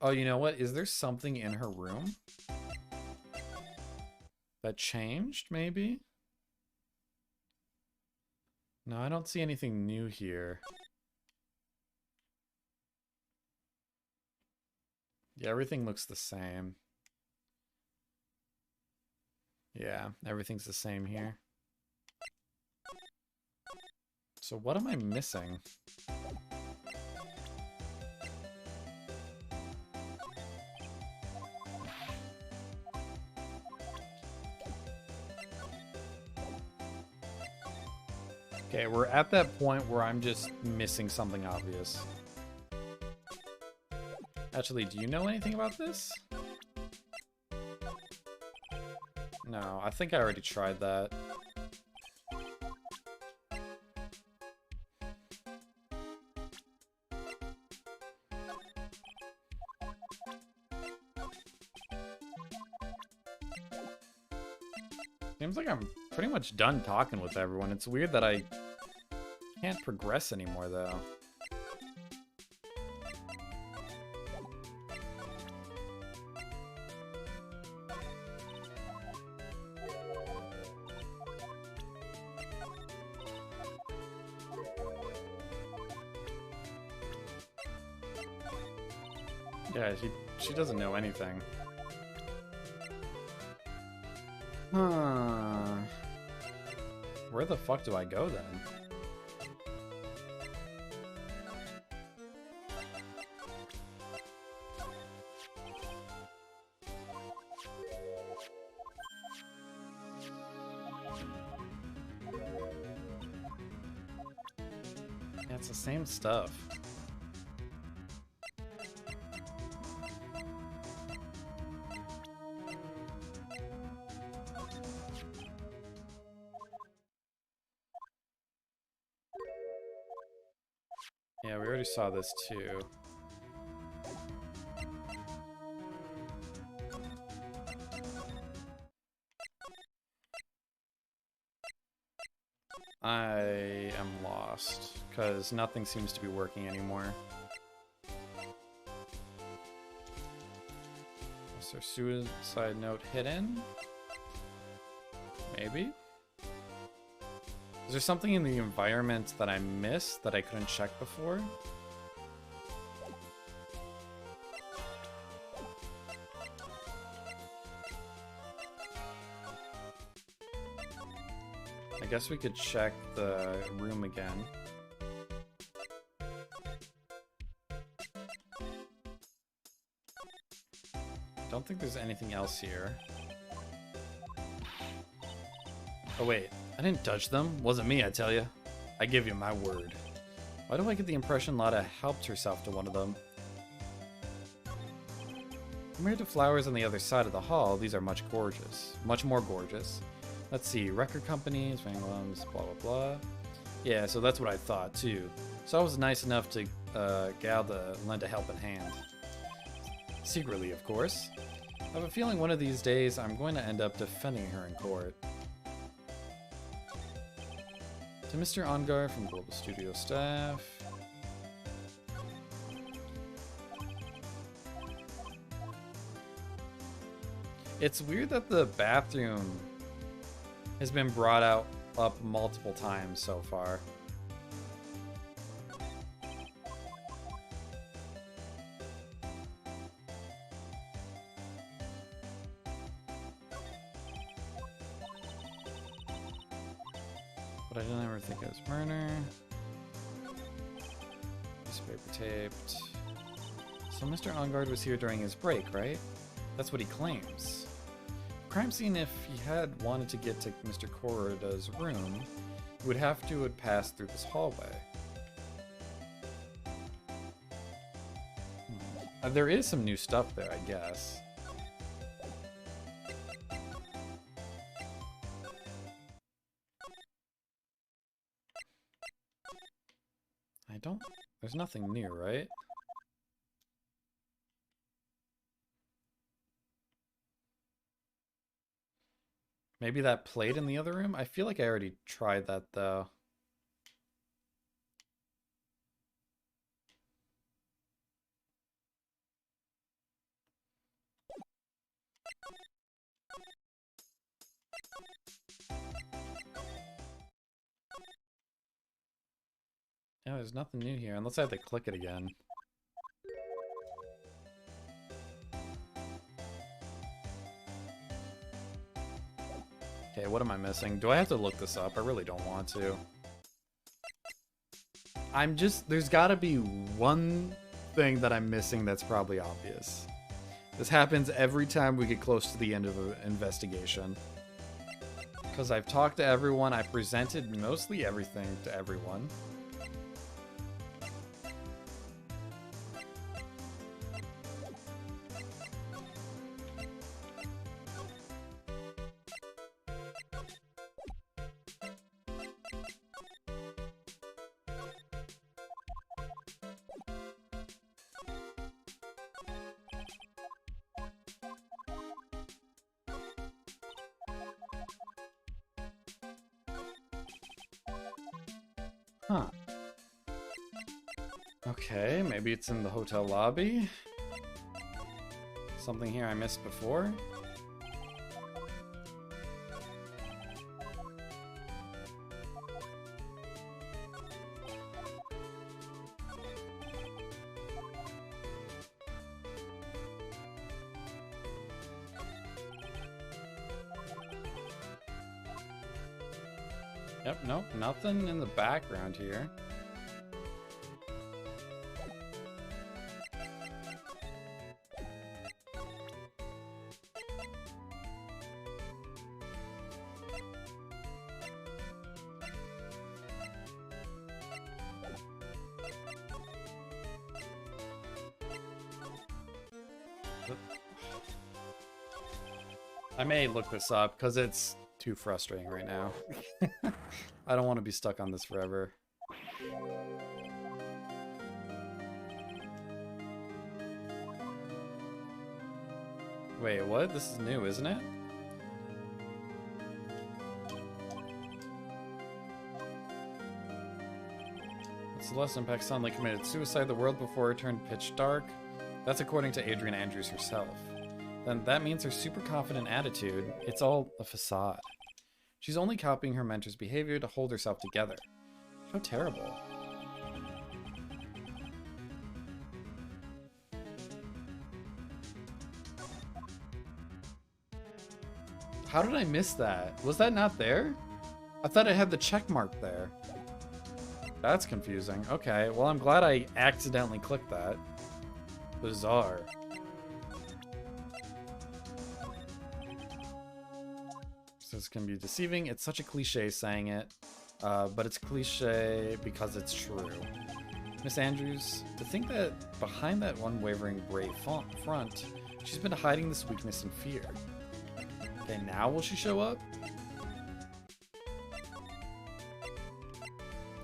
Oh, you know what? Is there something in her room that changed, maybe? No, I don't see anything new here. Yeah, everything looks the same. Yeah, everything's the same here. So what am I missing? Okay, we're at that point where I'm just missing something obvious. Actually, do you know anything about this? No, I think I already tried that. Seems like I'm pretty much done talking with everyone. It's weird that I can't progress anymore, though. Yeah, she doesn't know anything. Huh. Where the fuck do I go then? Yeah, it's the same stuff. Yeah, we already saw this too. I am lost, because nothing seems to be working anymore. Is there suicide note hidden? Maybe? Is there something in the environment that I missed that I couldn't check before? I guess we could check the room again. Don't think there's anything else here. Oh wait, I didn't touch them. Wasn't me, I tell you. I give you my word. Why do I get the impression Lotta helped herself to one of them? Compared to flowers on the other side of the hall, these are much more gorgeous. Let's see, record companies, blah, blah, blah. Yeah, so that's what I thought, too. So I was nice enough to gal to lend a helping hand. Secretly, of course. I have a feeling one of these days I'm going to end up defending her in court. To Mr. Ongar from Global Studio staff. It's weird that the bathroom has been brought up multiple times so far. But I didn't ever think it was murder. Piece of paper taped. So Mr. Ongard was here during his break, right? That's what he claims. Crime scene, if he had wanted to get to Mr. Koroda's room, he would have to have passed through this hallway. There is some new stuff there, I guess. There's nothing new, right? Maybe that plate in the other room? I feel like I already tried that, though. Yeah, there's nothing new here, unless I have to click it again. Okay, what am I missing? Do I have to look this up? I really don't want to. There's gotta be one thing that I'm missing that's probably obvious. This happens every time we get close to the end of an investigation. Because I've talked to everyone, I presented mostly everything to everyone. Huh. Okay, maybe it's in the hotel lobby. Something here I missed before. Yep, nope, nothing in the background here. I may look this up because it's too frustrating right now. I don't want to be stuck on this forever. Wait, what? This is new, isn't it? Celeste Impact suddenly committed suicide the world before it turned pitch dark. That's according to Adrian Andrews herself. Then that means her super confident attitude, it's all a facade. She's only copying her mentor's behavior to hold herself together. How terrible. How did I miss that? Was that not there? I thought it had the check mark there. That's confusing. Okay, well, I'm glad I accidentally clicked that. Bizarre. This can be deceiving. It's such a cliche saying it, but it's cliche because it's true. Miss Andrews, to think that behind that unwavering brave front, she's been hiding this weakness and fear. Okay, now will she show up?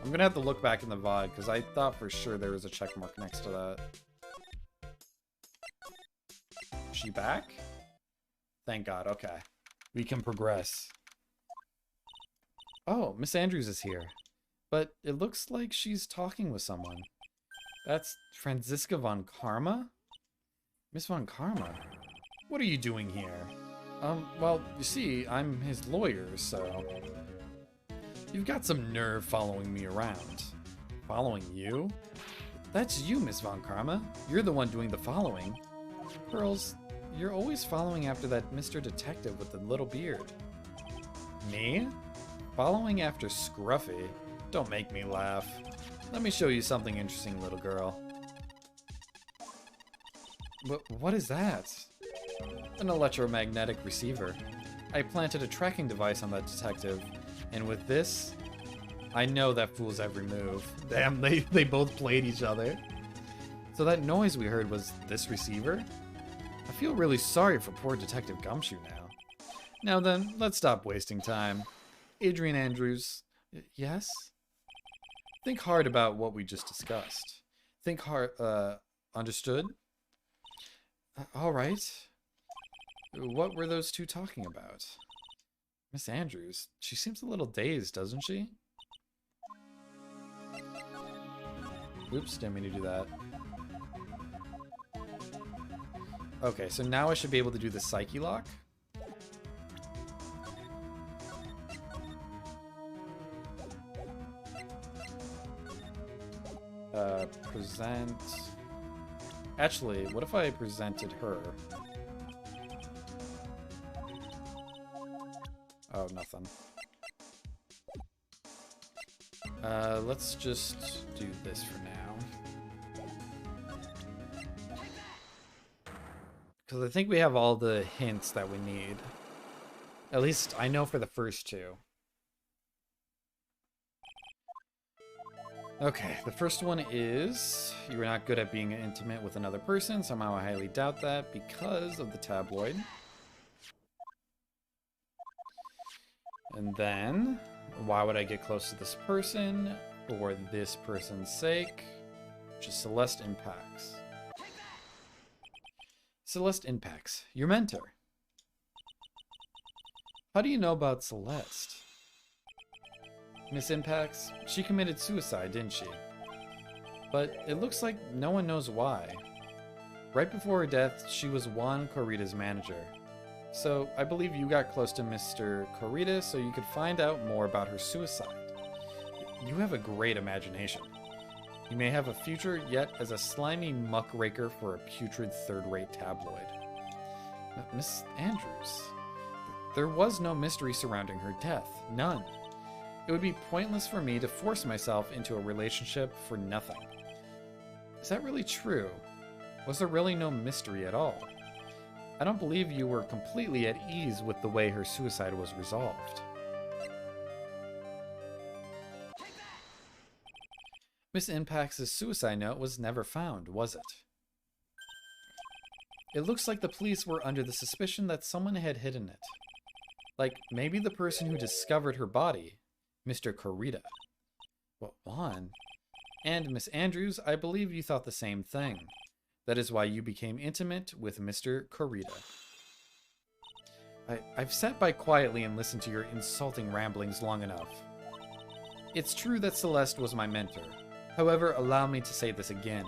I'm gonna have to look back in the VOD because I thought for sure there was a check mark next to that. Is she back? Thank God, okay. We can progress. Oh, Miss Andrews is here. But it looks like she's talking with someone. That's Franziska von Karma? Miss von Karma? What are you doing here? Well, you see, I'm his lawyer, so... You've got some nerve following me around. Following you? That's you, Miss von Karma. You're the one doing the following. Girls, you're always following after that Mr. Detective with the little beard. Me? Following after Scruffy? Don't make me laugh. Let me show you something interesting, little girl. What is that? An electromagnetic receiver. I planted a tracking device on that detective, and with this, I know that fool's every move. Damn, they both played each other. So that noise we heard was this receiver? I feel really sorry for poor Detective Gumshoe now. Now then, let's stop wasting time. Adrian Andrews, yes? Think hard about what we just discussed. Think hard, understood? All right. What were those two talking about? Miss Andrews, she seems a little dazed, doesn't she? Oops, didn't mean to do that. Okay, so now I should be able to do the Psyche Lock. Present... Actually, what if I presented her? Oh, nothing. Let's just do this for now. Because I think we have all the hints that we need. At least I know for the first two. Okay, the first one is you were not good at being intimate with another person. Somehow I highly doubt that because of the tabloid. And then, why would I get close to this person for this person's sake? Which is Celeste Impacts. Celeste Impacts, your mentor. How do you know about Celeste? Miss Impacts, she committed suicide, didn't she? But it looks like no one knows why. Right before her death, she was Juan Corrida's manager. So I believe you got close to Mr. Corrida so you could find out more about her suicide. You have a great imagination. You may have a future yet as a slimy muckraker for a putrid third-rate tabloid. Miss Andrews, there was no mystery surrounding her death. None. It would be pointless for me to force myself into a relationship for nothing. Is that really true? Was there really no mystery at all? I don't believe you were completely at ease with the way her suicide was resolved. Miss Impact's suicide note was never found, was it? It looks like the police were under the suspicion that someone had hidden it. Like, maybe the person who discovered her body, Mr. Corrida. What, Juan? And Miss Andrews, I believe you thought the same thing. That is why you became intimate with Mr. Corrida. I've sat by quietly and listened to your insulting ramblings long enough. It's true that Celeste was my mentor. However, allow me to say this again.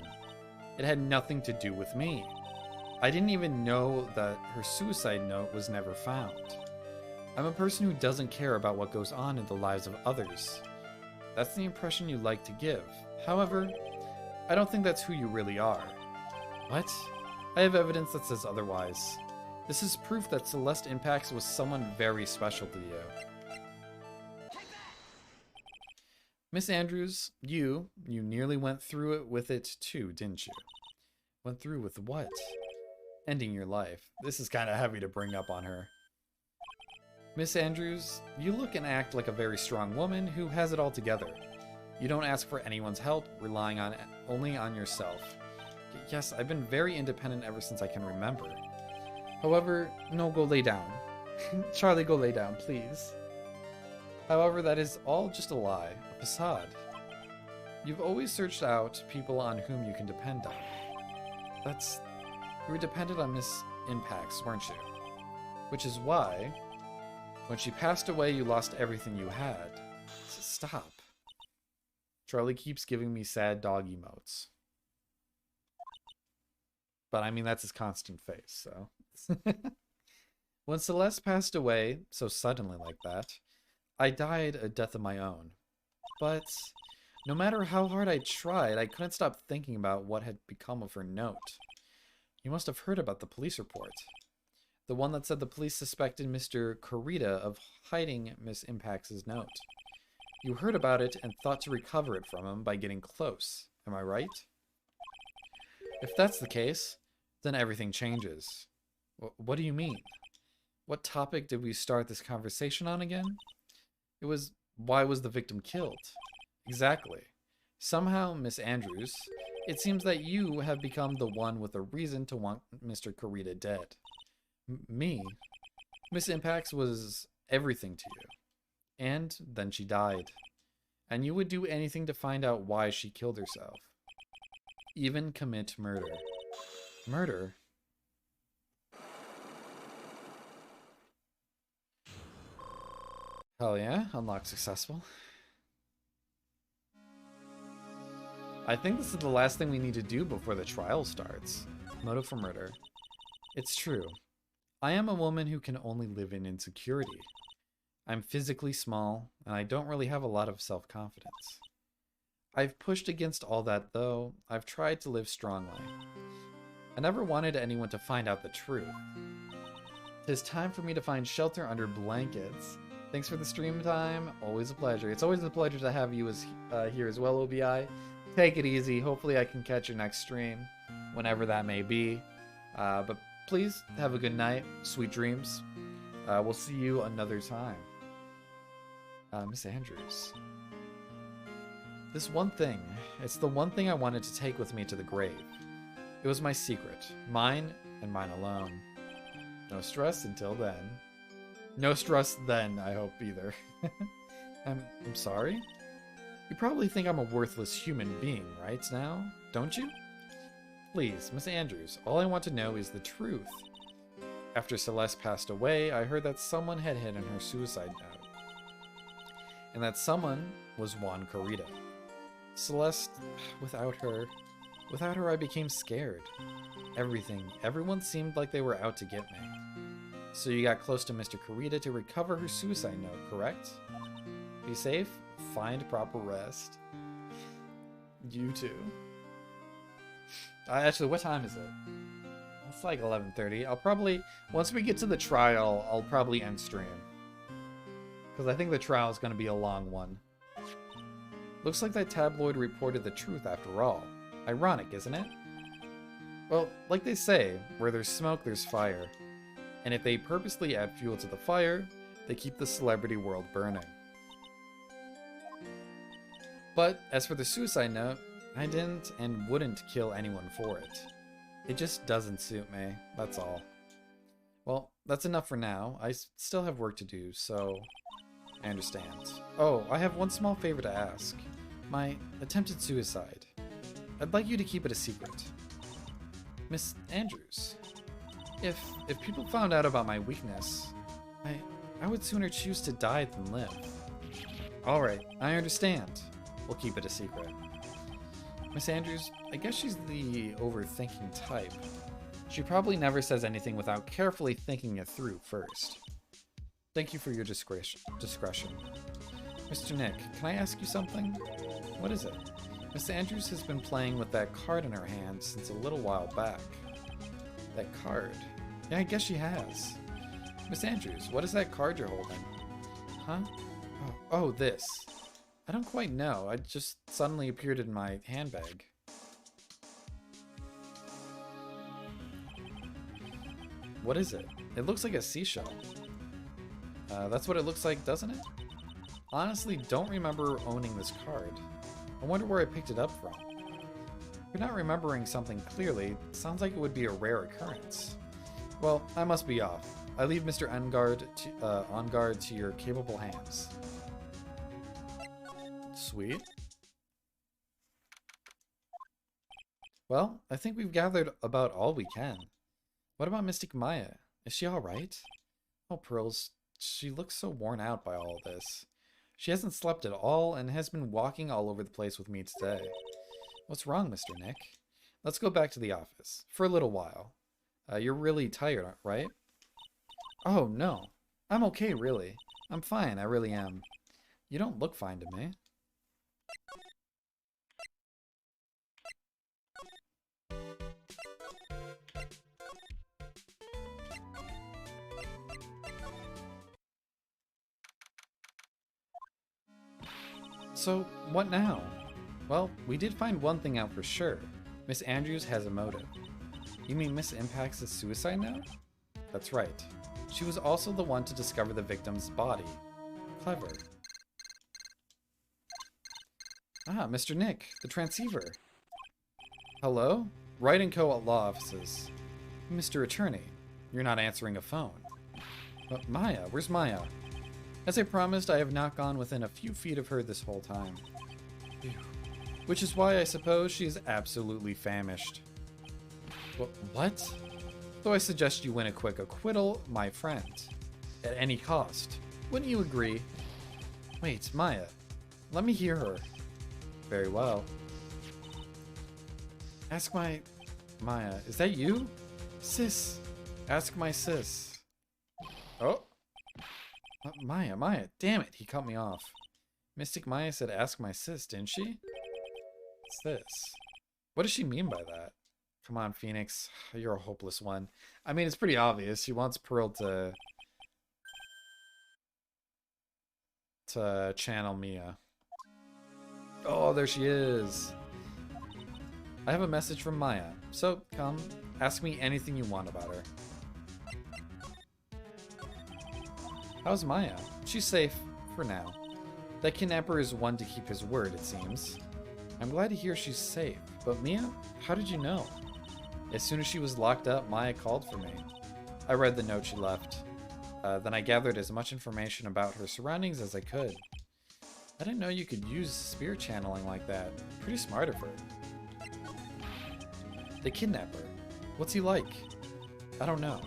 It had nothing to do with me. I didn't even know that her suicide note was never found. I'm a person who doesn't care about what goes on in the lives of others. That's the impression you like to give. However, I don't think that's who you really are. What? I have evidence that says otherwise. This is proof that Celeste Impacts was someone very special to you. Miss Andrews, you nearly went through it with it too, didn't you? Went through with what? Ending your life. This is kind of heavy to bring up on her. Miss Andrews, you look and act like a very strong woman who has it all together. You don't ask for anyone's help, relying only on yourself. Yes, I've been very independent ever since I can remember. However, no, go lay down. Charlie, go lay down, please. However, that is all just a lie, a facade. You've always searched out people on whom you can depend on. You were dependent on Miss Impacts, weren't you? Which is why, when she passed away, you lost everything you had. So stop. Charlie keeps giving me sad dog emotes. But I mean, that's his constant face, so. When Celeste passed away, so suddenly like that, I died a death of my own. But no matter how hard I tried, I couldn't stop thinking about what had become of her note. You must have heard about the police report. The one that said the police suspected Mr. Corrida of hiding Miss Impacts' note. You heard about it and thought to recover it from him by getting close. Am I right? If that's the case, then everything changes. What do you mean? What topic did we start this conversation on again? It was, why was the victim killed? Exactly. Somehow, Miss Andrews, it seems that you have become the one with a reason to want Mr. Corrida dead. Me? Miss Impacts was everything to you. And then she died. And you would do anything to find out why she killed herself. Even commit murder. Murder? Hell yeah, unlock successful. I think this is the last thing we need to do before the trial starts. Motive for murder. It's true. I am a woman who can only live in insecurity. I'm physically small, and I don't really have a lot of self-confidence. I've pushed against all that, though. I've tried to live strongly. I never wanted anyone to find out the truth. Tis time for me to find shelter under blankets. Thanks for the stream time. Always a pleasure. It's always a pleasure to have you here as well, OBI. Take it easy. Hopefully I can catch your next stream, whenever that may be. But please have a good night. Sweet dreams. We'll see you another time. Miss Andrews. This one thing. It's the one thing I wanted to take with me to the grave. It was my secret. Mine and mine alone. No stress until then. No stress then, I hope, either. I'm sorry? You probably think I'm a worthless human being, right now? Don't you? Please, Miss Andrews, all I want to know is the truth. After Celeste passed away, I heard that someone had hidden her suicide note. And that someone was Juan Corrida. Celeste, without her I became scared. Everyone seemed like they were out to get me. So you got close to Mr. Corrida to recover her suicide note, correct? Be safe, find proper rest. You too. Actually, what time is it? It's like 11:30. I'll probably, once we get to the trial, I'll probably end stream. Because I think the trial is going to be a long one. Looks like that tabloid reported the truth after all. Ironic, isn't it? Well, like they say, where there's smoke, there's fire. And if they purposely add fuel to the fire, they keep the celebrity world burning. But as for the suicide note, I didn't and wouldn't kill anyone for it. It just doesn't suit me, that's all. Well, that's enough for now. I still have work to do, so I understand. Oh, I have one small favor to ask. My attempted suicide. I'd like you to keep it a secret. Miss Andrews, if people found out about my weakness, I would sooner choose to die than live. Alright, I understand. We'll keep it a secret. Miss Andrews, I guess she's the overthinking type. She probably never says anything without carefully thinking it through first. Thank you for your discretion. Mr. Nick, can I ask you something? What is it? Miss Andrews has been playing with that card in her hand since a little while back. That card? Yeah, I guess she has. Miss Andrews, what is that card you're holding? Huh? Oh, this. I don't quite know. It just suddenly appeared in my handbag. What is it? It looks like a seashell. That's what it looks like, doesn't it? Honestly, don't remember owning this card. I wonder where I picked it up from. If you're not remembering something clearly, sounds like it would be a rare occurrence. Well, I must be off. I leave Mr. On guard to your capable hands. Sweet. Well, I think we've gathered about all we can. What about Mystic Maya? Is she alright? Oh, Pearls, she looks so worn out by all this. She hasn't slept at all and has been walking all over the place with me today. What's wrong, Mr. Nick? Let's go back to the office. For a little while. You're really tired, right? Oh, no. I'm okay, really. I'm fine, I really am. You don't look fine to me. So, what now? Well, we did find one thing out for sure. Miss Andrews has a motive. You mean Miss Impact's suicide note? That's right. She was also the one to discover the victim's body. Clever. Ah, Mr. Nick, the transceiver. Hello? Wright & Co. at law offices. Mr. Attorney, you're not answering a phone. But Maya, where's Maya? As I promised, I have not gone within a few feet of her this whole time. Phew. Which is why I suppose she is absolutely famished. What? Though I suggest you win a quick acquittal, my friend. At any cost. Wouldn't you agree? Wait, Maya. Let me hear her. Very well. Ask my... Maya, is that you? Sis. Ask my sis. Oh. Maya. Damn it, he cut me off. Mystic Maya said ask my sis, didn't she? What's this? What does she mean by that? Come on, Phoenix. You're a hopeless one. I mean, it's pretty obvious. She wants Pearl to channel Mia. Oh, there she is. I have a message from Maya. So, come, ask me anything you want about her. How's Maya? She's safe, for now. That kidnapper is one to keep his word, it seems. I'm glad to hear she's safe. But Mia, how did you know? As soon as she was locked up, Maya called for me. I read the note she left. Then I gathered as much information about her surroundings as I could. I didn't know you could use spirit channeling like that. Pretty smart of her. The kidnapper. What's he like? I don't know.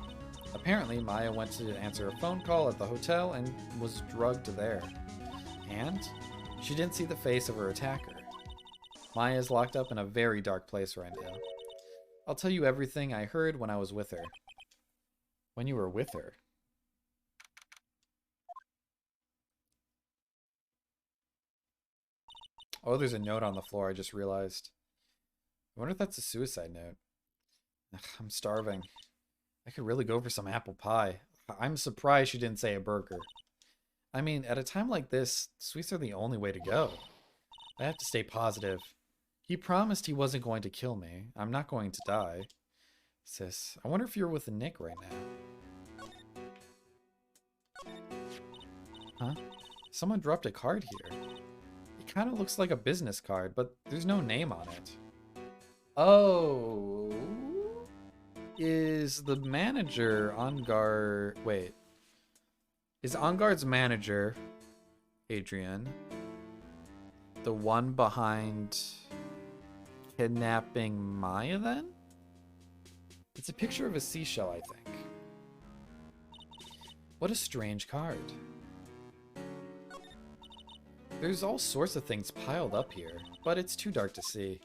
Apparently, Maya went to answer a phone call at the hotel and was drugged there. And she didn't see the face of her attacker. Maya is locked up in a very dark place right now. I'll tell you everything I heard when I was with her. When you were with her? Oh, there's a note on the floor, I just realized. I wonder if that's a suicide note. Ugh, I'm starving. I could really go for some apple pie. I'm surprised she didn't say a burger. I mean, at a time like this, sweets are the only way to go. I have to stay positive. He promised he wasn't going to kill me. I'm not going to die. Sis, I wonder if you're with Nick right now. Huh? Someone dropped a card here. It kind of looks like a business card, but there's no name on it. Oh. Is the manager Ongar... Wait. Is Ongar's manager, Adrian, the one behind kidnapping Maya then? It's a picture of a seashell, I think. What a strange card. There's all sorts of things piled up here, but it's too dark to see.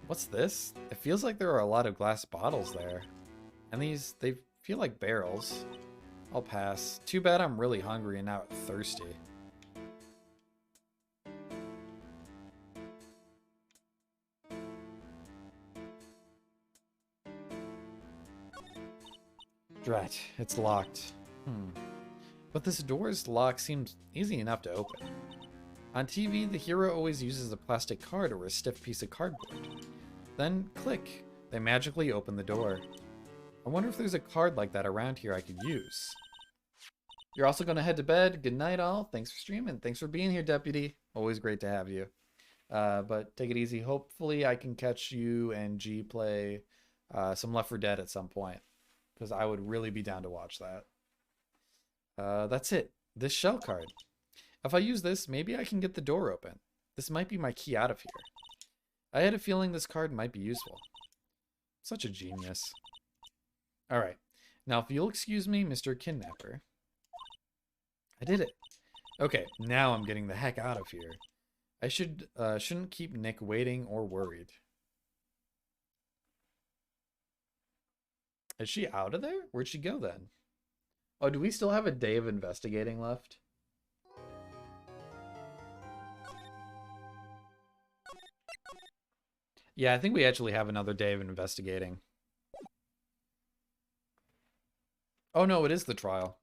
What's this? It feels like there are a lot of glass bottles there. And these, they feel like barrels. I'll pass. Too bad I'm really hungry and now thirsty. Drat, it's locked. But this door's lock seems easy enough to open. On TV, the hero always uses a plastic card or a stiff piece of cardboard. Then, click, they magically open the door. I wonder if there's a card like that around here I could use. You're also going to head to bed. Good night, all. Thanks for streaming. Thanks for being here, Deputy. Always great to have you. But take it easy. Hopefully I can catch you and G play some Left 4 Dead at some point, because I would really be down to watch that. That's it. This shell card. If I use this, maybe I can get the door open. This might be my key out of here. I had a feeling this card might be useful. Such a genius. Alright. Now, if you'll excuse me, Mr. Kidnapper. I did it. Okay, now I'm getting the heck out of here. I shouldn't keep Nick waiting or worried. Is she out of there? Where'd she go then? Oh, do we still have a day of investigating left? Yeah, I think we actually have another day of investigating. Oh no, it is the trial.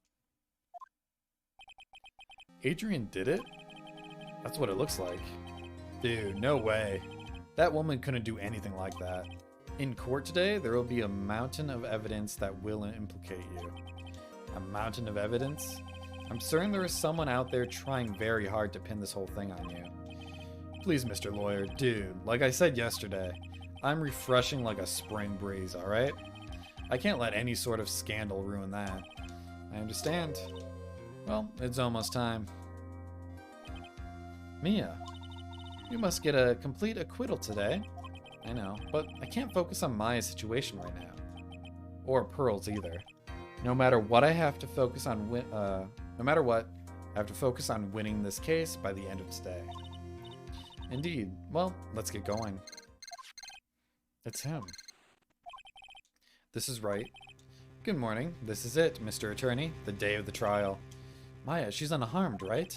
Adrian did it? That's what it looks like. Dude, no way. That woman couldn't do anything like that. In court today, there will be a mountain of evidence that will implicate you. A mountain of evidence? I'm certain there is someone out there trying very hard to pin this whole thing on you. Please, Mr. Lawyer, dude, like I said yesterday, I'm refreshing like a spring breeze, alright? I can't let any sort of scandal ruin that. I understand. Well, it's almost time. Mia, you must get a complete acquittal today. I know, but I can't focus on Maya's situation right now. Or Pearl's either. No matter what, I have to focus on no matter what, I have to focus on winning this case by the end of today. Indeed. Well, let's get going. It's him. This is Wright. Good morning. This is it, Mr. Attorney. The day of the trial. Maya, she's unharmed, right?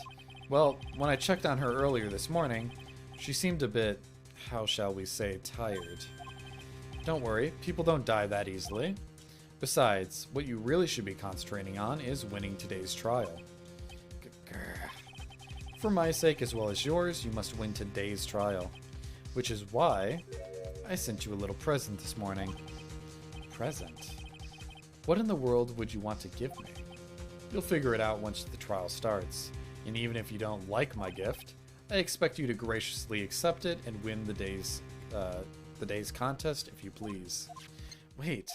Well, when I checked on her earlier this morning, she seemed a bit, how shall we say, tired. Don't worry, people don't die that easily. Besides, what you really should be concentrating on is winning today's trial. For my sake as well as yours, you must win today's trial. Which is why I sent you a little present this morning. Present? What in the world would you want to give me? You'll figure it out once the trial starts. And even if you don't like my gift, I expect you to graciously accept it and win the day's contest if you please. Wait.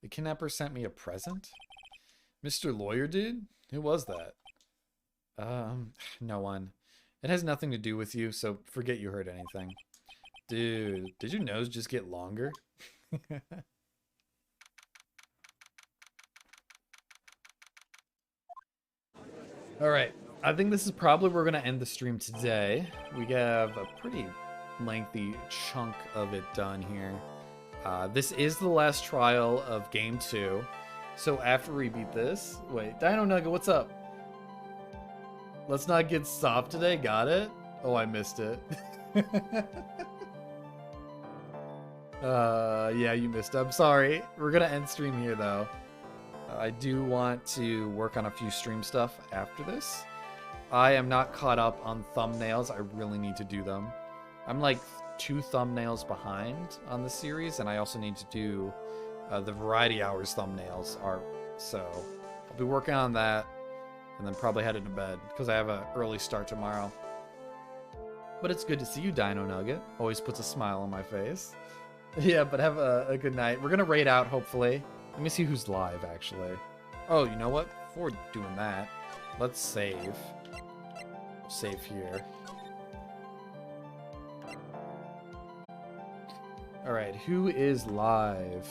The kidnapper sent me a present? Mr. Lawyer dude? Who was that? No one. It has nothing to do with you, so forget you heard anything. Dude, did your nose just get longer? Alright, I think this is probably where we're going to end the stream today. We have a pretty lengthy chunk of it done here. This is the last trial of Game 2. So after we beat this... Wait, Dino Nugget, what's up? Let's not get soft today, got it? Oh, I missed it. Yeah, you missed it. I'm sorry. We're going to end stream here, though. I do want to work on a few stream stuff after this. I am not caught up on thumbnails. I really need to do them. I'm like 2 thumbnails behind on the series, and I also need to do the Variety Hours thumbnails art. So I'll be working on that, and then probably headed to bed because I have an early start tomorrow. But it's good to see you, Dino Nugget. Always puts a smile on my face. Yeah, but have a good night. We're gonna raid out, hopefully. Let me see who's live, actually. Oh, you know what? Before doing that, let's save. Save here. Alright, who is live?